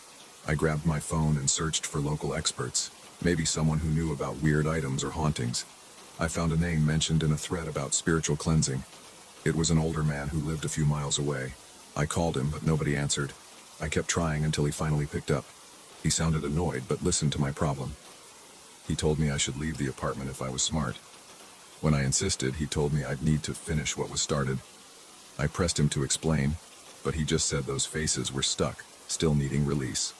I grabbed my phone and searched for local experts, maybe someone who knew about weird items or hauntings. I found a name mentioned in a thread about spiritual cleansing. It was an older man who lived a few miles away. I called him, but nobody answered. I kept trying until he finally picked up. He sounded annoyed, but listened to my problem. He told me I should leave the apartment if I was smart. When I insisted, he told me I'd need to finish what was started. I pressed him to explain, but he just said those faces were stuck, still needing release.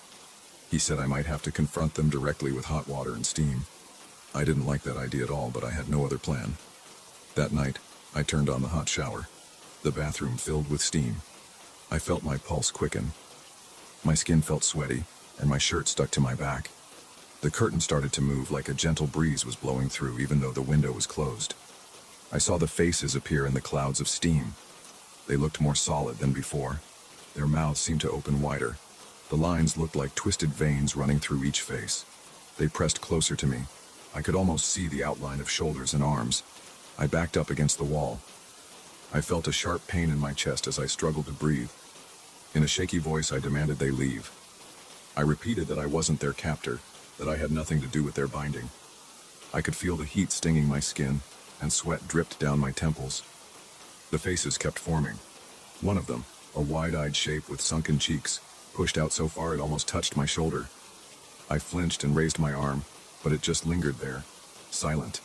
He said I might have to confront them directly with hot water and steam. I didn't like that idea at all, but I had no other plan. That night, I turned on the hot shower. The bathroom filled with steam. I felt my pulse quicken. My skin felt sweaty, and my shirt stuck to my back. The curtain started to move like a gentle breeze was blowing through, even though the window was closed. I saw the faces appear in the clouds of steam. They looked more solid than before. Their mouths seemed to open wider. The lines looked like twisted veins running through each face. They pressed closer to me. I could almost see the outline of shoulders and arms. I backed up against the wall. I felt a sharp pain in my chest as I struggled to breathe. In a shaky voice, I demanded they leave. I repeated that I wasn't their captor, that I had nothing to do with their binding. I could feel the heat stinging my skin, and sweat dripped down my temples. The faces kept forming. One of them, a wide-eyed shape with sunken cheeks, pushed out so far it almost touched my shoulder. I flinched and raised my arm, but it just lingered there, silent.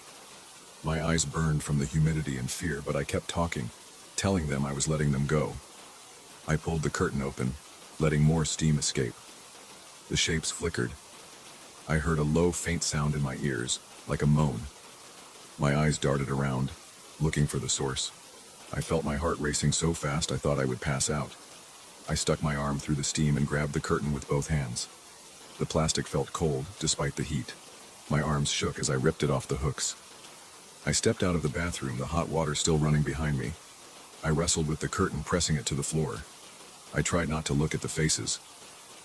My eyes burned from the humidity and fear, but I kept talking, telling them I was letting them go. I pulled the curtain open, letting more steam escape. The shapes flickered. I heard a low, faint sound in my ears, like a moan. My eyes darted around, looking for the source. I felt my heart racing so fast I thought I would pass out. I stuck my arm through the steam and grabbed the curtain with both hands. The plastic felt cold, despite the heat. My arms shook as I ripped it off the hooks. I stepped out of the bathroom, the hot water still running behind me. I wrestled with the curtain, pressing it to the floor. I tried not to look at the faces.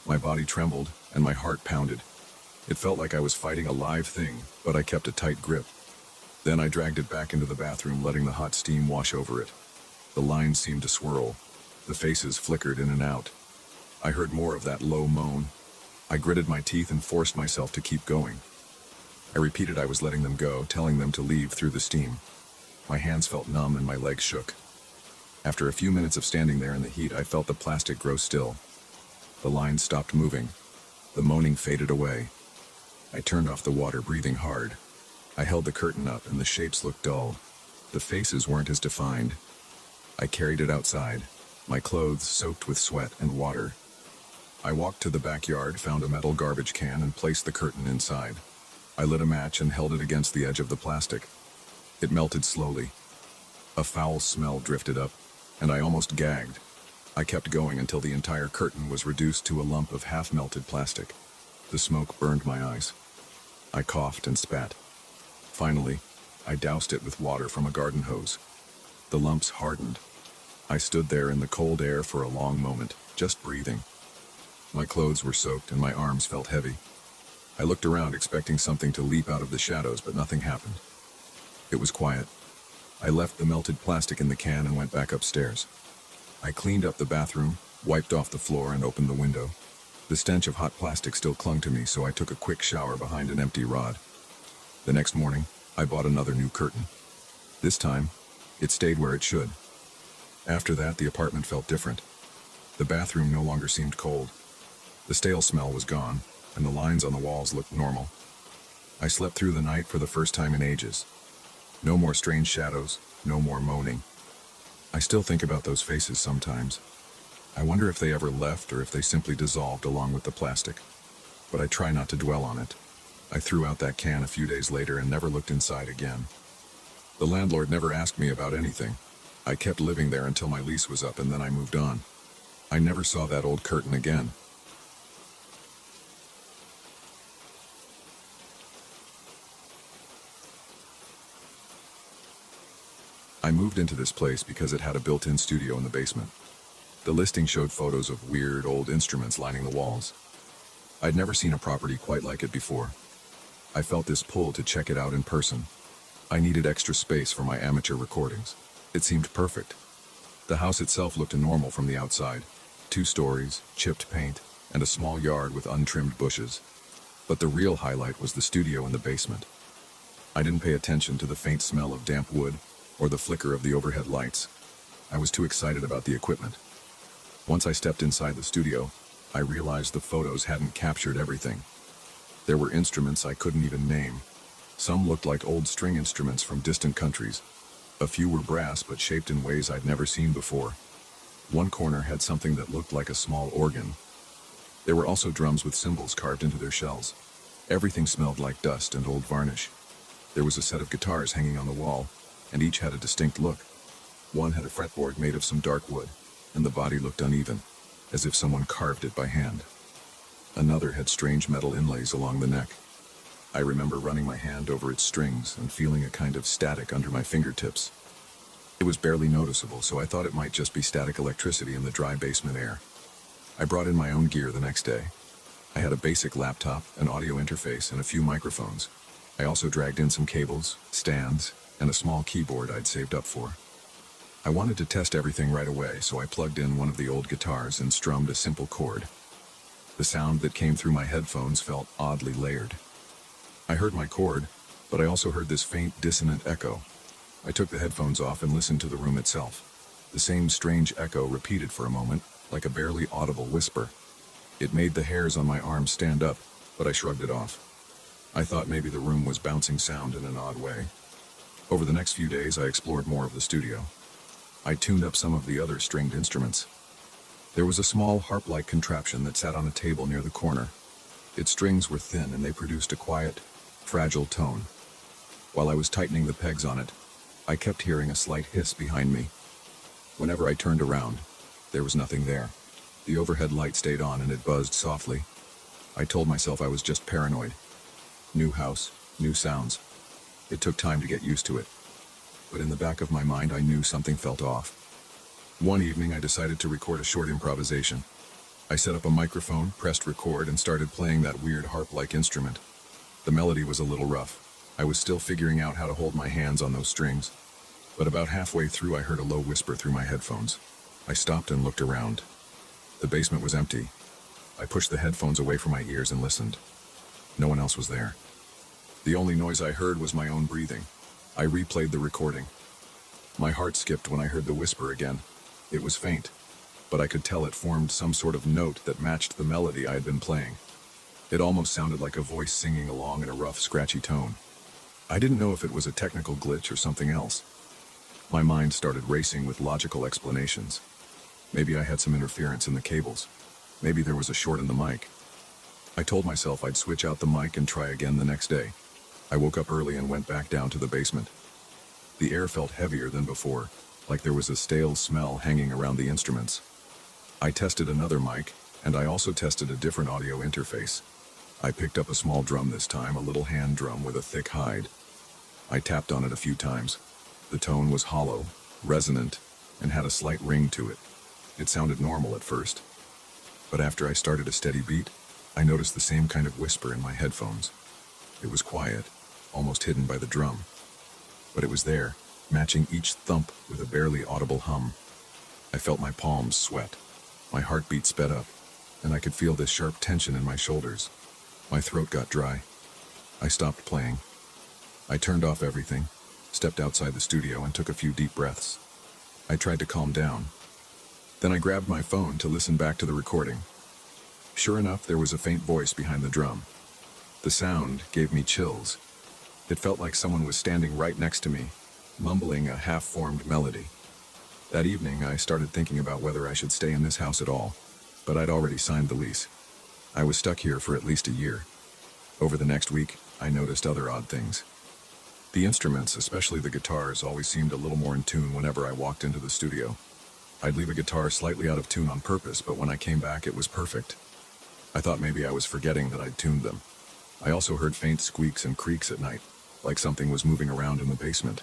My body trembled, and my heart pounded. It felt like I was fighting a live thing, but I kept a tight grip. Then I dragged it back into the bathroom, letting the hot steam wash over it. The lines seemed to swirl. The faces flickered in and out. I heard more of that low moan. I gritted my teeth and forced myself to keep going. I repeated I was letting them go, telling them to leave through the steam. My hands felt numb and my legs shook. After a few minutes of standing there in the heat, I felt the plastic grow still. The lines stopped moving. The moaning faded away. I turned off the water, breathing hard. I held the curtain up and the shapes looked dull. The faces weren't as defined. I carried it outside, my clothes soaked with sweat and water. I walked to the backyard, found a metal garbage can, and placed the curtain inside. I lit a match and held it against the edge of the plastic. It melted slowly. A foul smell drifted up, and I almost gagged. I kept going until the entire curtain was reduced to a lump of half-melted plastic. The smoke burned my eyes. I coughed and spat. Finally, I doused it with water from a garden hose. The lumps hardened. I stood there in the cold air for a long moment, just breathing. My clothes were soaked and my arms felt heavy. I looked around expecting something to leap out of the shadows, but nothing happened. It was quiet. I left the melted plastic in the can and went back upstairs. I cleaned up the bathroom, wiped off the floor, and opened the window. The stench of hot plastic still clung to me, so I took a quick shower behind an empty rod. The next morning, I bought another new curtain. This time, it stayed where it should. After that, the apartment felt different. The bathroom no longer seemed cold. The stale smell was gone, and the lines on the walls looked normal. I slept through the night for the first time in ages. No more strange shadows, no more moaning. I still think about those faces sometimes. I wonder if they ever left or if they simply dissolved along with the plastic. But I try not to dwell on it. I threw out that can a few days later and never looked inside again. The landlord never asked me about anything. I kept living there until my lease was up, and then I moved on. I never saw that old curtain again. I moved into this place because it had a built-in studio in the basement. The listing showed photos of weird old instruments lining the walls. I'd never seen a property quite like it before. I felt this pull to check it out in person. I needed extra space for my amateur recordings. It seemed perfect. The house itself looked normal from the outside. 2 stories, chipped paint, and a small yard with untrimmed bushes. But the real highlight was the studio in the basement. I didn't pay attention to the faint smell of damp wood or the flicker of the overhead lights. I was too excited about the equipment. Once I stepped inside the studio, I realized the photos hadn't captured everything. There were instruments I couldn't even name. Some looked like old string instruments from distant countries. A few were brass, but shaped in ways I'd never seen before. One corner had something that looked like a small organ. There were also drums with cymbals carved into their shells. Everything smelled like dust and old varnish. There was a set of guitars hanging on the wall, and each had a distinct look. One had a fretboard made of some dark wood, and the body looked uneven, as if someone carved it by hand. Another had strange metal inlays along the neck. I remember running my hand over its strings and feeling a kind of static under my fingertips. It was barely noticeable, so I thought it might just be static electricity in the dry basement air. I brought in my own gear the next day. I had a basic laptop, an audio interface, and a few microphones. I also dragged in some cables, stands, and a small keyboard I'd saved up for. I wanted to test everything right away, so I plugged in one of the old guitars and strummed a simple chord. The sound that came through my headphones felt oddly layered. I heard my chord, but I also heard this faint, dissonant echo. I took the headphones off and listened to the room itself. The same strange echo repeated for a moment, like a barely audible whisper. It made the hairs on my arms stand up, but I shrugged it off. I thought maybe the room was bouncing sound in an odd way. Over the next few days, I explored more of the studio. I tuned up some of the other stringed instruments. There was a small harp-like contraption that sat on a table near the corner. Its strings were thin and they produced a quiet, fragile tone. While I was tightening the pegs on it, I kept hearing a slight hiss behind me. Whenever I turned around, there was nothing there. The overhead light stayed on and it buzzed softly. I told myself I was just paranoid. New house, new sounds. It took time to get used to it. But in the back of my mind, I knew something felt off. One evening, I decided to record a short improvisation. I set up a microphone, pressed record, and started playing that weird harp-like instrument. The melody was a little rough. I was still figuring out how to hold my hands on those strings. But about halfway through, I heard a low whisper through my headphones. I stopped and looked around. The basement was empty. I pushed the headphones away from my ears and listened. No one else was there. The only noise I heard was my own breathing. I replayed the recording. My heart skipped when I heard the whisper again. It was faint, but I could tell it formed some sort of note that matched the melody I had been playing. It almost sounded like a voice singing along in a rough, scratchy tone. I didn't know if it was a technical glitch or something else. My mind started racing with logical explanations. Maybe I had some interference in the cables. Maybe there was a short in the mic. I told myself I'd switch out the mic and try again the next day. I woke up early and went back down to the basement. The air felt heavier than before, like there was a stale smell hanging around the instruments. I tested another mic, and I also tested a different audio interface. I picked up a small drum this time, a little hand drum with a thick hide. I tapped on it a few times. The tone was hollow, resonant, and had a slight ring to it. It sounded normal at first. But after I started a steady beat, I noticed the same kind of whisper in my headphones. It was quiet, almost hidden by the drum. But it was there, matching each thump with a barely audible hum. I felt my palms sweat. My heartbeat sped up, and I could feel this sharp tension in my shoulders. My throat got dry. I stopped playing. I turned off everything, stepped outside the studio, and took a few deep breaths. I tried to calm down. Then I grabbed my phone to listen back to the recording. Sure enough, there was a faint voice behind the drum. The sound gave me chills. It felt like someone was standing right next to me, mumbling a half-formed melody. That evening, I started thinking about whether I should stay in this house at all, but I'd already signed the lease. I was stuck here for at least a year. Over the next week, I noticed other odd things. The instruments, especially the guitars, always seemed a little more in tune whenever I walked into the studio. I'd leave a guitar slightly out of tune on purpose, but when I came back, it was perfect. I thought maybe I was forgetting that I'd tuned them. I also heard faint squeaks and creaks at night, like something was moving around in the basement.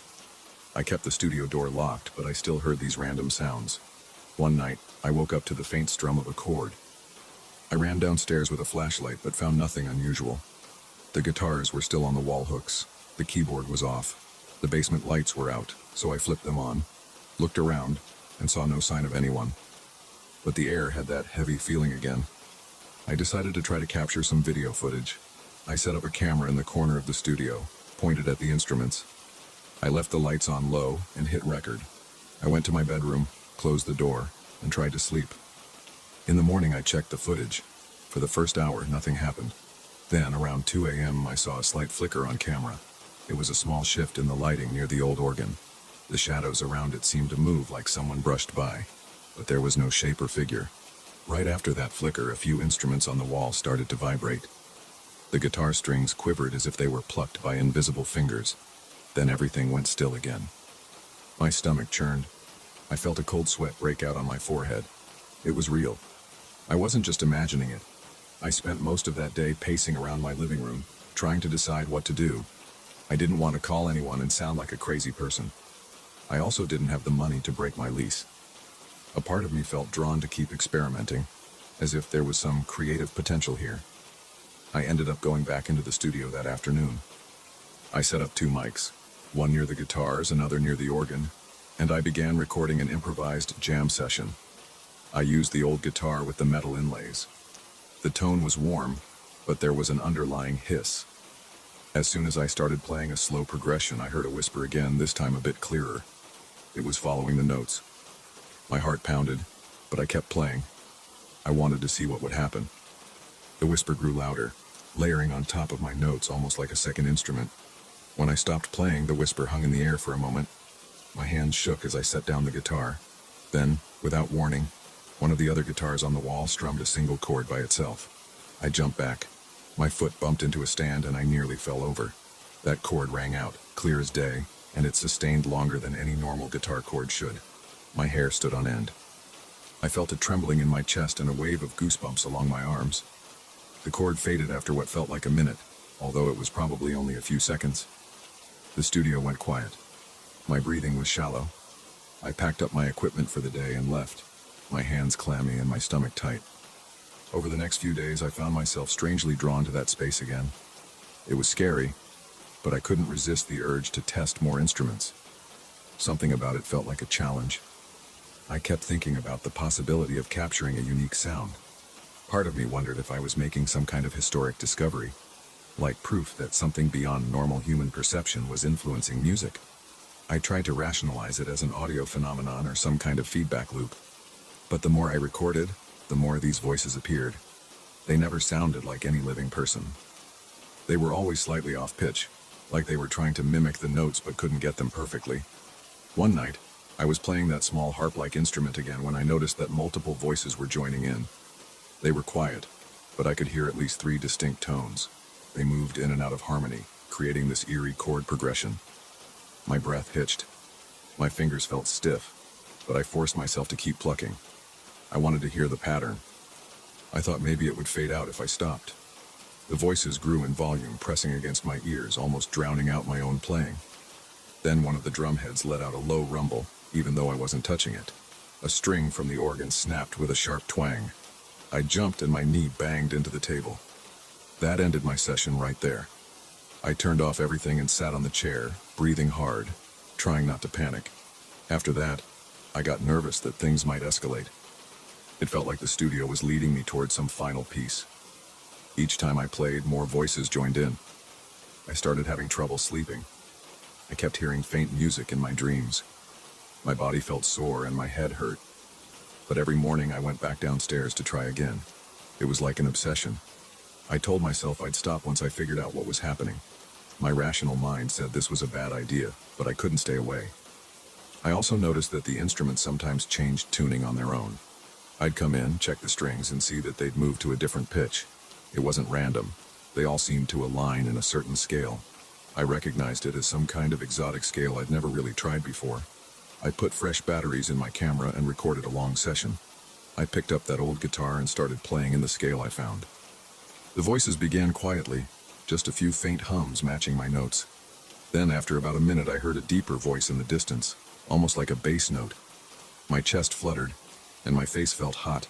I kept the studio door locked, but I still heard these random sounds. One night, I woke up to the faint strum of a chord. I ran downstairs with a flashlight, but found nothing unusual. The guitars were still on the wall hooks. The keyboard was off. The basement lights were out, so I flipped them on, looked around, and saw no sign of anyone. But the air had that heavy feeling again. I decided to try to capture some video footage. I set up a camera in the corner of the studio, pointed at the instruments. I left the lights on low and hit record. I went to my bedroom, closed the door, and tried to sleep. In the morning, I checked the footage. For the first hour, nothing happened. Then, around 2 a.m., I saw a slight flicker on camera. It was a small shift in the lighting near the old organ. The shadows around it seemed to move like someone brushed by, but there was no shape or figure. Right after that flicker, a few instruments on the wall started to vibrate. The guitar strings quivered as if they were plucked by invisible fingers. Then everything went still again. My stomach churned. I felt a cold sweat break out on my forehead. It was real. I wasn't just imagining it. I spent most of that day pacing around my living room, trying to decide what to do. I didn't want to call anyone and sound like a crazy person. I also didn't have the money to break my lease. A part of me felt drawn to keep experimenting, as if there was some creative potential here. I ended up going back into the studio that afternoon. I set up 2 mics, one near the guitars, another near the organ, and I began recording an improvised jam session. I used the old guitar with the metal inlays. The tone was warm, but there was an underlying hiss. As soon as I started playing a slow progression, I heard a whisper again, this time a bit clearer. It was following the notes. My heart pounded, but I kept playing. I wanted to see what would happen. The whisper grew louder, layering on top of my notes almost like a second instrument. When I stopped playing, the whisper hung in the air for a moment. My hands shook as I set down the guitar. Then, without warning, one of the other guitars on the wall strummed a single chord by itself. I jumped back. My foot bumped into a stand and I nearly fell over. That chord rang out, clear as day, and it sustained longer than any normal guitar chord should. My hair stood on end. I felt a trembling in my chest and a wave of goosebumps along my arms. The chord faded after what felt like a minute, although it was probably only a few seconds. The studio went quiet. My breathing was shallow. I packed up my equipment for the day and left, my hands clammy and my stomach tight. Over the next few days, I found myself strangely drawn to that space again. It was scary, but I couldn't resist the urge to test more instruments. Something about it felt like a challenge. I kept thinking about the possibility of capturing a unique sound. Part of me wondered if I was making some kind of historic discovery. like proof that something beyond normal human perception was influencing music. I tried to rationalize it as an audio phenomenon or some kind of feedback loop. But the more I recorded, the more these voices appeared. They never sounded like any living person. They were always slightly off pitch, like they were trying to mimic the notes but couldn't get them perfectly. One night, I was playing that small harp-like instrument again when I noticed that multiple voices were joining in. They were quiet, but I could hear at least 3 distinct tones. They moved in and out of harmony, creating this eerie chord progression. My breath hitched. My fingers felt stiff, but I forced myself to keep plucking. I wanted to hear the pattern. I thought maybe it would fade out if I stopped. The voices grew in volume, pressing against my ears, almost drowning out my own playing. Then one of the drum heads let out a low rumble, even though I wasn't touching it. A string from the organ snapped with a sharp twang. I jumped and my knee banged into the table. That ended my session right there. I turned off everything and sat on the chair, breathing hard, trying not to panic. After that, I got nervous that things might escalate. It felt like the studio was leading me toward some final piece. Each time I played, more voices joined in. I started having trouble sleeping. I kept hearing faint music in my dreams. My body felt sore and my head hurt. But every morning I went back downstairs to try again. It was like an obsession. I told myself I'd stop once I figured out what was happening. My rational mind said this was a bad idea, but I couldn't stay away. I also noticed that the instruments sometimes changed tuning on their own. I'd come in, check the strings, and see that they'd moved to a different pitch. It wasn't random. They all seemed to align in a certain scale. I recognized it as some kind of exotic scale I'd never really tried before. I put fresh batteries in my camera and recorded a long session. I picked up that old guitar and started playing in the scale I found. The voices began quietly, just a few faint hums matching my notes. Then, after about a minute, I heard a deeper voice in the distance, almost like a bass note. My chest fluttered, and my face felt hot.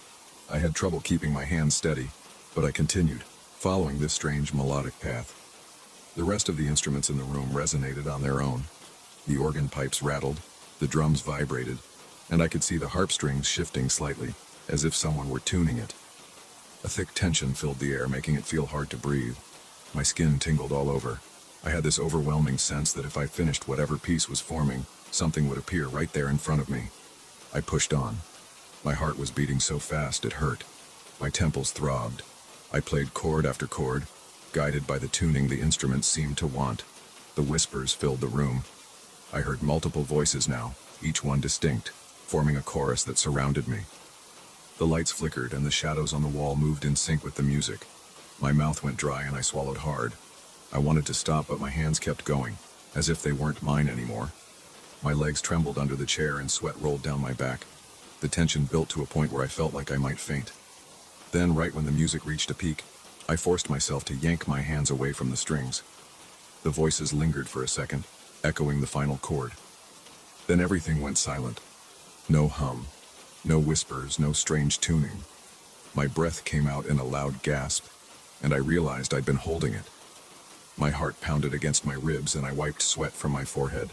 I had trouble keeping my hands steady, but I continued, following this strange melodic path. The rest of the instruments in the room resonated on their own. The organ pipes rattled, the drums vibrated, and I could see the harp strings shifting slightly, as if someone were tuning it. A thick tension filled the air, making it feel hard to breathe. My skin tingled all over. I had this overwhelming sense that if I finished whatever piece was forming, something would appear right there in front of me. I pushed on. My heart was beating so fast it hurt. My temples throbbed. I played chord after chord, guided by the tuning the instruments seemed to want. The whispers filled the room. I heard multiple voices now, each one distinct, forming a chorus that surrounded me. The lights flickered and the shadows on the wall moved in sync with the music. My mouth went dry and I swallowed hard. I wanted to stop, but my hands kept going, as if they weren't mine anymore. My legs trembled under the chair and sweat rolled down my back. The tension built to a point where I felt like I might faint. Then, right when the music reached a peak, I forced myself to yank my hands away from the strings. The voices lingered for a second, echoing the final chord. Then everything went silent. No hum, no whispers, no strange tuning. My breath came out in a loud gasp, and I realized I'd been holding it. My heart pounded against my ribs and I wiped sweat from my forehead.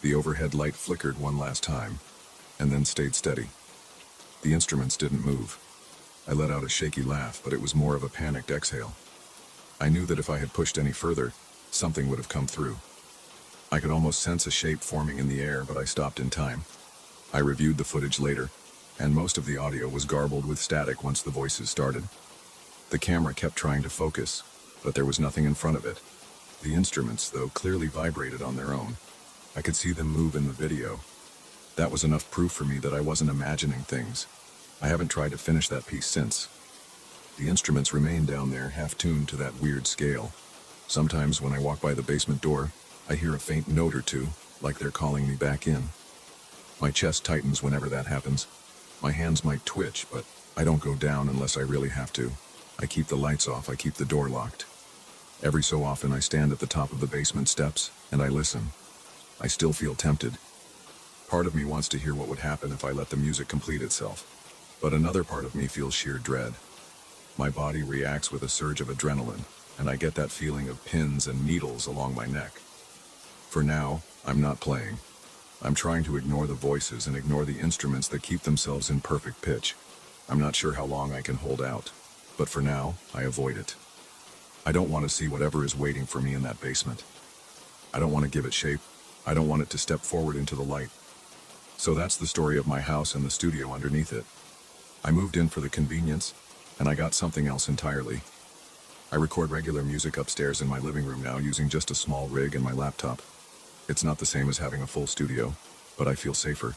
The overhead light flickered one last time, and then stayed steady. The instruments didn't move. I let out a shaky laugh, but it was more of a panicked exhale. I knew that if I had pushed any further, something would have come through. I could almost sense a shape forming in the air, but I stopped in time. I reviewed the footage later, and most of the audio was garbled with static once the voices started. The camera kept trying to focus, but there was nothing in front of it. The instruments, though, clearly vibrated on their own. I could see them move in the video. That was enough proof for me that I wasn't imagining things. I haven't tried to finish that piece since. The instruments remain down there, half-tuned to that weird scale. Sometimes when I walk by the basement door, I hear a faint note or two, like they're calling me back in. My chest tightens whenever that happens. My hands might twitch, but I don't go down unless I really have to. I keep the lights off, I keep the door locked. Every so often I stand at the top of the basement steps, and I listen. I still feel tempted. Part of me wants to hear what would happen if I let the music complete itself. But another part of me feels sheer dread. My body reacts with a surge of adrenaline, and I get that feeling of pins and needles along my neck. For now, I'm not playing. I'm trying to ignore the voices and ignore the instruments that keep themselves in perfect pitch. I'm not sure how long I can hold out, but for now, I avoid it. I don't want to see whatever is waiting for me in that basement. I don't want to give it shape. I don't want it to step forward into the light. So that's the story of my house and the studio underneath it. I moved in for the convenience, and I got something else entirely. I record regular music upstairs in my living room now using just a small rig and my laptop. It's not the same as having a full studio, but I feel safer.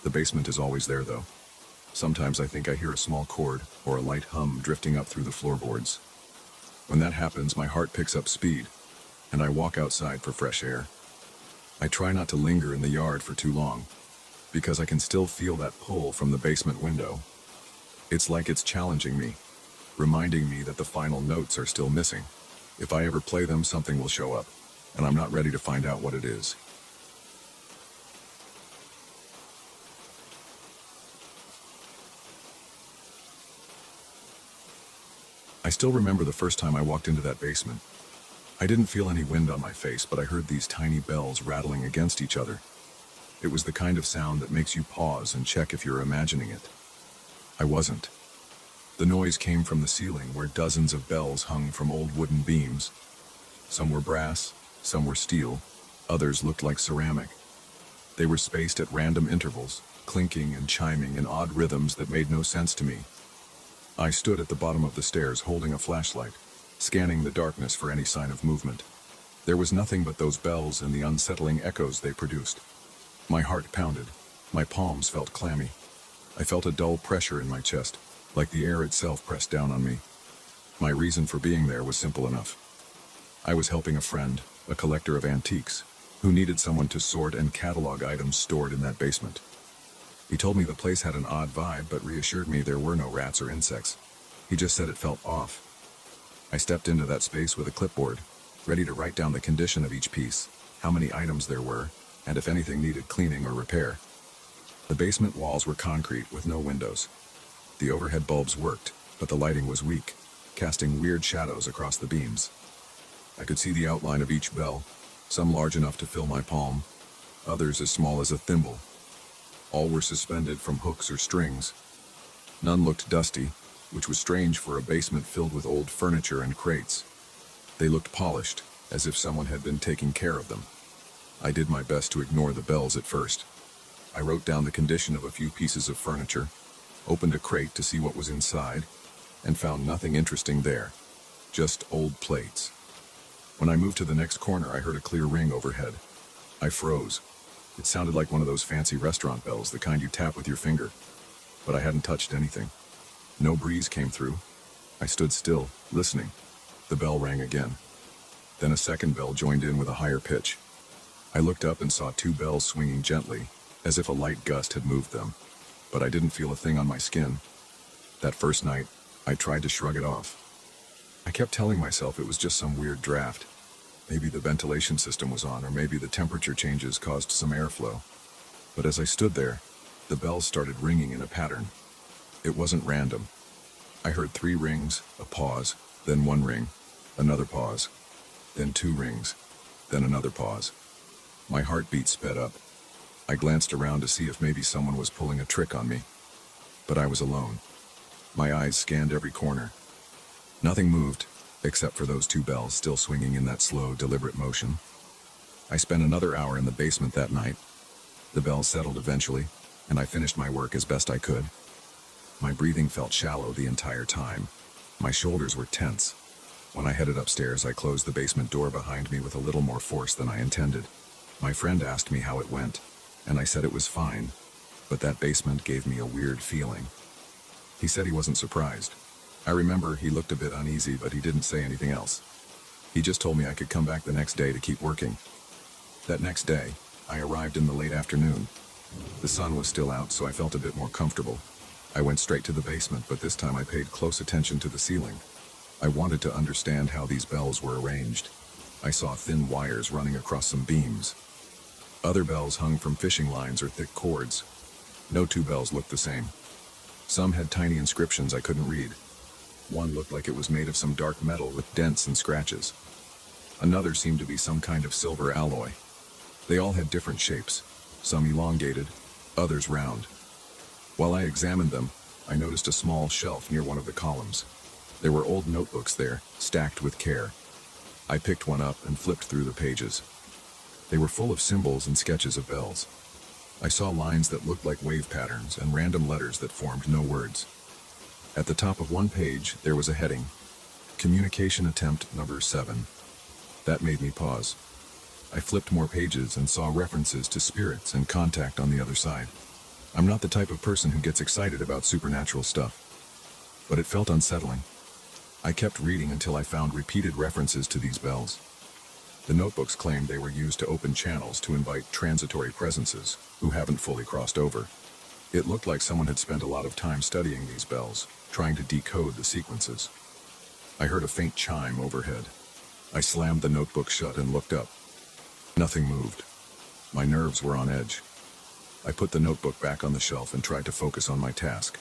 The basement is always there though. Sometimes I think I hear a small chord or a light hum drifting up through the floorboards. When that happens, my heart picks up speed, and I walk outside for fresh air. I try not to linger in the yard for too long, because I can still feel that pull from the basement window. It's like it's challenging me, reminding me that the final notes are still missing. If I ever play them, something will show up, and I'm not ready to find out what it is. I still remember the first time I walked into that basement. I didn't feel any wind on my face, but I heard these tiny bells rattling against each other. It was the kind of sound that makes you pause and check if you're imagining it. I wasn't. The noise came from the ceiling, where dozens of bells hung from old wooden beams. Some were brass, some were steel, others looked like ceramic. They were spaced at random intervals, clinking and chiming in odd rhythms that made no sense to me. I stood at the bottom of the stairs holding a flashlight, scanning the darkness for any sign of movement. There was nothing but those bells and the unsettling echoes they produced. My heart pounded. My palms felt clammy. I felt a dull pressure in my chest, like the air itself pressed down on me. My reason for being there was simple enough. I was helping a friend, a collector of antiques, who needed someone to sort and catalog items stored in that basement. He told me the place had an odd vibe, but reassured me there were no rats or insects. He just said it felt off. I stepped into that space with a clipboard, ready to write down the condition of each piece, how many items there were, and if anything needed cleaning or repair. The basement walls were concrete with no windows. The overhead bulbs worked, but the lighting was weak, casting weird shadows across the beams. I could see the outline of each bell, some large enough to fill my palm, others as small as a thimble. All were suspended from hooks or strings. None looked dusty, which was strange for a basement filled with old furniture and crates. They looked polished, as if someone had been taking care of them. I did my best to ignore the bells at first. I wrote down the condition of a few pieces of furniture, opened a crate to see what was inside, and found nothing interesting there, just old plates. When I moved to the next corner, I heard a clear ring overhead. I froze. It sounded like one of those fancy restaurant bells, the kind you tap with your finger. But I hadn't touched anything. No breeze came through. I stood still, listening. The bell rang again. Then a second bell joined in with a higher pitch. I looked up and saw two bells swinging gently, as if a light gust had moved them. But I didn't feel a thing on my skin. That first night, I tried to shrug it off. I kept telling myself it was just some weird draft. Maybe the ventilation system was on, or maybe the temperature changes caused some airflow. But as I stood there, the bells started ringing in a pattern. It wasn't random. I heard 3 rings, a pause, then 1 ring, another pause, then 2 rings, then another pause. My heartbeat sped up. I glanced around to see if maybe someone was pulling a trick on me. But I was alone. My eyes scanned every corner. Nothing moved, except for those 2 bells still swinging in that slow, deliberate motion. I spent another hour in the basement that night. The bells settled eventually, and I finished my work as best I could. My breathing felt shallow the entire time. My shoulders were tense. When I headed upstairs, I closed the basement door behind me with a little more force than I intended. My friend asked me how it went, and I said it was fine, but that basement gave me a weird feeling. He said he wasn't surprised. I remember he looked a bit uneasy, but he didn't say anything else. He just told me I could come back the next day to keep working. That next day, I arrived in the late afternoon. The sun was still out, so I felt a bit more comfortable. I went straight to the basement, but this time I paid close attention to the ceiling. I wanted to understand how these bells were arranged. I saw thin wires running across some beams. Other bells hung from fishing lines or thick cords. No 2 bells looked the same. Some had tiny inscriptions I couldn't read. One looked like it was made of some dark metal with dents and scratches. Another seemed to be some kind of silver alloy. They all had different shapes, some elongated, others round. While I examined them, I noticed a small shelf near one of the columns. There were old notebooks there, stacked with care. I picked one up and flipped through the pages. They were full of symbols and sketches of bells. I saw lines that looked like wave patterns and random letters that formed no words. At the top of one page, there was a heading, Communication Attempt Number 7. That made me pause. I flipped more pages and saw references to spirits and contact on the other side. I'm not the type of person who gets excited about supernatural stuff, but it felt unsettling. I kept reading until I found repeated references to these bells. The notebooks claimed they were used to open channels to invite transitory presences who haven't fully crossed over. It looked like someone had spent a lot of time studying these bells, trying to decode the sequences. I heard a faint chime overhead. I slammed the notebook shut and looked up. Nothing moved. My nerves were on edge. I put the notebook back on the shelf and tried to focus on my task.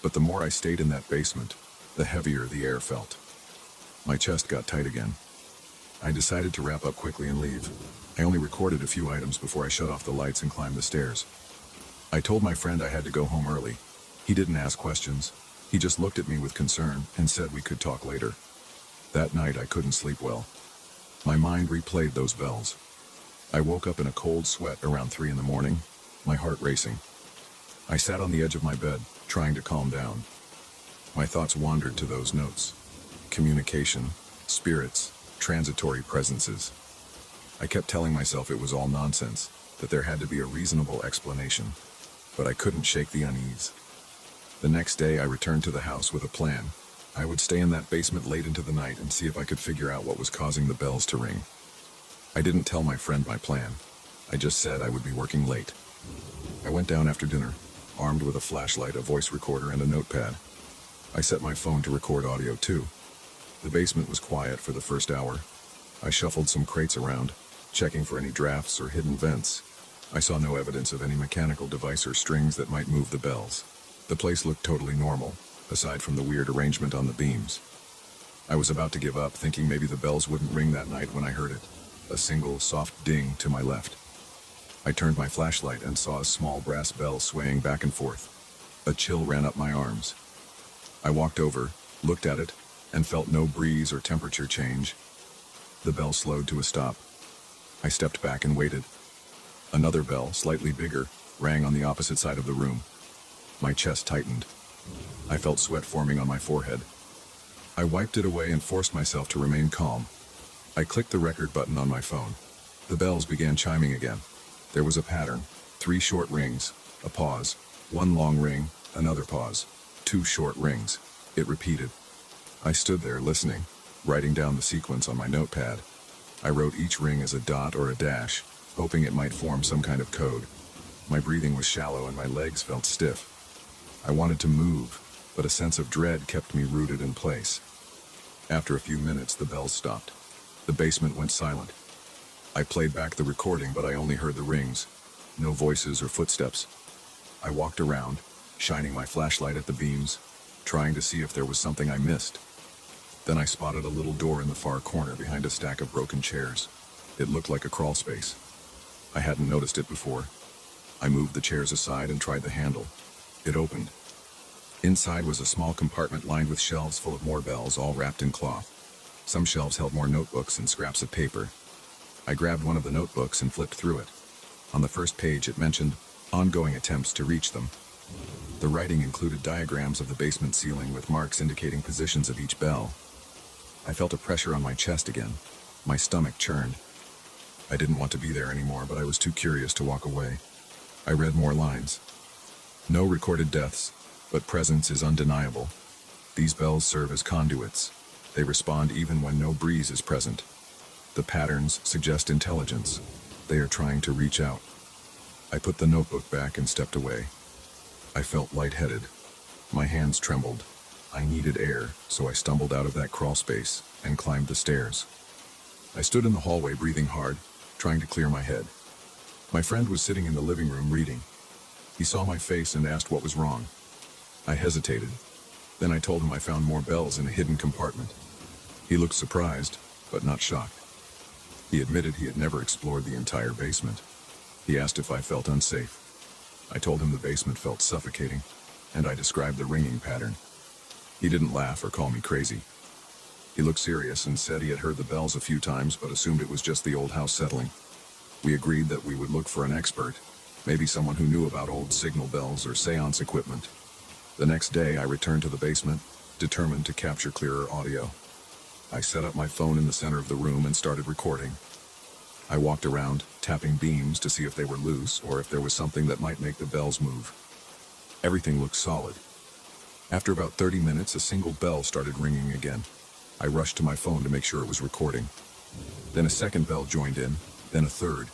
But the more I stayed in that basement, the heavier the air felt. My chest got tight again. I decided to wrap up quickly and leave. I only recorded a few items before I shut off the lights and climbed the stairs. I told my friend I had to go home early. He didn't ask questions. He just looked at me with concern and said we could talk later. That night I couldn't sleep well. My mind replayed those bells. I woke up in a cold sweat around 3 in the morning, my heart racing. I sat on the edge of my bed, trying to calm down. My thoughts wandered to those notes. Communication, spirits, transitory presences. I kept telling myself it was all nonsense, that there had to be a reasonable explanation, but I couldn't shake the unease. The next day I returned to the house with a plan. I would stay in that basement late into the night and see if I could figure out what was causing the bells to ring. I didn't tell my friend my plan. I just said I would be working late. I went down after dinner, armed with a flashlight, a voice recorder, and a notepad. I set my phone to record audio too. The basement was quiet for the first hour. I shuffled some crates around, checking for any drafts or hidden vents. I saw no evidence of any mechanical device or strings that might move the bells. The place looked totally normal, aside from the weird arrangement on the beams. I was about to give up, thinking maybe the bells wouldn't ring that night when I heard it. A single, soft ding to my left. I turned my flashlight and saw a small brass bell swaying back and forth. A chill ran up my arms. I walked over, looked at it, and felt no breeze or temperature change. The bell slowed to a stop. I stepped back and waited. Another bell, slightly bigger, rang on the opposite side of the room. My chest tightened. I felt sweat forming on my forehead. I wiped it away and forced myself to remain calm. I clicked the record button on my phone. The bells began chiming again. There was a pattern. 3 short rings, a pause, 1 long ring, another pause, 2 short rings. It repeated. I stood there listening, writing down the sequence on my notepad. I wrote each ring as a dot or a dash, hoping it might form some kind of code. My breathing was shallow and my legs felt stiff. I wanted to move, but a sense of dread kept me rooted in place. After a few minutes, the bells stopped. The basement went silent. I played back the recording, but I only heard the rings. No voices or footsteps. I walked around, shining my flashlight at the beams, trying to see if there was something I missed. Then I spotted a little door in the far corner behind a stack of broken chairs. It looked like a crawl space. I hadn't noticed it before. I moved the chairs aside and tried the handle. It opened. Inside was a small compartment lined with shelves full of more bells, all wrapped in cloth. Some shelves held more notebooks and scraps of paper. I grabbed one of the notebooks and flipped through it. On the first page it mentioned ongoing attempts to reach them. The writing included diagrams of the basement ceiling with marks indicating positions of each bell. I felt a pressure on my chest again. My stomach churned. I didn't want to be there anymore, but I was too curious to walk away. I read more lines. No recorded deaths, but presence is undeniable. These bells serve as conduits. They respond even when no breeze is present. The patterns suggest intelligence. They are trying to reach out. I put the notebook back and stepped away. I felt lightheaded. My hands trembled. I needed air, so I stumbled out of that crawl space and climbed the stairs. I stood in the hallway breathing hard, trying to clear my head. My friend was sitting in the living room reading. He saw my face and asked what was wrong. I hesitated. Then I told him I found more bells in a hidden compartment. He looked surprised, but not shocked. He admitted he had never explored the entire basement. He asked if I felt unsafe. I told him the basement felt suffocating, and I described the ringing pattern. He didn't laugh or call me crazy. He looked serious and said he had heard the bells a few times but assumed it was just the old house settling. We agreed that we would look for an expert, maybe someone who knew about old signal bells or seance equipment. The next day I returned to the basement, determined to capture clearer audio. I set up my phone in the center of the room and started recording. I walked around, tapping beams to see if they were loose or if there was something that might make the bells move. Everything looked solid. After about 30 minutes, a single bell started ringing again. I rushed to my phone to make sure it was recording. Then a second bell joined in, then a third.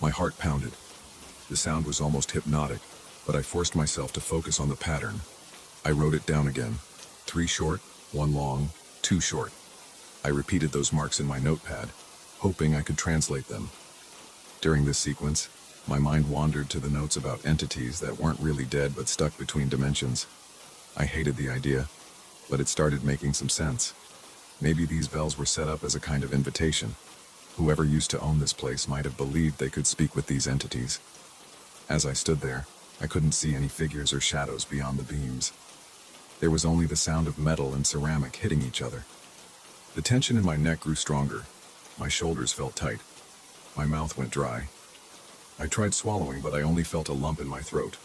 My heart pounded. The sound was almost hypnotic, but I forced myself to focus on the pattern. I wrote it down again. 3 short, 1 long, 2 short. I repeated those marks in my notepad, hoping I could translate them. During this sequence, my mind wandered to the notes about entities that weren't really dead but stuck between dimensions. I hated the idea, but it started making some sense. Maybe these bells were set up as a kind of invitation. Whoever used to own this place might have believed they could speak with these entities. As I stood there, I couldn't see any figures or shadows beyond the beams. There was only the sound of metal and ceramic hitting each other. The tension in my neck grew stronger. My shoulders felt tight. My mouth went dry. I tried swallowing, but I only felt a lump in my throat.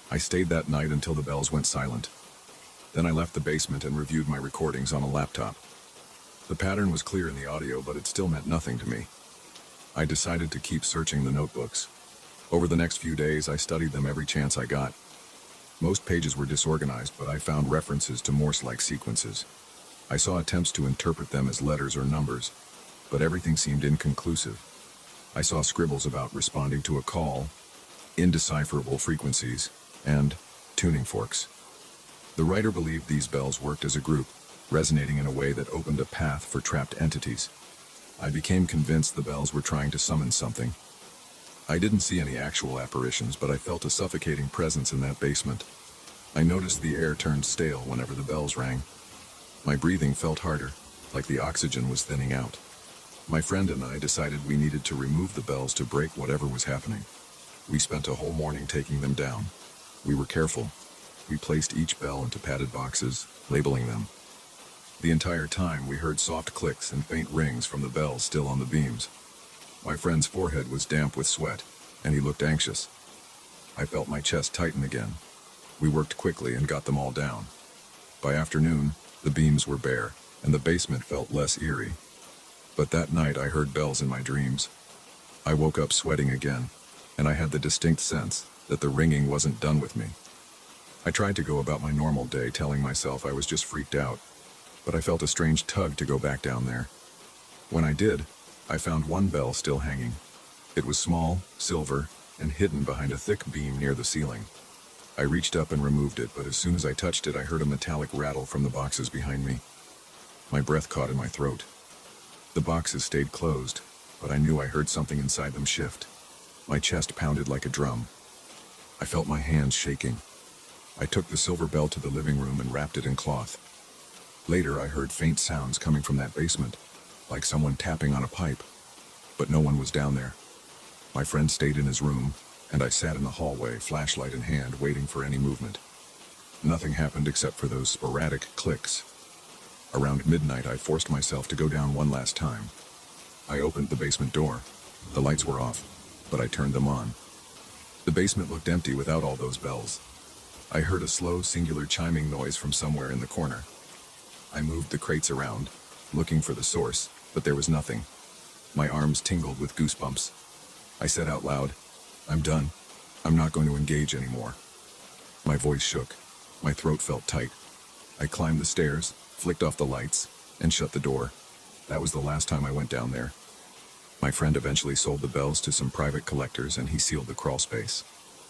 I stayed that night until the bells went silent. Then I left the basement and reviewed my recordings on a laptop. The pattern was clear in the audio, but it still meant nothing to me. I decided to keep searching the notebooks. Over the next few days, I studied them every chance I got. Most pages were disorganized, but I found references to Morse-like sequences. I saw attempts to interpret them as letters or numbers, but everything seemed inconclusive. I saw scribbles about responding to a call, indecipherable frequencies, and tuning forks. The writer believed these bells worked as a group, resonating in a way that opened a path for trapped entities. I became convinced the bells were trying to summon something. I didn't see any actual apparitions, but I felt a suffocating presence in that basement. I noticed the air turned stale whenever the bells rang. My breathing felt harder, like the oxygen was thinning out. My friend and I decided we needed to remove the bells to break whatever was happening. We spent a whole morning taking them down. We were careful. We placed each bell into padded boxes, labeling them. The entire time we heard soft clicks and faint rings from the bells still on the beams. My friend's forehead was damp with sweat, and he looked anxious. I felt my chest tighten again. We worked quickly and got them all down. By afternoon, the beams were bare, and the basement felt less eerie. But that night I heard bells in my dreams. I woke up sweating again, and I had the distinct sense that the ringing wasn't done with me. I tried to go about my normal day, telling myself I was just freaked out, but I felt a strange tug to go back down there. When I did, I found one bell still hanging. It was small, silver, and hidden behind a thick beam near the ceiling. I reached up and removed it, but as soon as I touched it, I heard a metallic rattle from the boxes behind me. My breath caught in my throat. The boxes stayed closed, but I knew I heard something inside them shift. My chest pounded like a drum. I felt my hands shaking. I took the silver bell to the living room and wrapped it in cloth. Later, I heard faint sounds coming from that basement, like someone tapping on a pipe, but no one was down there. My friend stayed in his room, and I sat in the hallway, flashlight in hand, waiting for any movement. Nothing happened except for those sporadic clicks. Around midnight, I forced myself to go down one last time. I opened the basement door. The lights were off, but I turned them on. The basement looked empty without all those bells. I heard a slow, singular chiming noise from somewhere in the corner. I moved the crates around, looking for the source, but there was nothing. My arms tingled with goosebumps. I said out loud, "I'm done. I'm not going to engage anymore." My voice shook. My throat felt tight. I climbed the stairs, flicked off the lights, and shut the door. That was the last time I went down there. My friend eventually sold the bells to some private collectors, and he sealed the crawl space.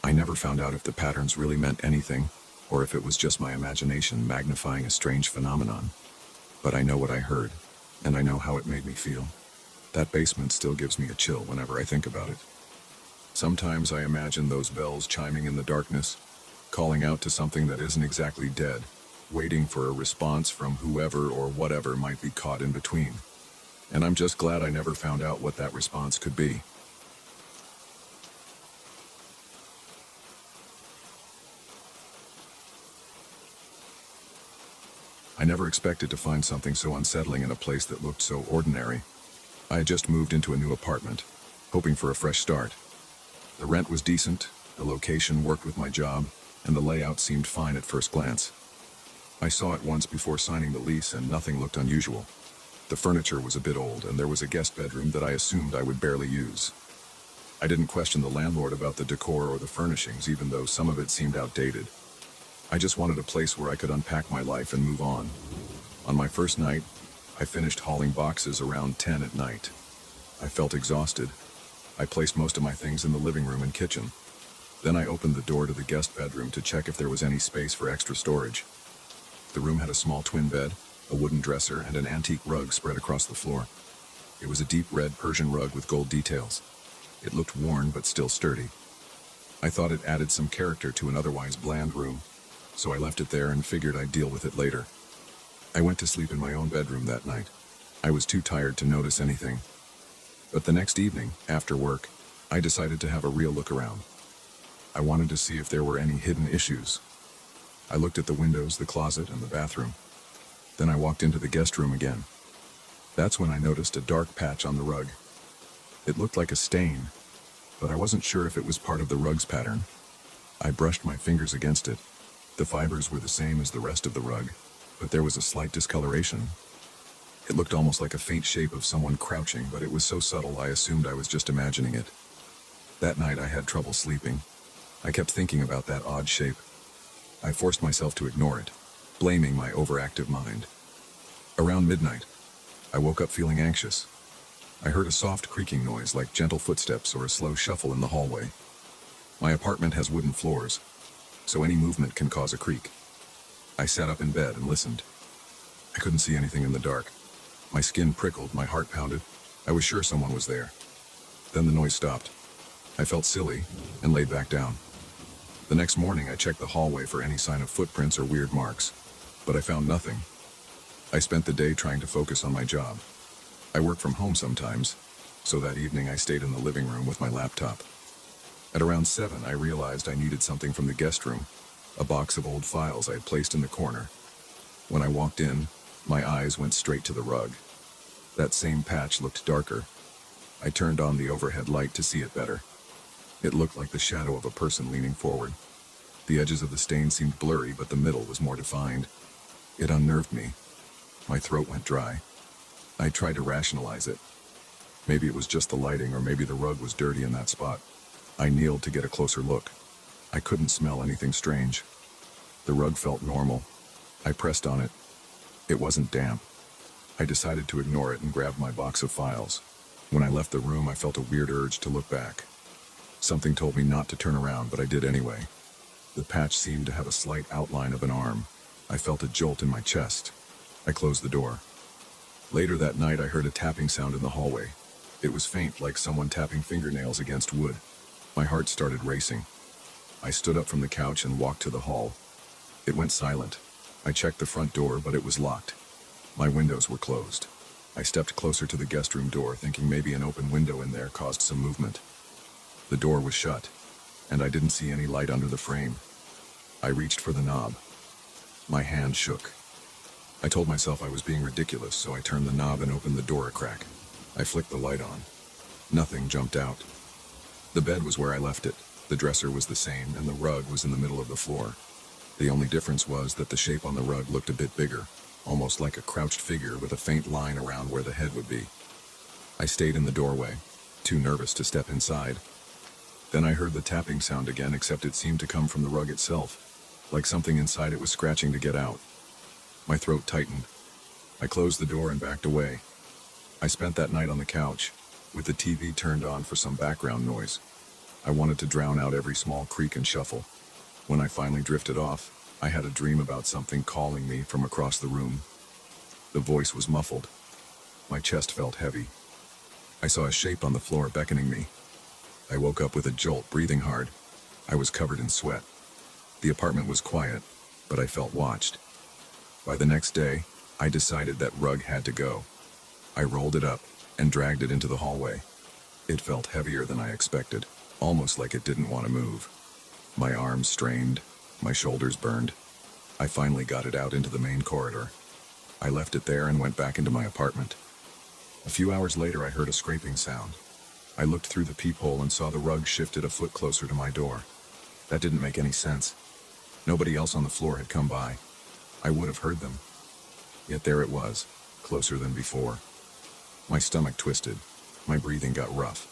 I never found out if the patterns really meant anything, or if it was just my imagination magnifying a strange phenomenon. But I know what I heard, and I know how it made me feel. That basement still gives me a chill whenever I think about it. Sometimes I imagine those bells chiming in the darkness, calling out to something that isn't exactly dead, waiting for a response from whoever or whatever might be caught in between. And I'm just glad I never found out what that response could be. I never expected to find something so unsettling in a place that looked so ordinary. I had just moved into a new apartment, hoping for a fresh start. The rent was decent, the location worked with my job, and the layout seemed fine at first glance. I saw it once before signing the lease and nothing looked unusual. The furniture was a bit old and there was a guest bedroom that I assumed I would barely use. I didn't question the landlord about the decor or the furnishings, even though some of it seemed outdated. I just wanted a place where I could unpack my life and move on. On my first night, I finished hauling boxes around 10 at night. I felt exhausted. I placed most of my things in the living room and kitchen. Then I opened the door to the guest bedroom to check if there was any space for extra storage. The room had a small twin bed, a wooden dresser, and an antique rug spread across the floor. It was a deep red Persian rug with gold details. It looked worn but still sturdy. I thought it added some character to an otherwise bland room, so I left it there and figured I'd deal with it later. I went to sleep in my own bedroom that night. I was too tired to notice anything. But the next evening, after work, I decided to have a real look around. I wanted to see if there were any hidden issues. I looked at the windows, the closet, and the bathroom. Then I walked into the guest room again. That's when I noticed a dark patch on the rug. It looked like a stain, but I wasn't sure if it was part of the rug's pattern. I brushed my fingers against it. The fibers were the same as the rest of the rug, but there was a slight discoloration. It looked almost like a faint shape of someone crouching, but it was so subtle I assumed I was just imagining it. That night I had trouble sleeping. I kept thinking about that odd shape. I forced myself to ignore it, blaming my overactive mind. Around midnight, I woke up feeling anxious. I heard a soft creaking noise like gentle footsteps or a slow shuffle in the hallway. My apartment has wooden floors, so any movement can cause a creak. I sat up in bed and listened. I couldn't see anything in the dark. My skin prickled, my heart pounded. I was sure someone was there. Then the noise stopped. I felt silly and laid back down. The next morning I checked the hallway for any sign of footprints or weird marks, but I found nothing. I spent the day trying to focus on my job. I work from home sometimes, so that evening I stayed in the living room with my laptop. At around 7, I realized I needed something from the guest room, a box of old files I had placed in the corner. When I walked in, my eyes went straight to the rug. That same patch looked darker. I turned on the overhead light to see it better. It looked like the shadow of a person leaning forward. The edges of the stain seemed blurry, but the middle was more defined. It unnerved me. My throat went dry. I tried to rationalize it. Maybe it was just the lighting, or maybe the rug was dirty in that spot. I kneeled to get a closer look. I couldn't smell anything strange. The rug felt normal. I pressed on it. It wasn't damp. I decided to ignore it and grabbed my box of files. When I left the room, I felt a weird urge to look back. Something told me not to turn around, but I did anyway. The patch seemed to have a slight outline of an arm. I felt a jolt in my chest. I closed the door. Later that night, I heard a tapping sound in the hallway. It was faint, like someone tapping fingernails against wood. My heart started racing. I stood up from the couch and walked to the hall. It went silent. I checked the front door, but it was locked. My windows were closed. I stepped closer to the guest room door, thinking maybe an open window in there caused some movement. The door was shut, and I didn't see any light under the frame. I reached for the knob. My hand shook. I told myself I was being ridiculous, so I turned the knob and opened the door a crack. I flicked the light on. Nothing jumped out. The bed was where I left it. The dresser was the same, and the rug was in the middle of the floor. The only difference was that the shape on the rug looked a bit bigger, almost like a crouched figure with a faint line around where the head would be. I stayed in the doorway, too nervous to step inside. Then I heard the tapping sound again, except it seemed to come from the rug itself, like something inside it was scratching to get out. My throat tightened. I closed the door and backed away. I spent that night on the couch, with the TV turned on for some background noise. I wanted to drown out every small creak and shuffle. When I finally drifted off, I had a dream about something calling me from across the room. The voice was muffled. My chest felt heavy. I saw a shape on the floor beckoning me. I woke up with a jolt, breathing hard. I was covered in sweat. The apartment was quiet, but I felt watched. By the next day, I decided that rug had to go. I rolled it up and dragged it into the hallway. It felt heavier than I expected, almost like it didn't want to move. My arms strained, my shoulders burned. I finally got it out into the main corridor. I left it there and went back into my apartment. A few hours later, I heard a scraping sound. I looked through the peephole and saw the rug shifted a foot closer to my door. That didn't make any sense. Nobody else on the floor had come by. I would have heard them. Yet there it was, closer than before. My stomach twisted. My breathing got rough.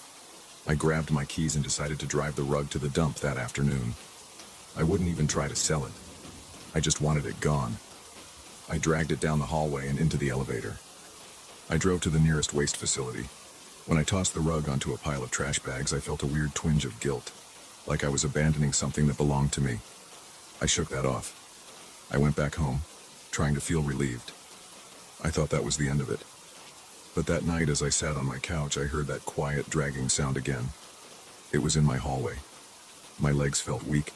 I grabbed my keys and decided to drive the rug to the dump that afternoon. I wouldn't even try to sell it. I just wanted it gone. I dragged it down the hallway and into the elevator. I drove to the nearest waste facility. When I tossed the rug onto a pile of trash bags, I felt a weird twinge of guilt, like I was abandoning something that belonged to me. I shook that off. I went back home, trying to feel relieved. I thought that was the end of it. But that night, as I sat on my couch, I heard that quiet, dragging sound again. It was in my hallway. My legs felt weak,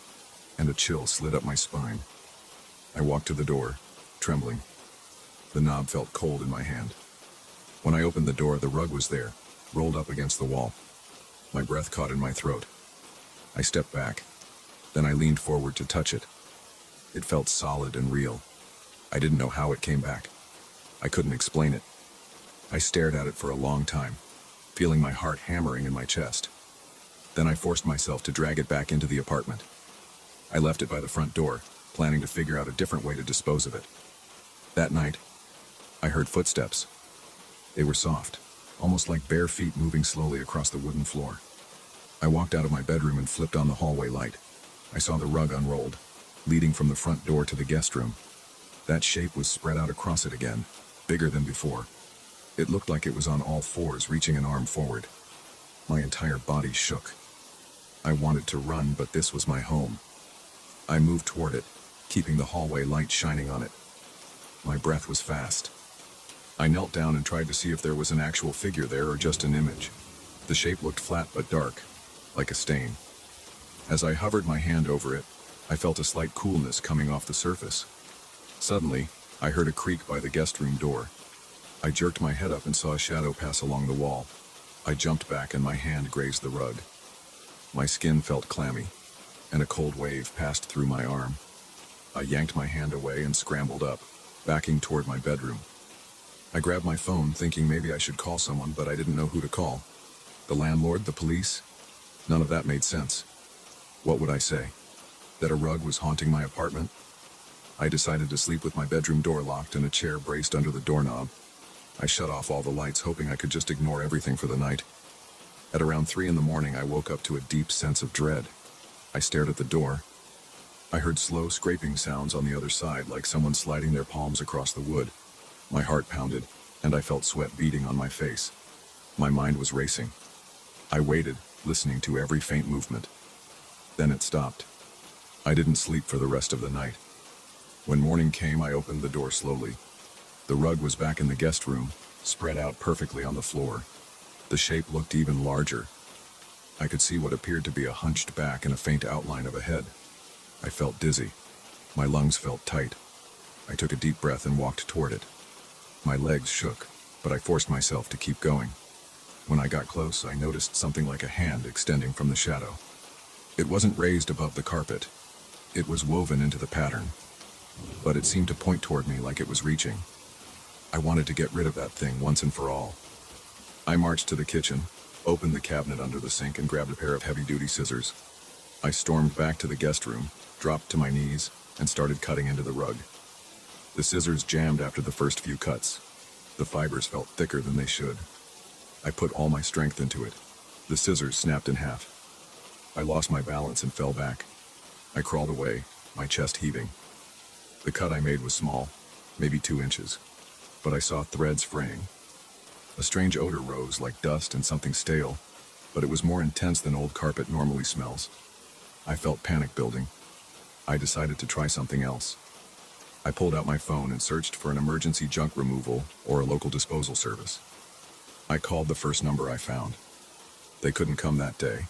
and a chill slid up my spine. I walked to the door, trembling. The knob felt cold in my hand. When I opened the door, the rug was there, rolled up against the wall. My breath caught in my throat. I stepped back. Then I leaned forward to touch it. It felt solid and real. I didn't know how it came back. I couldn't explain it. I stared at it for a long time, feeling my heart hammering in my chest. Then I forced myself to drag it back into the apartment. I left it by the front door, planning to figure out a different way to dispose of it. That night, I heard footsteps. They were soft, almost like bare feet moving slowly across the wooden floor. I walked out of my bedroom and flipped on the hallway light. I saw the rug unrolled, leading from the front door to the guest room. That shape was spread out across it again, bigger than before. It looked like it was on all fours, reaching an arm forward. My entire body shook. I wanted to run, but this was my home. I moved toward it, keeping the hallway light shining on it. My breath was fast. I knelt down and tried to see if there was an actual figure there or just an image. The shape looked flat but dark, like a stain. As I hovered my hand over it, I felt a slight coolness coming off the surface. Suddenly, I heard a creak by the guest room door. I jerked my head up and saw a shadow pass along the wall. I jumped back and my hand grazed the rug. My skin felt clammy, and a cold wave passed through my arm. I yanked my hand away and scrambled up, backing toward my bedroom. I grabbed my phone, thinking maybe I should call someone, but I didn't know who to call. The landlord, the police? None of that made sense. What would I say? That a rug was haunting my apartment? I decided to sleep with my bedroom door locked and a chair braced under the doorknob. I shut off all the lights, hoping I could just ignore everything for the night. At around 3 in the morning, I woke up to a deep sense of dread. I stared at the door. I heard slow scraping sounds on the other side, like someone sliding their palms across the wood. My heart pounded, and I felt sweat beading on my face. My mind was racing. I waited, listening to every faint movement. Then it stopped. I didn't sleep for the rest of the night. When morning came, I opened the door slowly. The rug was back in the guest room, spread out perfectly on the floor. The shape looked even larger. I could see what appeared to be a hunched back and a faint outline of a head. I felt dizzy. My lungs felt tight. I took a deep breath and walked toward it. My legs shook, but I forced myself to keep going. When I got close, I noticed something like a hand extending from the shadow. It wasn't raised above the carpet. It was woven into the pattern, but it seemed to point toward me like it was reaching. I wanted to get rid of that thing once and for all. I marched to the kitchen, opened the cabinet under the sink, and grabbed a pair of heavy-duty scissors. I stormed back to the guest room, dropped to my knees, and started cutting into the rug. The scissors jammed after the first few cuts. The fibers felt thicker than they should. I put all my strength into it. The scissors snapped in half. I lost my balance and fell back. I crawled away, my chest heaving. The cut I made was small, maybe 2 inches, but I saw threads fraying. A strange odor rose, like dust and something stale, but it was more intense than old carpet normally smells. I felt panic building. I decided to try something else. I pulled out my phone and searched for an emergency junk removal or a local disposal service. I called the first number I found. They couldn't come that day,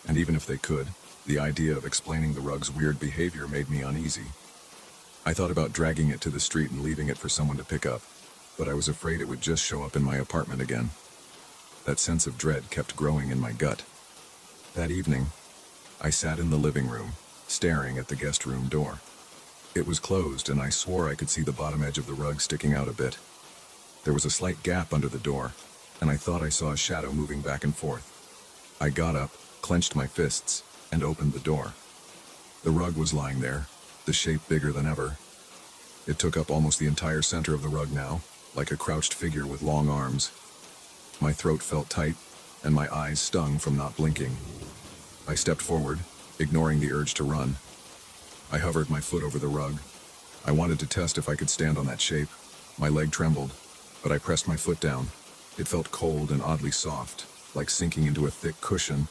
and even if they could, the idea of explaining the rug's weird behavior made me uneasy. I thought about dragging it to the street and leaving it for someone to pick up, but I was afraid it would just show up in my apartment again. That sense of dread kept growing in my gut. That evening, I sat in the living room, staring at the guest room door. It was closed, and I swore I could see the bottom edge of the rug sticking out a bit. There was a slight gap under the door, and I thought I saw a shadow moving back and forth. I got up, clenched my fists, and opened the door. The rug was lying there, the shape bigger than ever. It took up almost the entire center of the rug now, like a crouched figure with long arms. My throat felt tight, and my eyes stung from not blinking. I stepped forward, ignoring the urge to run. I hovered my foot over the rug. I wanted to test if I could stand on that shape. My leg trembled, but I pressed my foot down. It felt cold and oddly soft, like sinking into a thick cushion.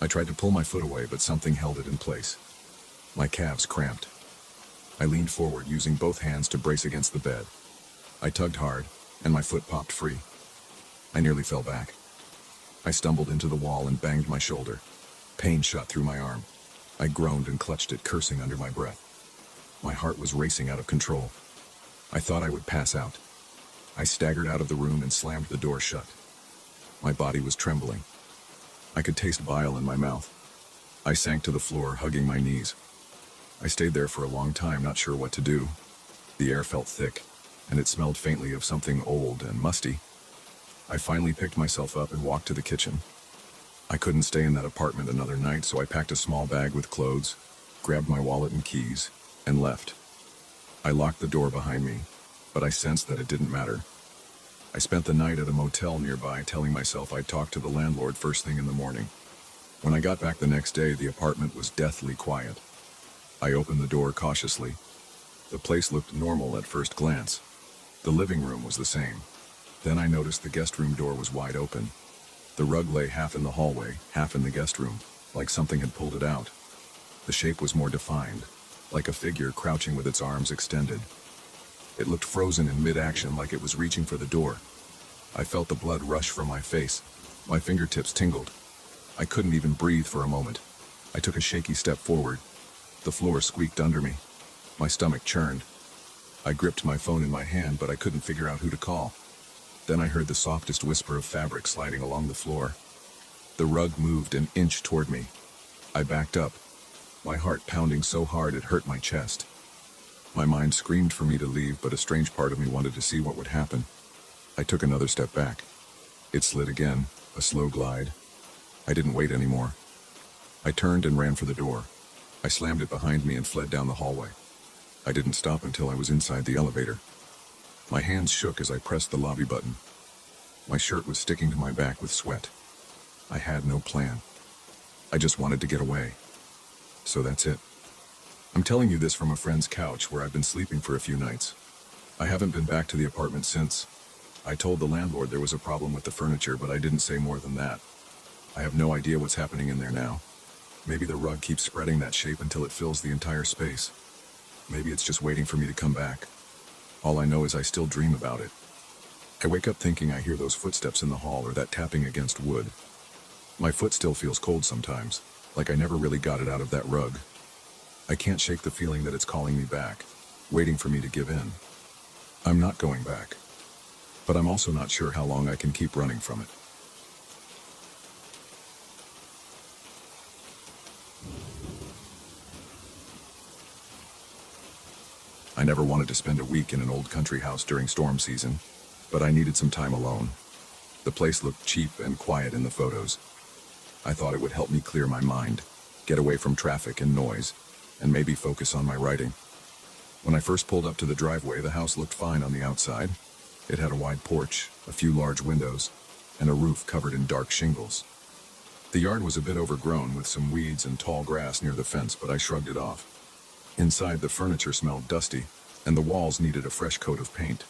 I tried to pull my foot away, but something held it in place. My calves cramped. I leaned forward, using both hands to brace against the bed. I tugged hard, and my foot popped free. I nearly fell back. I stumbled into the wall and banged my shoulder. Pain shot through my arm. I groaned and clutched it, cursing under my breath. My heart was racing out of control. I thought I would pass out. I staggered out of the room and slammed the door shut. My body was trembling. I could taste bile in my mouth. I sank to the floor, hugging my knees. I stayed there for a long time, not sure what to do. The air felt thick, and it smelled faintly of something old and musty. I finally picked myself up and walked to the kitchen. I couldn't stay in that apartment another night, so I packed a small bag with clothes, grabbed my wallet and keys, and left. I locked the door behind me, but I sensed that it didn't matter. I spent the night at a motel nearby, telling myself I'd talk to the landlord first thing in the morning. When I got back the next day, the apartment was deathly quiet. I opened the door cautiously. The place looked normal at first glance. The living room was the same. Then I noticed the guest room door was wide open. The rug lay half in the hallway, half in the guest room, like something had pulled it out. The shape was more defined, like a figure crouching with its arms extended. It looked frozen in mid-action, like it was reaching for the door. I felt the blood rush from my face. My fingertips tingled. I couldn't even breathe for a moment. I took a shaky step forward. The floor squeaked under me. My stomach churned. I gripped my phone in my hand, but I couldn't figure out who to call. Then I heard the softest whisper of fabric sliding along the floor. The rug moved an inch toward me. I backed up, my heart pounding so hard it hurt my chest. My mind screamed for me to leave, but a strange part of me wanted to see what would happen. I took another step back. It slid again, a slow glide. I didn't wait anymore. I turned and ran for the door. I slammed it behind me and fled down the hallway. I didn't stop until I was inside the elevator. My hands shook as I pressed the lobby button. My shirt was sticking to my back with sweat. I had no plan. I just wanted to get away. So that's it. I'm telling you this from a friend's couch where I've been sleeping for a few nights. I haven't been back to the apartment since. I told the landlord there was a problem with the furniture, but I didn't say more than that. I have no idea what's happening in there now. Maybe the rug keeps spreading that shape until it fills the entire space. Maybe it's just waiting for me to come back. All I know is I still dream about it. I wake up thinking I hear those footsteps in the hall or that tapping against wood. My foot still feels cold sometimes, like I never really got it out of that rug. I can't shake the feeling that it's calling me back, waiting for me to give in. I'm not going back, but I'm also not sure how long I can keep running from it. I never wanted to spend a week in an old country house during storm season, but I needed some time alone. The place looked cheap and quiet in the photos. I thought it would help me clear my mind, get away from traffic and noise, and maybe focus on my writing. When I first pulled up to the driveway, the house looked fine on the outside. It had a wide porch, a few large windows, and a roof covered in dark shingles. The yard was a bit overgrown with some weeds and tall grass near the fence, but I shrugged it off. Inside, the furniture smelled dusty, and the walls needed a fresh coat of paint.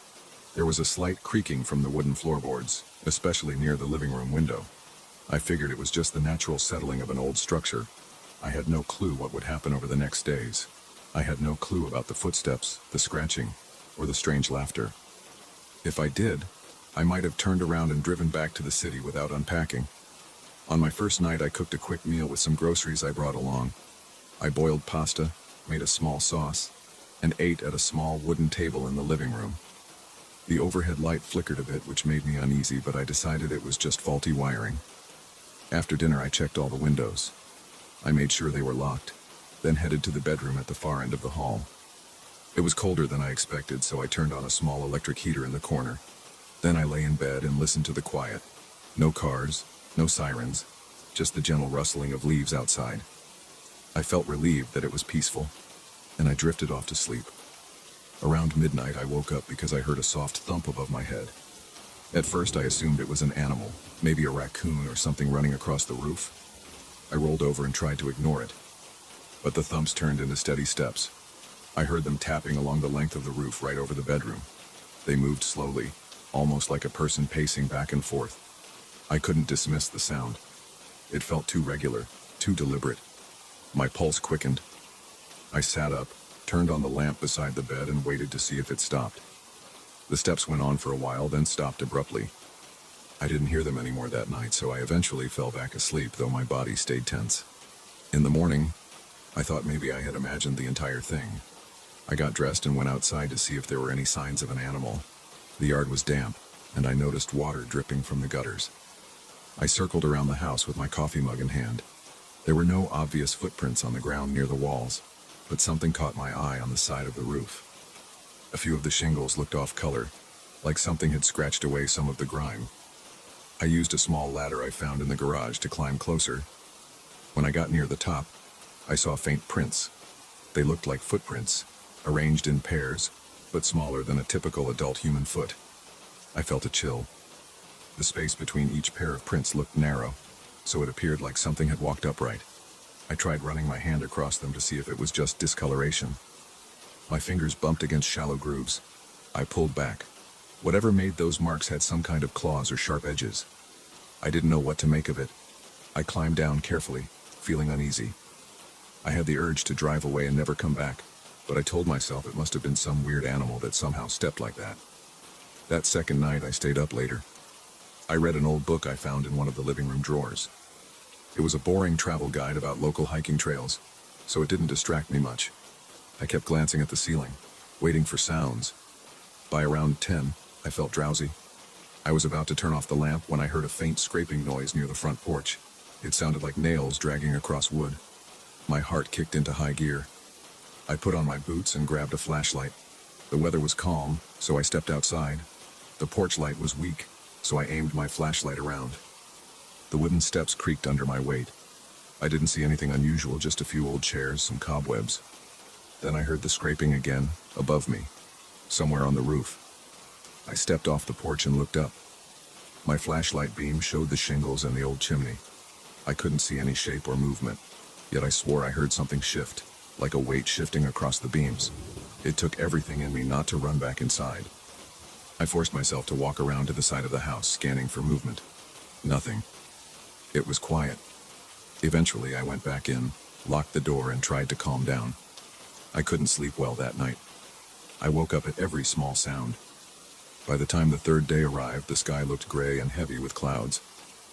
There was a slight creaking from the wooden floorboards, especially near the living room window. I figured it was just the natural settling of an old structure. I had no clue what would happen over the next days. I had no clue about the footsteps, the scratching, or the strange laughter. If I did, I might have turned around and driven back to the city without unpacking. On my first night, I cooked a quick meal with some groceries I brought along. I boiled pasta, made a small sauce, and ate at a small wooden table in the living room. The overhead light flickered a bit, which made me uneasy, but I decided it was just faulty wiring. After dinner, I checked all the windows. I made sure they were locked, then headed to the bedroom at the far end of the hall. It was colder than I expected, so I turned on a small electric heater in the corner. Then I lay in bed and listened to the quiet. No cars, no sirens, just the gentle rustling of leaves outside. I felt relieved that it was peaceful, and I drifted off to sleep. Around midnight, I woke up because I heard a soft thump above my head. At first, I assumed it was an animal, maybe a raccoon or something running across the roof. I rolled over and tried to ignore it, but the thumps turned into steady steps. I heard them tapping along the length of the roof right over the bedroom. They moved slowly, almost like a person pacing back and forth. I couldn't dismiss the sound. It felt too regular, too deliberate. My pulse quickened. I sat up, turned on the lamp beside the bed, and waited to see if it stopped. The steps went on for a while, then stopped abruptly. I didn't hear them anymore that night, so I eventually fell back asleep, though my body stayed tense. In the morning, I thought maybe I had imagined the entire thing. I got dressed and went outside to see if there were any signs of an animal. The yard was damp, and I noticed water dripping from the gutters. I circled around the house with my coffee mug in hand. There were no obvious footprints on the ground near the walls, but something caught my eye on the side of the roof. A few of the shingles looked off color, like something had scratched away some of the grime. I used a small ladder I found in the garage to climb closer. When I got near the top, I saw faint prints. They looked like footprints, arranged in pairs, but smaller than a typical adult human foot. I felt a chill. The space between each pair of prints looked narrow, so it appeared like something had walked upright. I tried running my hand across them to see if it was just discoloration. My fingers bumped against shallow grooves. I pulled back. Whatever made those marks had some kind of claws or sharp edges. I didn't know what to make of it. I climbed down carefully, feeling uneasy. I had the urge to drive away and never come back, but I told myself it must have been some weird animal that somehow stepped like that. That second night, I stayed up later. I read an old book I found in one of the living room drawers. It was a boring travel guide about local hiking trails, so it didn't distract me much. I kept glancing at the ceiling, waiting for sounds. By around 10, I felt drowsy. I was about to turn off the lamp when I heard a faint scraping noise near the front porch. It sounded like nails dragging across wood. My heart kicked into high gear. I put on my boots and grabbed a flashlight. The weather was calm, so I stepped outside. The porch light was weak, so I aimed my flashlight around. The wooden steps creaked under my weight. I didn't see anything unusual, just a few old chairs, some cobwebs. Then I heard the scraping again, above me, somewhere on the roof. I stepped off the porch and looked up. My flashlight beam showed the shingles and the old chimney. I couldn't see any shape or movement, yet I swore I heard something shift, like a weight shifting across the beams. It took everything in me not to run back inside. I forced myself to walk around to the side of the house, scanning for movement. Nothing. It was quiet. Eventually, I went back in, locked the door, and tried to calm down. I couldn't sleep well that night. I woke up at every small sound. By the time the third day arrived, the sky looked gray and heavy with clouds.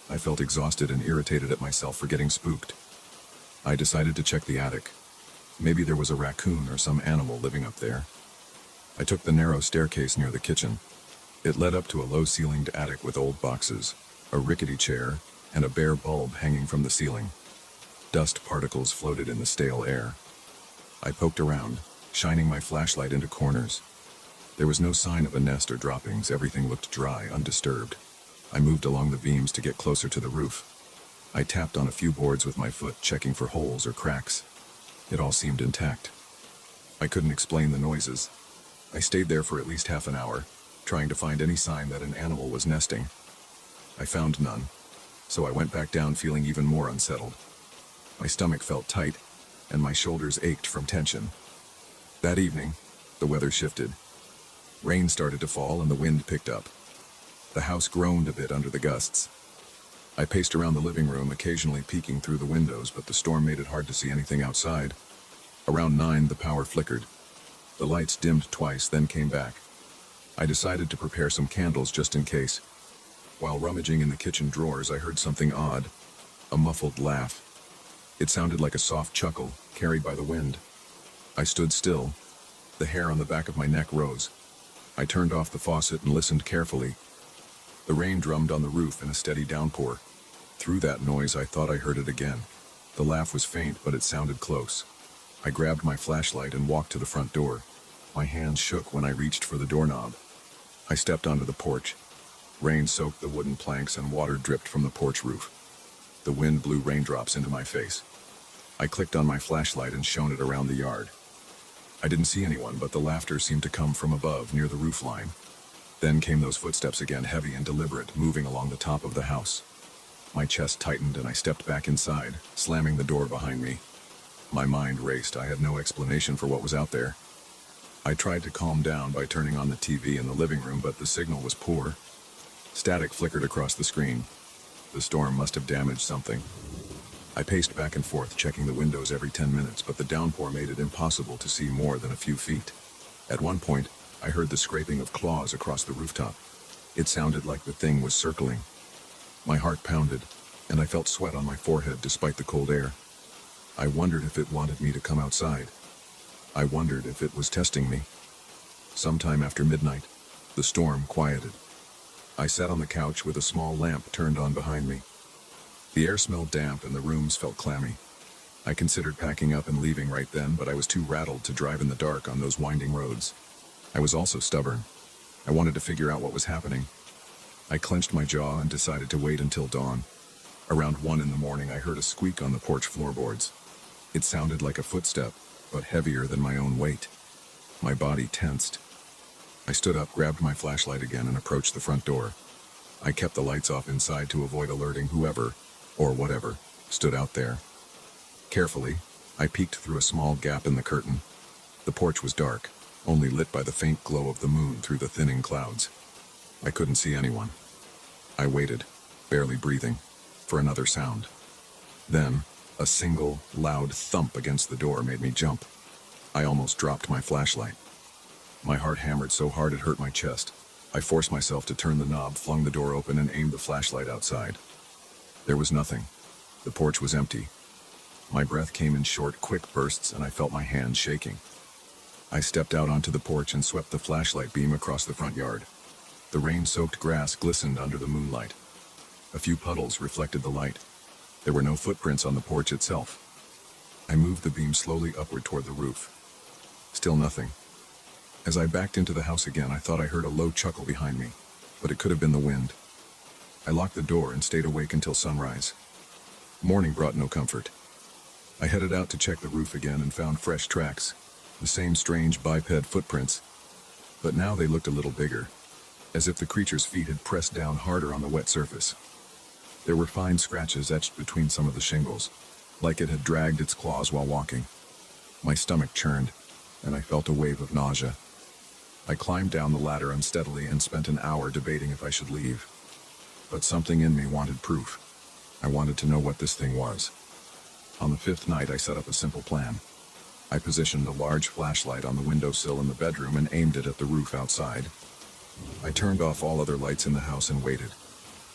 I felt exhausted and irritated at myself for getting spooked. I decided to check the attic. Maybe there was a raccoon or some animal living up there. I took the narrow staircase near the kitchen. It led up to a low-ceilinged attic with old boxes, a rickety chair, and a bare bulb hanging from the ceiling. Dust particles floated in the stale air. I poked around, shining my flashlight into corners. There was no sign of a nest or droppings. Everything looked dry, undisturbed. I moved along the beams to get closer to the roof. I tapped on a few boards with my foot, checking for holes or cracks. It all seemed intact. I couldn't explain the noises. I stayed there for at least half an hour, trying to find any sign that an animal was nesting. I found none, so I went back down feeling even more unsettled. My stomach felt tight, and my shoulders ached from tension. That evening, the weather shifted. Rain started to fall and the wind picked up. The house groaned a bit under the gusts. I paced around the living room, occasionally peeking through the windows, but the storm made it hard to see anything outside. Around 9, the power flickered. The lights dimmed twice, then came back. I decided to prepare some candles just in case. While rummaging in the kitchen drawers, I heard something odd, a muffled laugh. It sounded like a soft chuckle, carried by the wind. I stood still. The hair on the back of my neck rose. I turned off the faucet and listened carefully. The rain drummed on the roof in a steady downpour. Through that noise, I thought I heard it again. The laugh was faint, but it sounded close. I grabbed my flashlight and walked to the front door. My hands shook when I reached for the doorknob. I stepped onto the porch. Rain soaked the wooden planks and water dripped from the porch roof. The wind blew raindrops into my face. I clicked on my flashlight and shone it around the yard. I didn't see anyone, but the laughter seemed to come from above, near the roof line. Then came those footsteps again, heavy and deliberate, moving along the top of the house. My chest tightened and I stepped back inside, slamming the door behind me. My mind raced. I had no explanation for what was out there. I tried to calm down by turning on the TV in the living room, but the signal was poor. Static flickered across the screen. The storm must have damaged something. I paced back and forth, checking the windows every 10 minutes, but the downpour made it impossible to see more than a few feet. At one point, I heard the scraping of claws across the rooftop. It sounded like the thing was circling. My heart pounded, and I felt sweat on my forehead despite the cold air. I wondered if it wanted me to come outside. I wondered if it was testing me. Sometime after midnight, the storm quieted. I sat on the couch with a small lamp turned on behind me. The air smelled damp and the rooms felt clammy. I considered packing up and leaving right then, but I was too rattled to drive in the dark on those winding roads. I was also stubborn. I wanted to figure out what was happening. I clenched my jaw and decided to wait until dawn. Around 1 in the morning, I heard a squeak on the porch floorboards. It sounded like a footstep, but heavier than my own weight. My body tensed. I stood up, grabbed my flashlight again, and approached the front door. I kept the lights off inside to avoid alerting whoever, or whatever, stood out there. Carefully, I peeked through a small gap in the curtain. The porch was dark, only lit by the faint glow of the moon through the thinning clouds. I couldn't see anyone. I waited, barely breathing, for another sound. Then, a single, loud thump against the door made me jump. I almost dropped my flashlight. My heart hammered so hard it hurt my chest. I forced myself to turn the knob, flung the door open, and aimed the flashlight outside. There was nothing. The porch was empty. My breath came in short, quick bursts, and I felt my hands shaking. I stepped out onto the porch and swept the flashlight beam across the front yard. The rain-soaked grass glistened under the moonlight. A few puddles reflected the light. There were no footprints on the porch itself. I moved the beam slowly upward toward the roof. Still nothing. As I backed into the house again, I thought I heard a low chuckle behind me, but it could have been the wind. I locked the door and stayed awake until sunrise. Morning brought no comfort. I headed out to check the roof again and found fresh tracks, the same strange biped footprints, but now they looked a little bigger, as if the creature's feet had pressed down harder on the wet surface. There were fine scratches etched between some of the shingles, like it had dragged its claws while walking. My stomach churned, and I felt a wave of nausea. I climbed down the ladder unsteadily and spent an hour debating if I should leave. But something in me wanted proof. I wanted to know what this thing was. On the 5th night, I set up a simple plan. I positioned a large flashlight on the windowsill in the bedroom and aimed it at the roof outside. I turned off all other lights in the house and waited.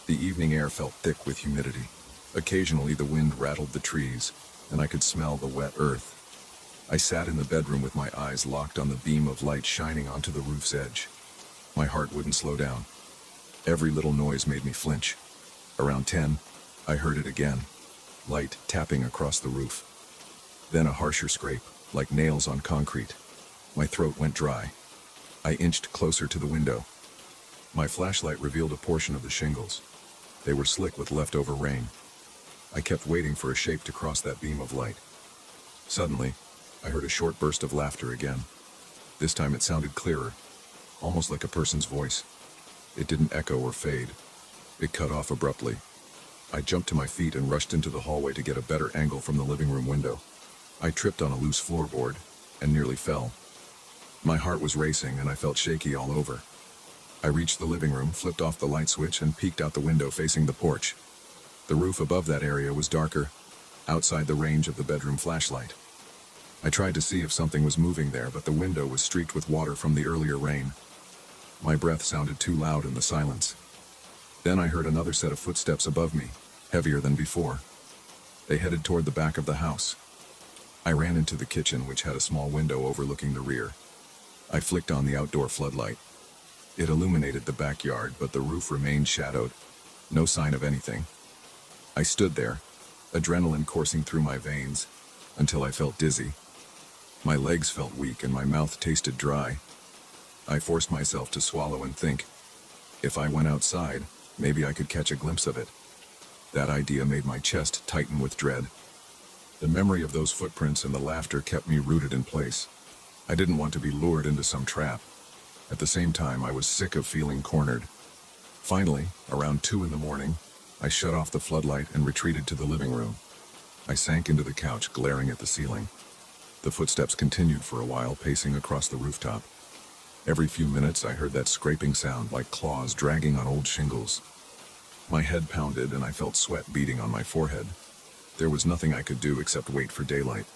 The evening air felt thick with humidity. Occasionally, the wind rattled the trees, and I could smell the wet earth. I sat in the bedroom with my eyes locked on the beam of light shining onto the roof's edge. My heart wouldn't slow down. Every little noise made me flinch. Around 10, I heard it again. Light tapping across the roof. Then a harsher scrape, like nails on concrete. My throat went dry. I inched closer to the window. My flashlight revealed a portion of the shingles. They were slick with leftover rain. I kept waiting for a shape to cross that beam of light. Suddenly, I heard a short burst of laughter again. This time it sounded clearer, almost like a person's voice. It didn't echo or fade. It cut off abruptly. I jumped to my feet and rushed into the hallway to get a better angle from the living room window. I tripped on a loose floorboard and nearly fell. My heart was racing and I felt shaky all over. I reached the living room, flipped off the light switch, and peeked out the window facing the porch. The roof above that area was darker, outside the range of the bedroom flashlight. I tried to see if something was moving there, but the window was streaked with water from the earlier rain. My breath sounded too loud in the silence. Then I heard another set of footsteps above me, heavier than before. They headed toward the back of the house. I ran into the kitchen, which had a small window overlooking the rear. I flicked on the outdoor floodlight. It illuminated the backyard, but the roof remained shadowed. No sign of anything. I stood there, adrenaline coursing through my veins, until I felt dizzy. My legs felt weak and my mouth tasted dry. I forced myself to swallow and think. If I went outside, maybe I could catch a glimpse of it. That idea made my chest tighten with dread. The memory of those footprints and the laughter kept me rooted in place. I didn't want to be lured into some trap. At the same time, I was sick of feeling cornered. Finally, around 2 in the morning, I shut off the floodlight and retreated to the living room. I sank into the couch, glaring at the ceiling. The footsteps continued for a while, pacing across the rooftop. Every few minutes, I heard that scraping sound like claws dragging on old shingles. My head pounded and I felt sweat beading on my forehead. There was nothing I could do except wait for daylight.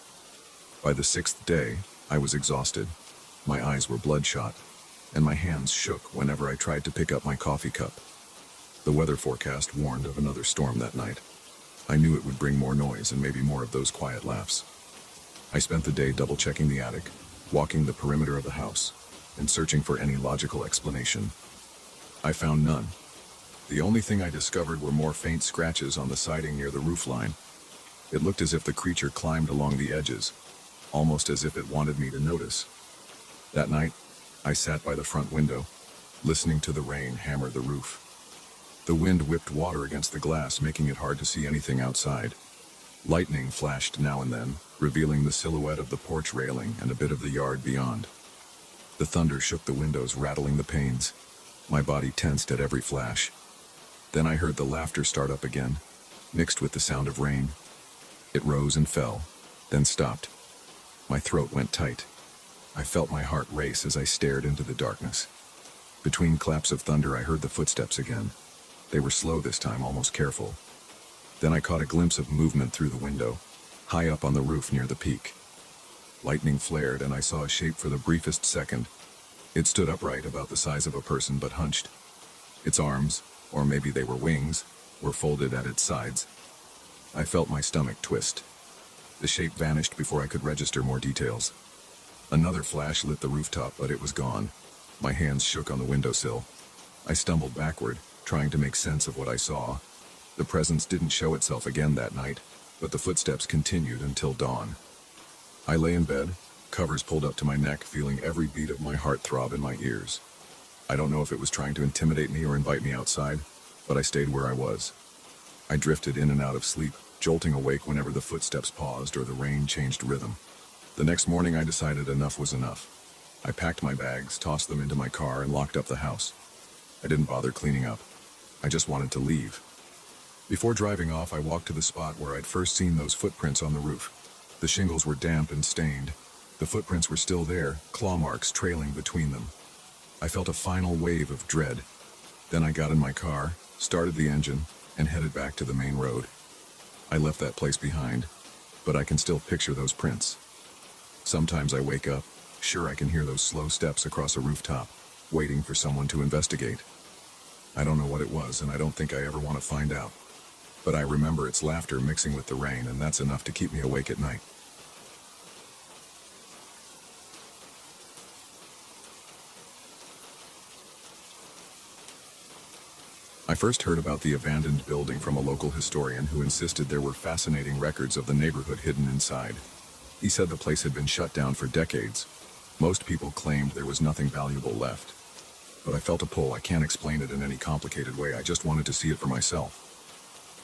By the 6th day, I was exhausted. My eyes were bloodshot, and my hands shook whenever I tried to pick up my coffee cup. The weather forecast warned of another storm that night. I knew it would bring more noise and maybe more of those quiet laughs. I spent the day double-checking the attic, walking the perimeter of the house, and searching for any logical explanation. I found none. The only thing I discovered were more faint scratches on the siding near the roofline. It looked as if the creature climbed along the edges, almost as if it wanted me to notice. That night, I sat by the front window, listening to the rain hammer the roof. The wind whipped water against the glass, making it hard to see anything outside. Lightning flashed now and then, revealing the silhouette of the porch railing and a bit of the yard beyond. The thunder shook the windows, rattling the panes. My body tensed at every flash. Then I heard the laughter start up again, mixed with the sound of rain. It rose and fell, then stopped. My throat went tight. I felt my heart race as I stared into the darkness. Between claps of thunder, I heard the footsteps again. They were slow this time, almost careful. Then I caught a glimpse of movement through the window, high up on the roof near the peak. Lightning flared, and I saw a shape for the briefest second. It stood upright, about the size of a person, but hunched. Its arms, or maybe they were wings, were folded at its sides. I felt my stomach twist. The shape vanished before I could register more details. Another flash lit the rooftop, but it was gone. My hands shook on the windowsill. I stumbled backward, trying to make sense of what I saw. The presence didn't show itself again that night, but the footsteps continued until dawn. I lay in bed, covers pulled up to my neck, feeling every beat of my heart throb in my ears. I don't know if it was trying to intimidate me or invite me outside, but I stayed where I was. I drifted in and out of sleep, jolting awake whenever the footsteps paused or the rain changed rhythm. The next morning I decided enough was enough. I packed my bags, tossed them into my car, and locked up the house. I didn't bother cleaning up. I just wanted to leave. Before driving off, I walked to the spot where I'd first seen those footprints on the roof. The shingles were damp and stained. The footprints were still there, claw marks trailing between them. I felt a final wave of dread. Then I got in my car, started the engine, and headed back to the main road. I left that place behind, but I can still picture those prints. Sometimes I wake up, sure I can hear those slow steps across a rooftop, waiting for someone to investigate. I don't know what it was, and I don't think I ever want to find out. But I remember its laughter mixing with the rain, and that's enough to keep me awake at night. I first heard about the abandoned building from a local historian who insisted there were fascinating records of the neighborhood hidden inside. He said the place had been shut down for decades. Most people claimed there was nothing valuable left. But I felt a pull. I can't explain it in any complicated way. I just wanted to see it for myself.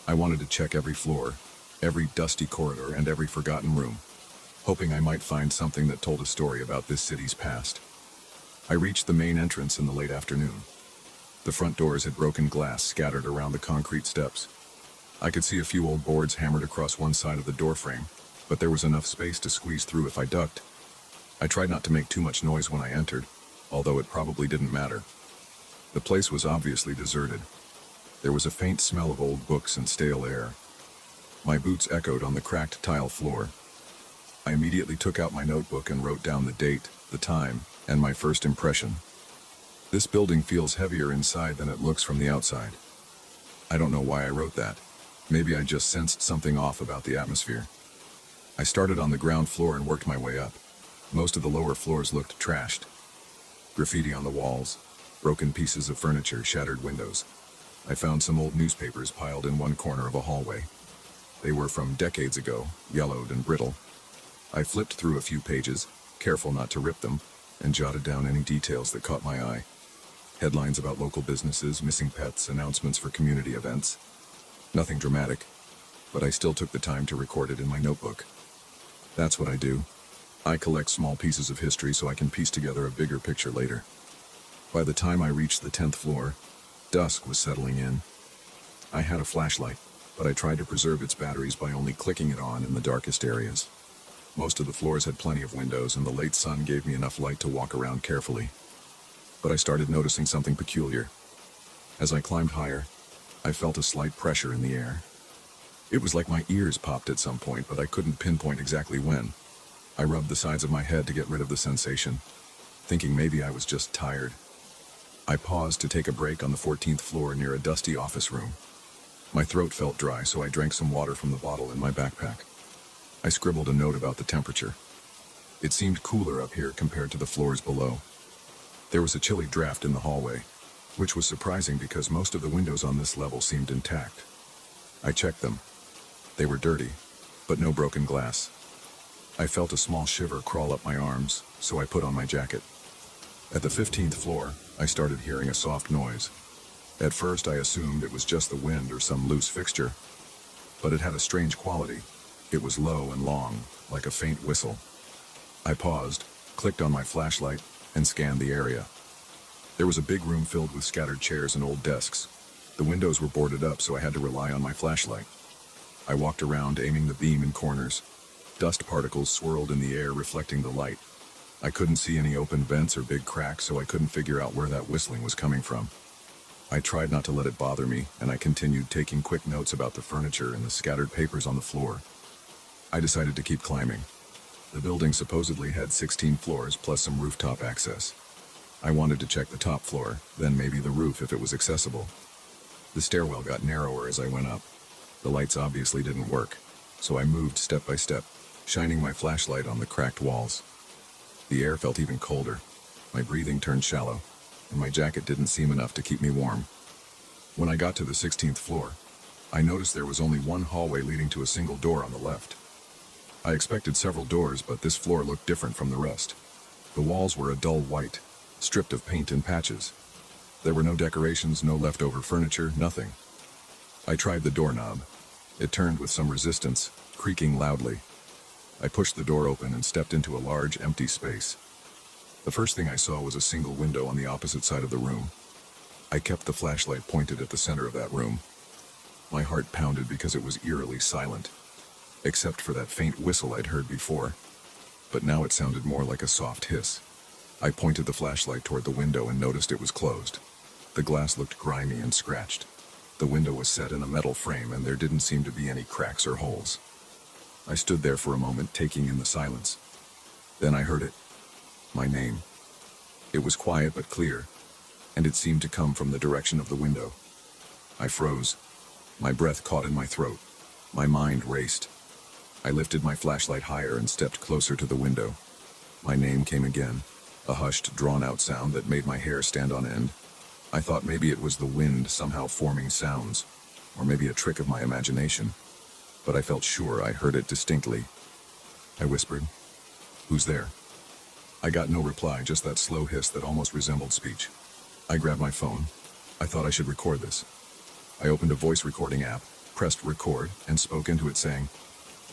I wanted to check every floor, every dusty corridor, and every forgotten room, hoping I might find something that told a story about this city's past. I reached the main entrance in the late afternoon. The front doors had broken glass scattered around the concrete steps. I could see a few old boards hammered across one side of the doorframe, but there was enough space to squeeze through if I ducked. I tried not to make too much noise when I entered, although it probably didn't matter. The place was obviously deserted. There was a faint smell of old books and stale air. My boots echoed on the cracked tile floor. I immediately took out my notebook and wrote down the date, the time, and my first impression. This building feels heavier inside than it looks from the outside. I don't know why I wrote that. Maybe I just sensed something off about the atmosphere. I started on the ground floor and worked my way up. Most of the lower floors looked trashed. Graffiti on the walls, broken pieces of furniture, shattered windows. I found some old newspapers piled in one corner of a hallway. They were from decades ago, yellowed and brittle. I flipped through a few pages, careful not to rip them, and jotted down any details that caught my eye. Headlines about local businesses, missing pets, announcements for community events. Nothing dramatic, but I still took the time to record it in my notebook. That's what I do. I collect small pieces of history so I can piece together a bigger picture later. By the time I reached the 10th floor, dusk was settling in. I had a flashlight, but I tried to preserve its batteries by only clicking it on in the darkest areas. Most of the floors had plenty of windows, and the late sun gave me enough light to walk around carefully. But I started noticing something peculiar. As I climbed higher, I felt a slight pressure in the air. It was like my ears popped at some point, but I couldn't pinpoint exactly when. I rubbed the sides of my head to get rid of the sensation, thinking maybe I was just tired. I paused to take a break on the 14th floor near a dusty office room. My throat felt dry, so I drank some water from the bottle in my backpack. I scribbled a note about the temperature. It seemed cooler up here compared to the floors below. There was a chilly draft in the hallway, which was surprising because most of the windows on this level seemed intact. I checked them. They were dirty, but no broken glass. I felt a small shiver crawl up my arms, so I put on my jacket. At the 15th floor, I started hearing a soft noise. At first, I assumed it was just the wind or some loose fixture, but it had a strange quality. It was low and long, like a faint whistle. I paused, clicked on my flashlight, and scanned the area. There was a big room filled with scattered chairs and old desks. The windows were boarded up, so I had to rely on my flashlight. I walked around, aiming the beam in corners. Dust particles swirled in the air, reflecting the light. I couldn't see any open vents or big cracks, so I couldn't figure out where that whistling was coming from. I tried not to let it bother me, and I continued taking quick notes about the furniture and the scattered papers on the floor. I decided to keep climbing. The building supposedly had 16 floors plus some rooftop access. I wanted to check the top floor, then maybe the roof if it was accessible. The stairwell got narrower as I went up. The lights obviously didn't work, so I moved step by step, shining my flashlight on the cracked walls. The air felt even colder. My breathing turned shallow, and my jacket didn't seem enough to keep me warm. When I got to the 16th floor, I noticed there was only one hallway leading to a single door on the left. I expected several doors, but this floor looked different from the rest. The walls were a dull white, stripped of paint in patches. There were no decorations, no leftover furniture, nothing. I tried the doorknob. It turned with some resistance, creaking loudly. I pushed the door open and stepped into a large, empty space. The first thing I saw was a single window on the opposite side of the room. I kept the flashlight pointed at the center of that room. My heart pounded because it was eerily silent, except for that faint whistle I'd heard before. But now it sounded more like a soft hiss. I pointed the flashlight toward the window and noticed it was closed. The glass looked grimy and scratched. The window was set in a metal frame, and there didn't seem to be any cracks or holes. I stood there for a moment, taking in the silence. Then I heard it. My name. It was quiet but clear, and it seemed to come from the direction of the window. I froze. My breath caught in my throat. My mind raced. I lifted my flashlight higher and stepped closer to the window. My name came again, a hushed, drawn-out sound that made my hair stand on end. I thought maybe it was the wind somehow forming sounds, or maybe a trick of my imagination. But I felt sure I heard it distinctly. I whispered, "Who's there?" I got no reply, just that slow hiss that almost resembled speech. I grabbed my phone. I thought I should record this. I opened a voice recording app, pressed record, and spoke into it saying,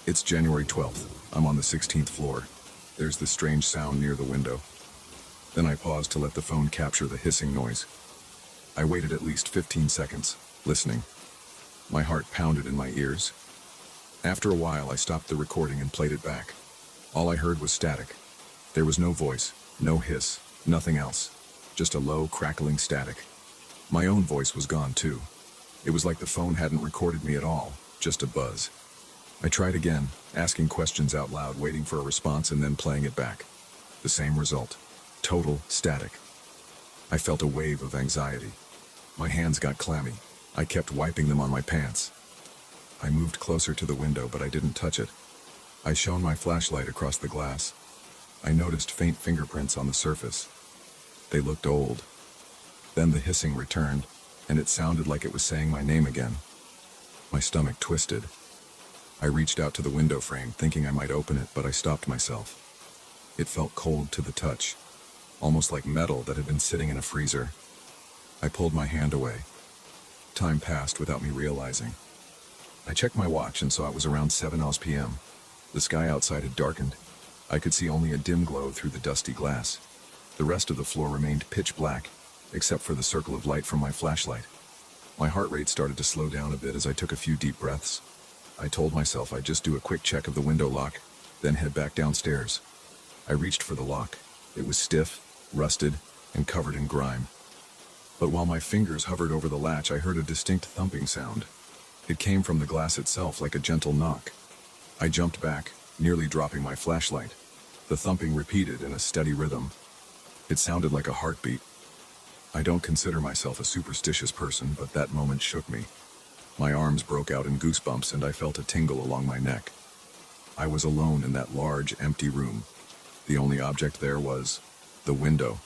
"It's January 12th. I'm on the 16th floor. There's this strange sound near the window." Then I paused to let the phone capture the hissing noise. I waited at least 15 seconds, listening. My heart pounded in my ears. After a while, I stopped the recording and played it back. All I heard was static. There was no voice, no hiss, nothing else. Just a low, crackling static. My own voice was gone, too. It was like the phone hadn't recorded me at all, just a buzz. I tried again, asking questions out loud, waiting for a response, and then playing it back. The same result. Total static. I felt a wave of anxiety. My hands got clammy. I kept wiping them on my pants. I moved closer to the window, but I didn't touch it. I shone my flashlight across the glass. I noticed faint fingerprints on the surface. They looked old. Then the hissing returned, and it sounded like it was saying my name again. My stomach twisted. I reached out to the window frame, thinking I might open it, but I stopped myself. It felt cold to the touch, almost like metal that had been sitting in a freezer. I pulled my hand away. Time passed without me realizing. I checked my watch and saw it was around 7 p.m. The sky outside had darkened. I could see only a dim glow through the dusty glass. The rest of the floor remained pitch black, except for the circle of light from my flashlight. My heart rate started to slow down a bit as I took a few deep breaths. I told myself I'd just do a quick check of the window lock, then head back downstairs. I reached for the lock. It was stiff, rusted, and covered in grime. But while my fingers hovered over the latch, I heard a distinct thumping sound. It came from the glass itself, like a gentle knock. I jumped back, nearly dropping my flashlight. The thumping repeated in a steady rhythm. It sounded like a heartbeat. I don't consider myself a superstitious person, but that moment shook me. My arms broke out in goosebumps and I felt a tingle along my neck. I was alone in that large, empty room. The only object there was the window.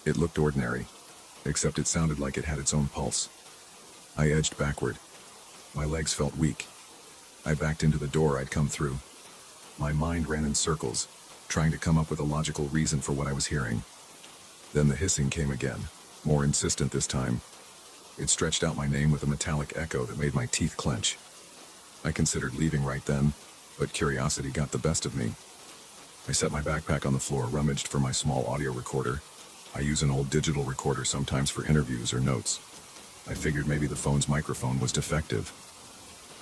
It looked ordinary, except it sounded like it had its own pulse. I edged backward. My legs felt weak. I backed into the door I'd come through. My mind ran in circles, trying to come up with a logical reason for what I was hearing. Then the hissing came again, more insistent this time. It stretched out my name with a metallic echo that made my teeth clench. I considered leaving right then, but curiosity got the best of me. I set my backpack on the floor, rummaged for my small audio recorder. I use an old digital recorder sometimes for interviews or notes. I figured maybe the phone's microphone was defective.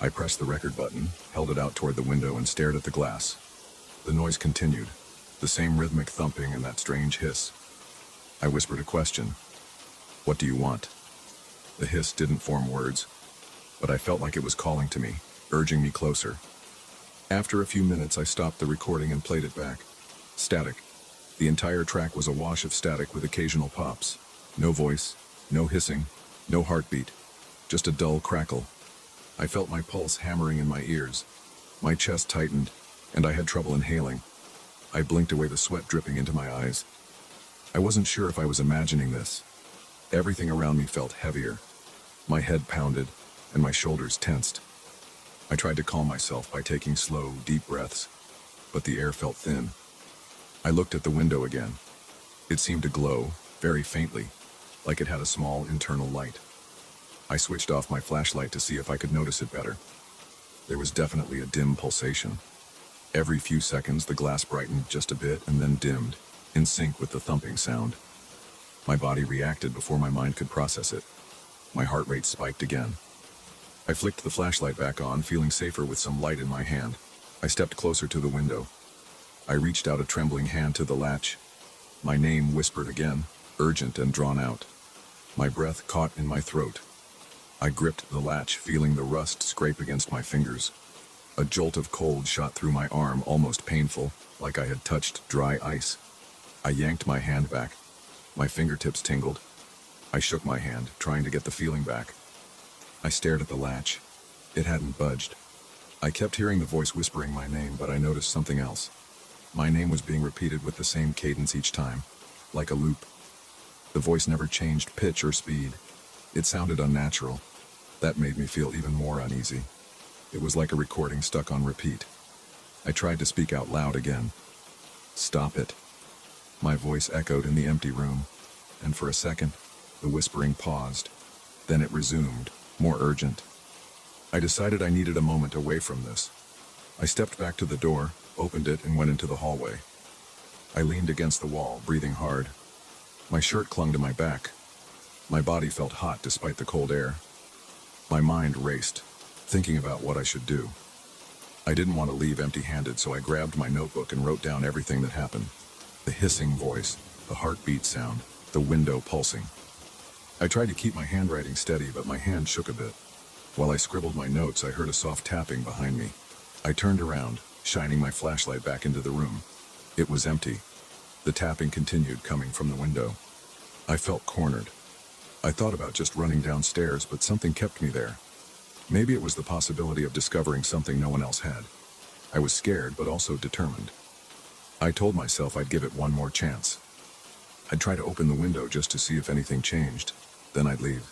I pressed the record button, held it out toward the window, and stared at the glass. The noise continued, the same rhythmic thumping and that strange hiss. I whispered a question. "What do you want?" The hiss didn't form words, but I felt like it was calling to me, urging me closer. After a few minutes, I stopped the recording and played it back. Static. The entire track was a wash of static with occasional pops. No voice, no hissing, no heartbeat, just a dull crackle. I felt my pulse hammering in my ears. My chest tightened, and I had trouble inhaling. I blinked away the sweat dripping into my eyes. I wasn't sure if I was imagining this. Everything around me felt heavier. My head pounded, and my shoulders tensed. I tried to calm myself by taking slow, deep breaths, but the air felt thin. I looked at the window again. It seemed to glow, very faintly, like it had a small internal light. I switched off my flashlight to see if I could notice it better. There was definitely a dim pulsation. Every few seconds, the glass brightened just a bit and then dimmed, in sync with the thumping sound. My body reacted before my mind could process it. My heart rate spiked again. I flicked the flashlight back on, feeling safer with some light in my hand. I stepped closer to the window. I reached out a trembling hand to the latch. My name whispered again, urgent and drawn out. My breath caught in my throat. I gripped the latch, feeling the rust scrape against my fingers. A jolt of cold shot through my arm, almost painful, like I had touched dry ice. I yanked my hand back. My fingertips tingled. I shook my hand, trying to get the feeling back. I stared at the latch. It hadn't budged. I kept hearing the voice whispering my name, but I noticed something else. My name was being repeated with the same cadence each time, like a loop. The voice never changed pitch or speed. It sounded unnatural. That made me feel even more uneasy. It was like a recording stuck on repeat. I tried to speak out loud again. "Stop it." My voice echoed in the empty room, and for a second, the whispering paused. Then it resumed, more urgent. I decided I needed a moment away from this. I stepped back to the door, opened it, and went into the hallway. I leaned against the wall, breathing hard. My shirt clung to my back. My body felt hot despite the cold air. My mind raced, thinking about what I should do. I didn't want to leave empty-handed, so I grabbed my notebook and wrote down everything that happened. The hissing voice, the heartbeat sound, the window pulsing. I tried to keep my handwriting steady, but my hand shook a bit. While I scribbled my notes, I heard a soft tapping behind me. I turned around, shining my flashlight back into the room. It was empty. The tapping continued, coming from the window. I felt cornered. I thought about just running downstairs, but something kept me there. Maybe it was the possibility of discovering something no one else had. I was scared, but also determined. I told myself I'd give it one more chance. I'd try to open the window just to see if anything changed. Then I'd leave.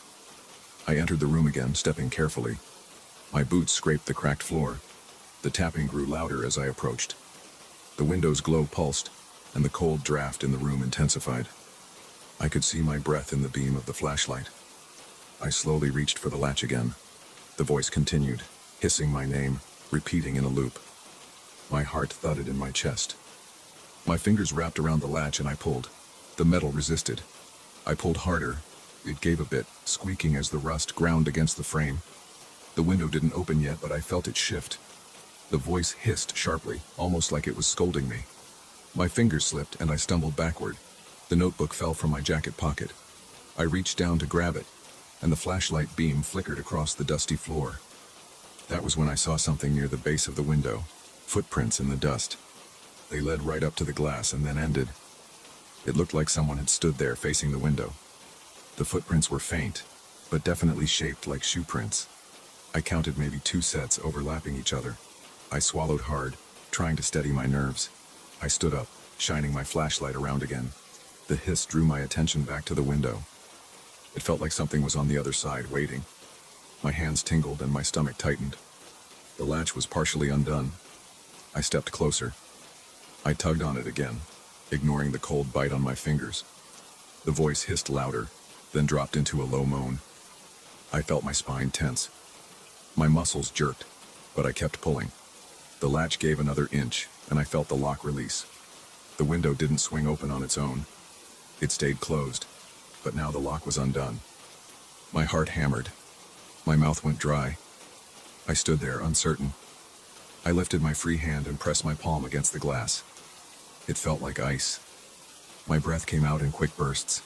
I entered the room again, stepping carefully. My boots scraped the cracked floor. The tapping grew louder as I approached. The window's glow pulsed, and the cold draft in the room intensified. I could see my breath in the beam of the flashlight. I slowly reached for the latch again. The voice continued, hissing my name, repeating in a loop. My heart thudded in my chest. My fingers wrapped around the latch and I pulled. The metal resisted. I pulled harder. It gave a bit, squeaking as the rust ground against the frame. The window didn't open yet, but I felt it shift. The voice hissed sharply, almost like it was scolding me. My fingers slipped and I stumbled backward. The notebook fell from my jacket pocket. I reached down to grab it, and the flashlight beam flickered across the dusty floor. That was when I saw something near the base of the window, footprints in the dust. They led right up to the glass and then ended. It looked like someone had stood there facing the window. The footprints were faint, but definitely shaped like shoe prints. I counted maybe 2 sets overlapping each other. I swallowed hard, trying to steady my nerves. I stood up, shining my flashlight around again. The hiss drew my attention back to the window. It felt like something was on the other side, waiting. My hands tingled and my stomach tightened. The latch was partially undone. I stepped closer. I tugged on it again, ignoring the cold bite on my fingers. The voice hissed louder, then dropped into a low moan. I felt my spine tense. My muscles jerked, but I kept pulling. The latch gave another inch, and I felt the lock release. The window didn't swing open on its own. It stayed closed, but now the lock was undone. My heart hammered. My mouth went dry. I stood there, uncertain. I lifted my free hand and pressed my palm against the glass. It felt like ice. My breath came out in quick bursts.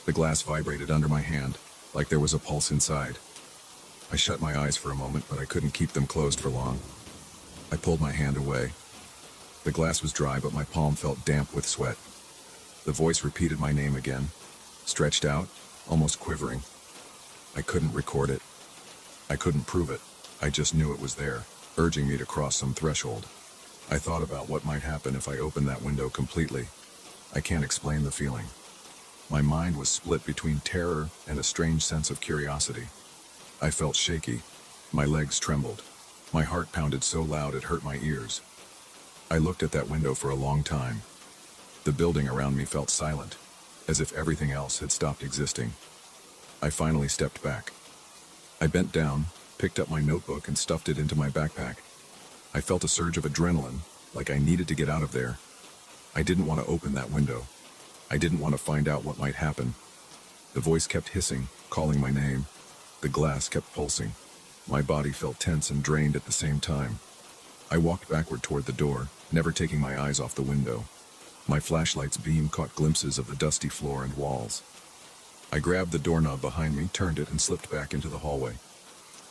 The glass vibrated under my hand, like there was a pulse inside. I shut my eyes for a moment, but I couldn't keep them closed for long. I pulled my hand away. The glass was dry, but my palm felt damp with sweat. The voice repeated my name again, stretched out, almost quivering. I couldn't record it. I couldn't prove it. I just knew it was there, urging me to cross some threshold. I thought about what might happen if I opened that window completely. I can't explain the feeling. My mind was split between terror and a strange sense of curiosity. I felt shaky. My legs trembled. My heart pounded so loud it hurt my ears. I looked at that window for a long time. The building around me felt silent, as if everything else had stopped existing. I finally stepped back. I bent down, picked up my notebook and stuffed it into my backpack. I felt a surge of adrenaline, like I needed to get out of there. I didn't want to open that window. I didn't want to find out what might happen. The voice kept hissing, calling my name. The glass kept pulsing. My body felt tense and drained at the same time. I walked backward toward the door, never taking my eyes off the window. My flashlight's beam caught glimpses of the dusty floor and walls. I grabbed the doorknob behind me, turned it, and slipped back into the hallway.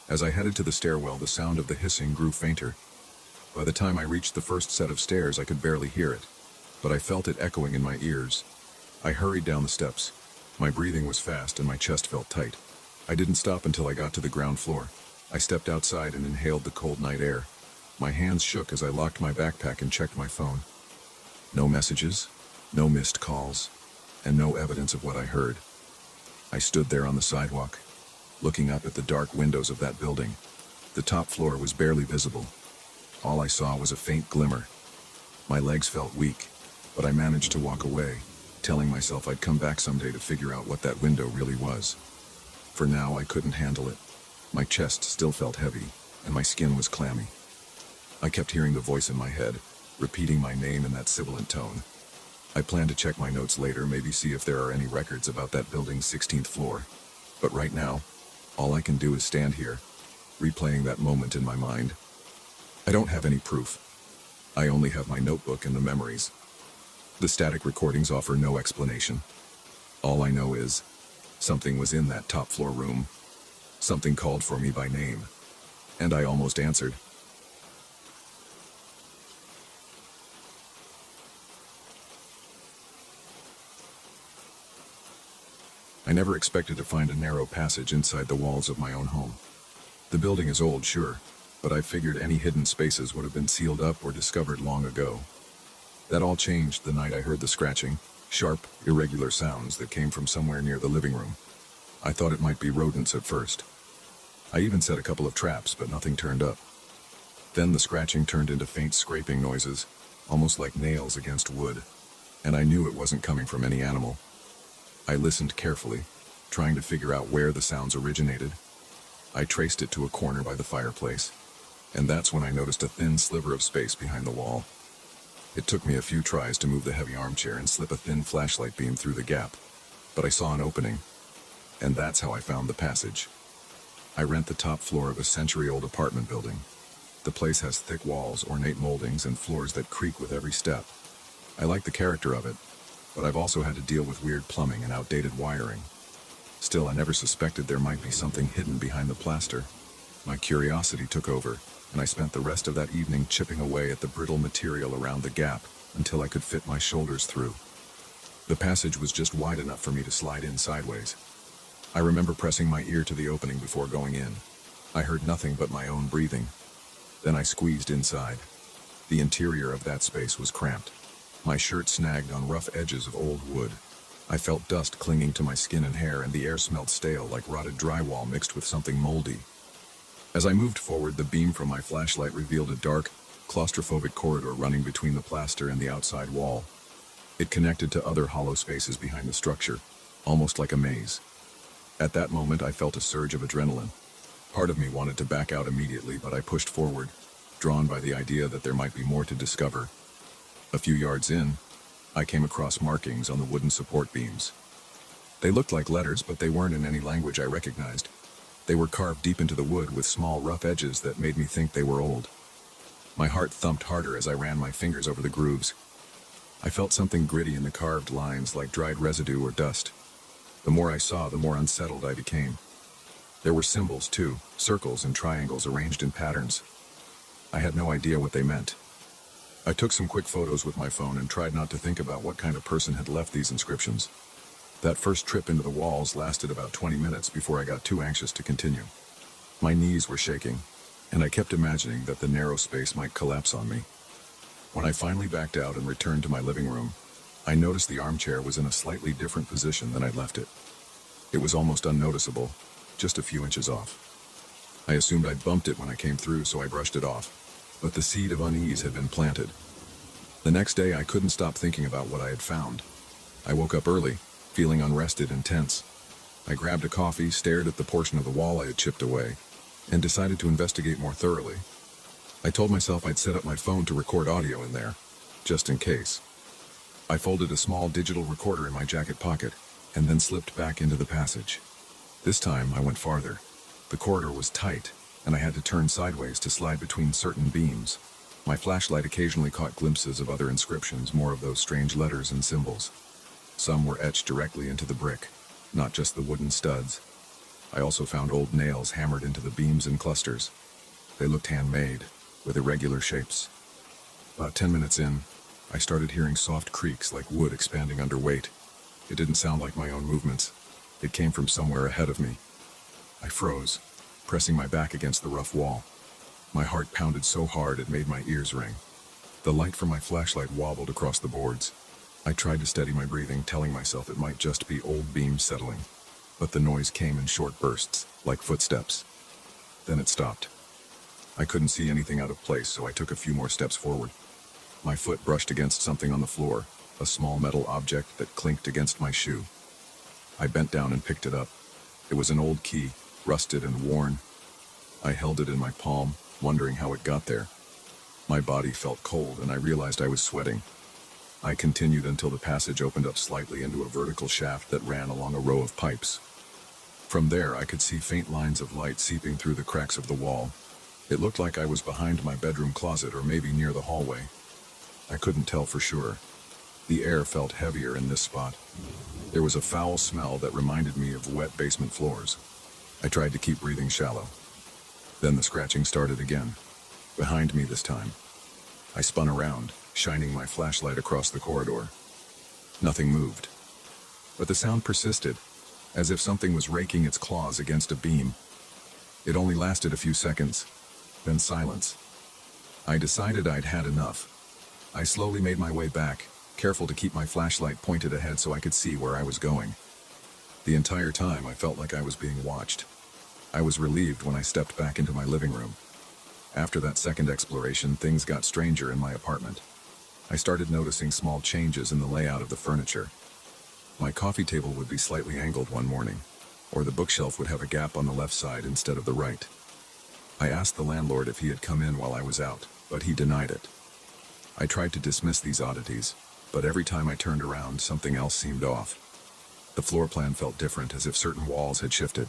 As I headed to the stairwell, the sound of the hissing grew fainter. By the time I reached the first set of stairs, I could barely hear it, but I felt it echoing in my ears. I hurried down the steps. My breathing was fast and my chest felt tight. I didn't stop until I got to the ground floor. I stepped outside and inhaled the cold night air. My hands shook as I locked my backpack and checked my phone. No messages, no missed calls, and no evidence of what I heard. I stood there on the sidewalk, looking up at the dark windows of that building. The top floor was barely visible. All I saw was a faint glimmer. My legs felt weak, but I managed to walk away, telling myself I'd come back someday to figure out what that window really was. For now, I couldn't handle it. My chest still felt heavy, and my skin was clammy. I kept hearing the voice in my head, repeating my name in that sibilant tone. I plan to check my notes later, maybe see if there are any records about that building's 16th floor. But right now, all I can do is stand here, replaying that moment in my mind. I don't have any proof. I only have my notebook and the memories. The static recordings offer no explanation. All I know is, something was in that top floor room. Something called for me by name. And I almost answered. I never expected to find a narrow passage inside the walls of my own home. The building is old, sure, but I figured any hidden spaces would have been sealed up or discovered long ago. That all changed the night I heard the scratching, sharp, irregular sounds that came from somewhere near the living room. I thought it might be rodents at first. I even set a couple of traps, but nothing turned up. Then the scratching turned into faint scraping noises, almost like nails against wood, and I knew it wasn't coming from any animal. I listened carefully, trying to figure out where the sounds originated. I traced it to a corner by the fireplace, and that's when I noticed a thin sliver of space behind the wall. It took me a few tries to move the heavy armchair and slip a thin flashlight beam through the gap, but I saw an opening, and that's how I found the passage. I rent the top floor of a century-old apartment building. The place has thick walls, ornate moldings, and floors that creak with every step. I like the character of it, but I've also had to deal with weird plumbing and outdated wiring. Still, I never suspected there might be something hidden behind the plaster. My curiosity took over, and I spent the rest of that evening chipping away at the brittle material around the gap until I could fit my shoulders through. The passage was just wide enough for me to slide in sideways. I remember pressing my ear to the opening before going in. I heard nothing but my own breathing. Then I squeezed inside. The interior of that space was cramped. My shirt snagged on rough edges of old wood. I felt dust clinging to my skin and hair, and the air smelled stale, like rotted drywall mixed with something moldy. As I moved forward, the beam from my flashlight revealed a dark, claustrophobic corridor running between the plaster and the outside wall. It connected to other hollow spaces behind the structure, almost like a maze. At that moment, I felt a surge of adrenaline. Part of me wanted to back out immediately, but I pushed forward, drawn by the idea that there might be more to discover. A few yards in, I came across markings on the wooden support beams. They looked like letters, but they weren't in any language I recognized. They were carved deep into the wood with small, rough edges that made me think they were old. My heart thumped harder as I ran my fingers over the grooves. I felt something gritty in the carved lines, like dried residue or dust. The more I saw, the more unsettled I became. There were symbols, too, circles and triangles arranged in patterns. I had no idea what they meant. I took some quick photos with my phone and tried not to think about what kind of person had left these inscriptions. That first trip into the walls lasted about 20 minutes before I got too anxious to continue. My knees were shaking, and I kept imagining that the narrow space might collapse on me. When I finally backed out and returned to my living room, I noticed the armchair was in a slightly different position than I'd left it. It was almost unnoticeable, just a few inches off. I assumed I'd bumped it when I came through, so I brushed it off, but the seed of unease had been planted. The next day, I couldn't stop thinking about what I had found. I woke up early, feeling unrested and tense. I grabbed a coffee, stared at the portion of the wall I had chipped away, and decided to investigate more thoroughly. I told myself I'd set up my phone to record audio in there, just in case. I folded a small digital recorder in my jacket pocket, and then slipped back into the passage. This time, I went farther. The corridor was tight, and I had to turn sideways to slide between certain beams. My flashlight occasionally caught glimpses of other inscriptions, more of those strange letters and symbols. Some were etched directly into the brick, not just the wooden studs. I also found old nails hammered into the beams in clusters. They looked handmade, with irregular shapes. About 10 minutes in, I started hearing soft creaks like wood expanding under weight. It didn't sound like my own movements. It came from somewhere ahead of me. I froze, pressing my back against the rough wall. My heart pounded so hard it made my ears ring. The light from my flashlight wobbled across the boards. I tried to steady my breathing, telling myself it might just be old beams settling. But the noise came in short bursts, like footsteps. Then it stopped. I couldn't see anything out of place, so I took a few more steps forward. My foot brushed against something on the floor, a small metal object that clinked against my shoe. I bent down and picked it up. It was an old key, rusted and worn. I held it in my palm, wondering how it got there. My body felt cold, and I realized I was sweating. I continued until the passage opened up slightly into a vertical shaft that ran along a row of pipes. From there, I could see faint lines of light seeping through the cracks of the wall. It looked like I was behind my bedroom closet or maybe near the hallway. I couldn't tell for sure. The air felt heavier in this spot. There was a foul smell that reminded me of wet basement floors. I tried to keep breathing shallow. Then the scratching started again, behind me this time. I spun around, shining my flashlight across the corridor. Nothing moved. But the sound persisted, as if something was raking its claws against a beam. It only lasted a few seconds, then silence. I decided I'd had enough. I slowly made my way back, careful to keep my flashlight pointed ahead so I could see where I was going. The entire time, I felt like I was being watched. I was relieved when I stepped back into my living room. After that second exploration, things got stranger in my apartment. I started noticing small changes in the layout of the furniture. My coffee table would be slightly angled one morning, or the bookshelf would have a gap on the left side instead of the right. I asked the landlord if he had come in while I was out, but he denied it. I tried to dismiss these oddities, but every time I turned around, something else seemed off. The floor plan felt different, as if certain walls had shifted.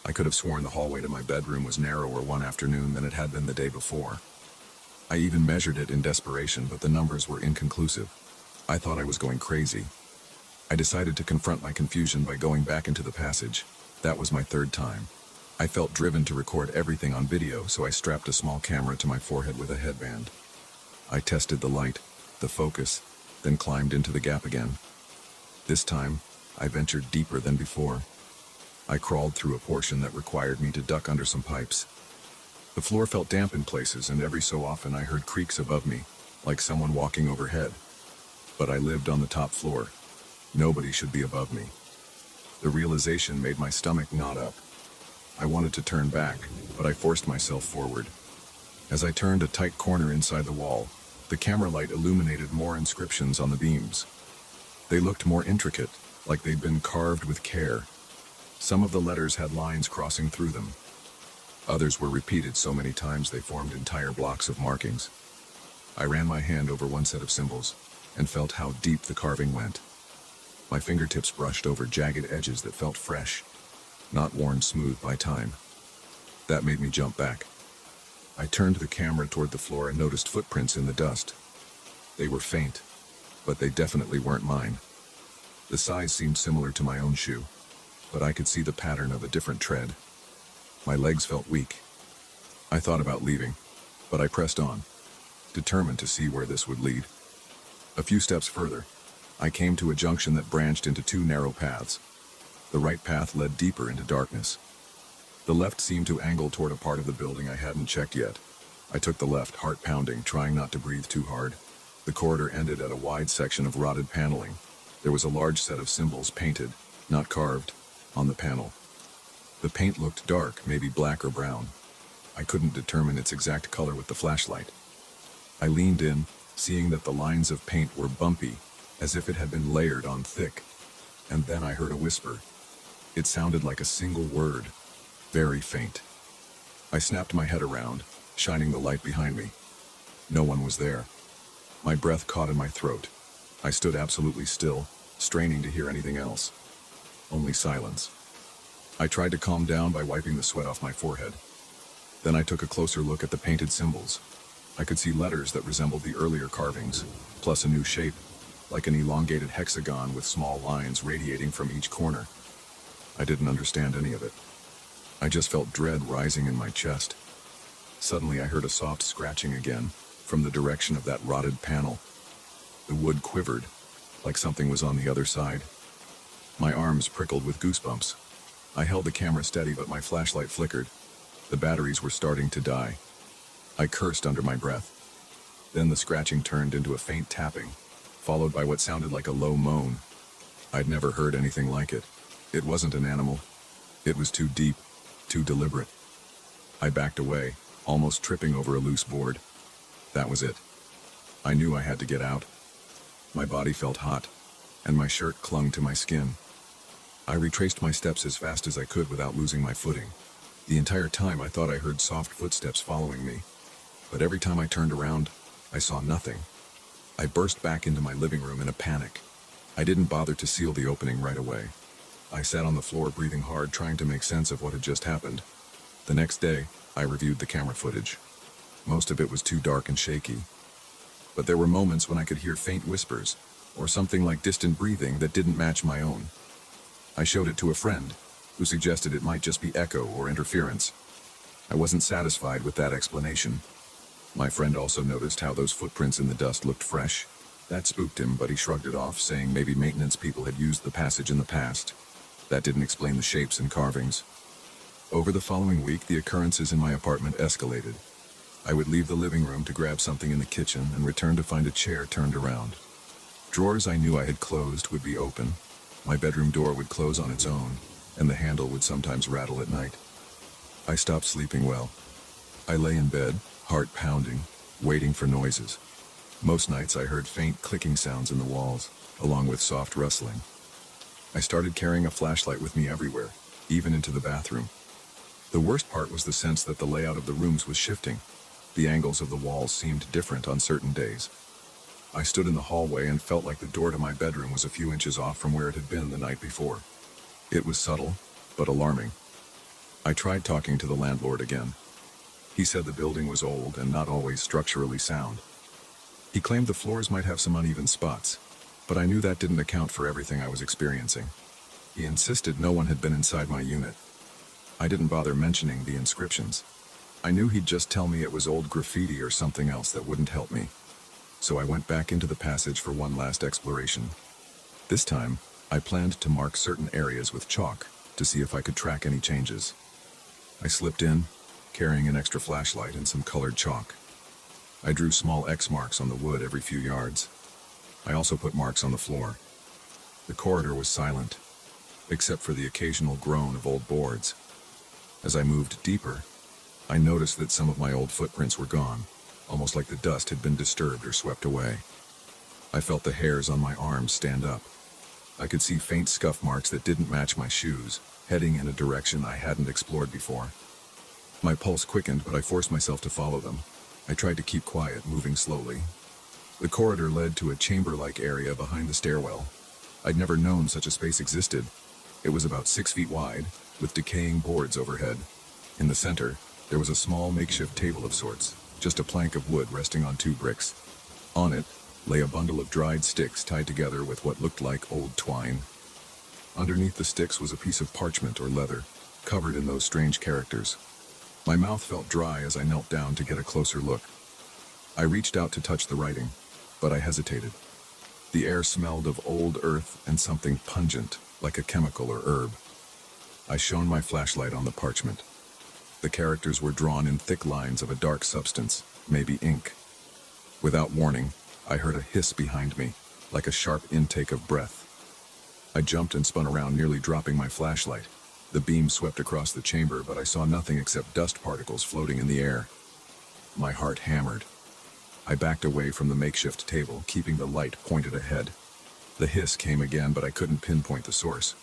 I could have sworn the hallway to my bedroom was narrower one afternoon than it had been the day before. I even measured it in desperation, but the numbers were inconclusive. I thought I was going crazy. I decided to confront my confusion by going back into the passage. That was my third time. I felt driven to record everything on video, so I strapped a small camera to my forehead with a headband. I tested the light, the focus, then climbed into the gap again. This time, I ventured deeper than before. I crawled through a portion that required me to duck under some pipes. The floor felt damp in places, and every so often I heard creaks above me, like someone walking overhead. But I lived on the top floor. Nobody should be above me. The realization made my stomach knot up. I wanted to turn back, but I forced myself forward. As I turned a tight corner inside the wall, the camera light illuminated more inscriptions on the beams. They looked more intricate, like they'd been carved with care. Some of the letters had lines crossing through them. Others were repeated so many times they formed entire blocks of markings. I ran my hand over one set of symbols and felt how deep the carving went. My fingertips brushed over jagged edges that felt fresh, not worn smooth by time. That made me jump back. I turned the camera toward the floor and noticed footprints in the dust. They were faint, but they definitely weren't mine. The size seemed similar to my own shoe, but I could see the pattern of a different tread. My legs felt weak. I thought about leaving, but I pressed on, determined to see where this would lead. A few steps further, I came to a junction that branched into two narrow paths. The right path led deeper into darkness. The left seemed to angle toward a part of the building I hadn't checked yet. I took the left, heart pounding, trying not to breathe too hard. The corridor ended at a wide section of rotted paneling. There was a large set of symbols painted, not carved, on the panel. The paint looked dark, maybe black or brown. I couldn't determine its exact color with the flashlight. I leaned in, seeing that the lines of paint were bumpy, as if it had been layered on thick. And then I heard a whisper. It sounded like a single word, very faint. I snapped my head around, shining the light behind me. No one was there. My breath caught in my throat. I stood absolutely still, straining to hear anything else. Only silence. I tried to calm down by wiping the sweat off my forehead. Then I took a closer look at the painted symbols. I could see letters that resembled the earlier carvings, plus a new shape, like an elongated hexagon with small lines radiating from each corner. I didn't understand any of it. I just felt dread rising in my chest. Suddenly I heard a soft scratching again, from the direction of that rotted panel. The wood quivered, like something was on the other side. My arms prickled with goosebumps. I held the camera steady, but my flashlight flickered. The batteries were starting to die. I cursed under my breath. Then the scratching turned into a faint tapping, followed by what sounded like a low moan. I'd never heard anything like it. It wasn't an animal. It was too deep, too deliberate. I backed away, almost tripping over a loose board. That was it. I knew I had to get out. My body felt hot, and my shirt clung to my skin. I retraced my steps as fast as I could without losing my footing. The entire time I thought I heard soft footsteps following me, but every time I turned around, I saw nothing. I burst back into my living room in a panic. I didn't bother to seal the opening right away. I sat on the floor breathing hard, trying to make sense of what had just happened. The next day, I reviewed the camera footage. Most of it was too dark and shaky. But there were moments when I could hear faint whispers, or something like distant breathing that didn't match my own. I showed it to a friend, who suggested it might just be echo or interference. I wasn't satisfied with that explanation. My friend also noticed how those footprints in the dust looked fresh. That spooked him, but he shrugged it off, saying maybe maintenance people had used the passage in the past. That didn't explain the shapes and carvings. Over the following week, the occurrences in my apartment escalated. I would leave the living room to grab something in the kitchen and return to find a chair turned around. Drawers I knew I had closed would be open. My bedroom door would close on its own, and the handle would sometimes rattle at night. I stopped sleeping well. I lay in bed, heart pounding, waiting for noises. Most nights I heard faint clicking sounds in the walls, along with soft rustling. I started carrying a flashlight with me everywhere, even into the bathroom. The worst part was the sense that the layout of the rooms was shifting. The angles of the walls seemed different on certain days. I stood in the hallway and felt like the door to my bedroom was a few inches off from where it had been the night before. It was subtle, but alarming. I tried talking to the landlord again. He said the building was old and not always structurally sound. He claimed the floors might have some uneven spots, but I knew that didn't account for everything I was experiencing. He insisted no one had been inside my unit. I didn't bother mentioning the inscriptions. I knew he'd just tell me it was old graffiti or something else that wouldn't help me. So I went back into the passage for one last exploration. This time, I planned to mark certain areas with chalk to see if I could track any changes. I slipped in, carrying an extra flashlight and some colored chalk. I drew small X marks on the wood every few yards. I also put marks on the floor. The corridor was silent, except for the occasional groan of old boards. As I moved deeper, I noticed that some of my old footprints were gone, almost like the dust had been disturbed or swept away. I felt the hairs on my arms stand up. I could see faint scuff marks that didn't match my shoes, heading in a direction I hadn't explored before. My pulse quickened, but I forced myself to follow them. I tried to keep quiet, moving slowly. The corridor led to a chamber-like area behind the stairwell. I'd never known such a space existed. It was about 6 feet wide, with decaying boards overhead. In the center, there was a small makeshift table of sorts, just a plank of wood resting on 2 bricks. On it lay a bundle of dried sticks tied together with what looked like old twine. Underneath the sticks was a piece of parchment or leather, covered in those strange characters. My mouth felt dry as I knelt down to get a closer look. I reached out to touch the writing, but I hesitated. The air smelled of old earth and something pungent, like a chemical or herb. I shone my flashlight on the parchment. The characters were drawn in thick lines of a dark substance, maybe ink. Without warning, I heard a hiss behind me, like a sharp intake of breath. I jumped and spun around, nearly dropping my flashlight. The beam swept across the chamber, but I saw nothing except dust particles floating in the air. My heart hammered. I backed away from the makeshift table, keeping the light pointed ahead. The hiss came again, but I couldn't pinpoint the source.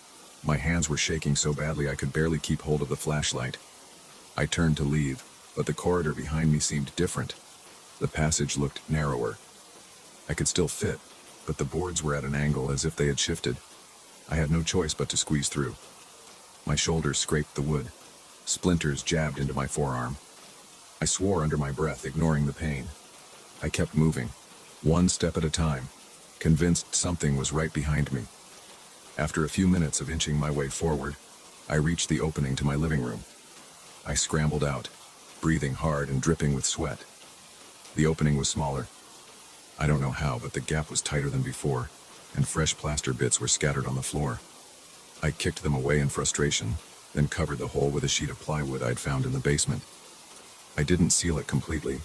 My hands were shaking so badly I could barely keep hold of the flashlight. I turned to leave, but the corridor behind me seemed different. The passage looked narrower. I could still fit, but the boards were at an angle as if they had shifted. I had no choice but to squeeze through. My shoulders scraped the wood. Splinters jabbed into my forearm. I swore under my breath, ignoring the pain. I kept moving, one step at a time, convinced something was right behind me. After a few minutes of inching my way forward, I reached the opening to my living room. I scrambled out, breathing hard and dripping with sweat. The opening was smaller. I don't know how, but the gap was tighter than before, and fresh plaster bits were scattered on the floor. I kicked them away in frustration, then covered the hole with a sheet of plywood I'd found in the basement. I didn't seal it completely,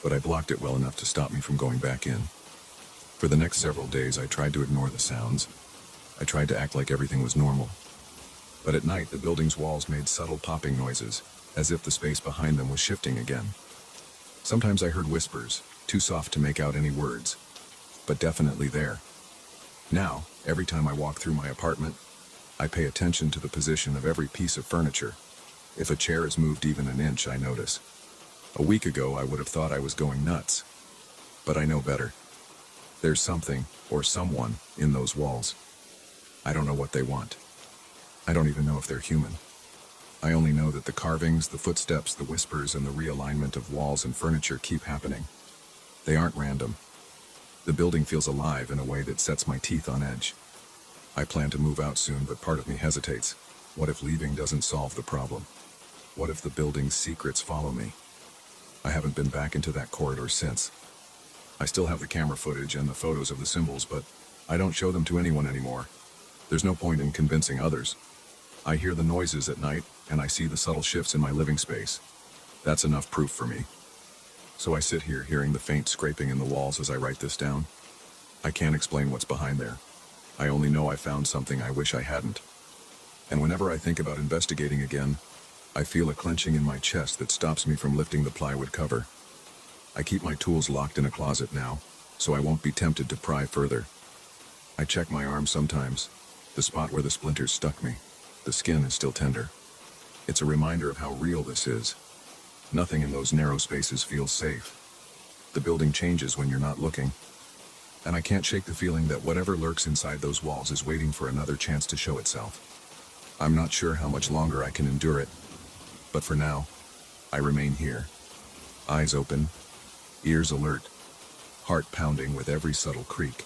but I blocked it well enough to stop me from going back in. For the next several days, I tried to ignore the sounds. I tried to act like everything was normal. But at night, the building's walls made subtle popping noises, as if the space behind them was shifting again. Sometimes I heard whispers, too soft to make out any words, but definitely there. Now, every time I walk through my apartment, I pay attention to the position of every piece of furniture. If a chair is moved even an inch, I notice. A week ago, I would have thought I was going nuts, but I know better. There's something, or someone, in those walls. I don't know what they want. I don't even know if they're human. I only know that the carvings, the footsteps, the whispers, and the realignment of walls and furniture keep happening. They aren't random. The building feels alive in a way that sets my teeth on edge. I plan to move out soon, but part of me hesitates. What if leaving doesn't solve the problem? What if the building's secrets follow me? I haven't been back into that corridor since. I still have the camera footage and the photos of the symbols, but I don't show them to anyone anymore. There's no point in convincing others. I hear the noises at night, and I see the subtle shifts in my living space. That's enough proof for me. So I sit here hearing the faint scraping in the walls as I write this down. I can't explain what's behind there. I only know I found something I wish I hadn't. And whenever I think about investigating again, I feel a clenching in my chest that stops me from lifting the plywood cover. I keep my tools locked in a closet now, so I won't be tempted to pry further. I check my arm sometimes, the spot where the splinters stuck me. The skin is still tender. It's a reminder of how real this is. Nothing in those narrow spaces feels safe. The building changes when you're not looking, and I can't shake the feeling that whatever lurks inside those walls is waiting for another chance to show itself. I'm not sure how much longer I can endure it, but for now, I remain here. Eyes open, ears alert, heart pounding with every subtle creak.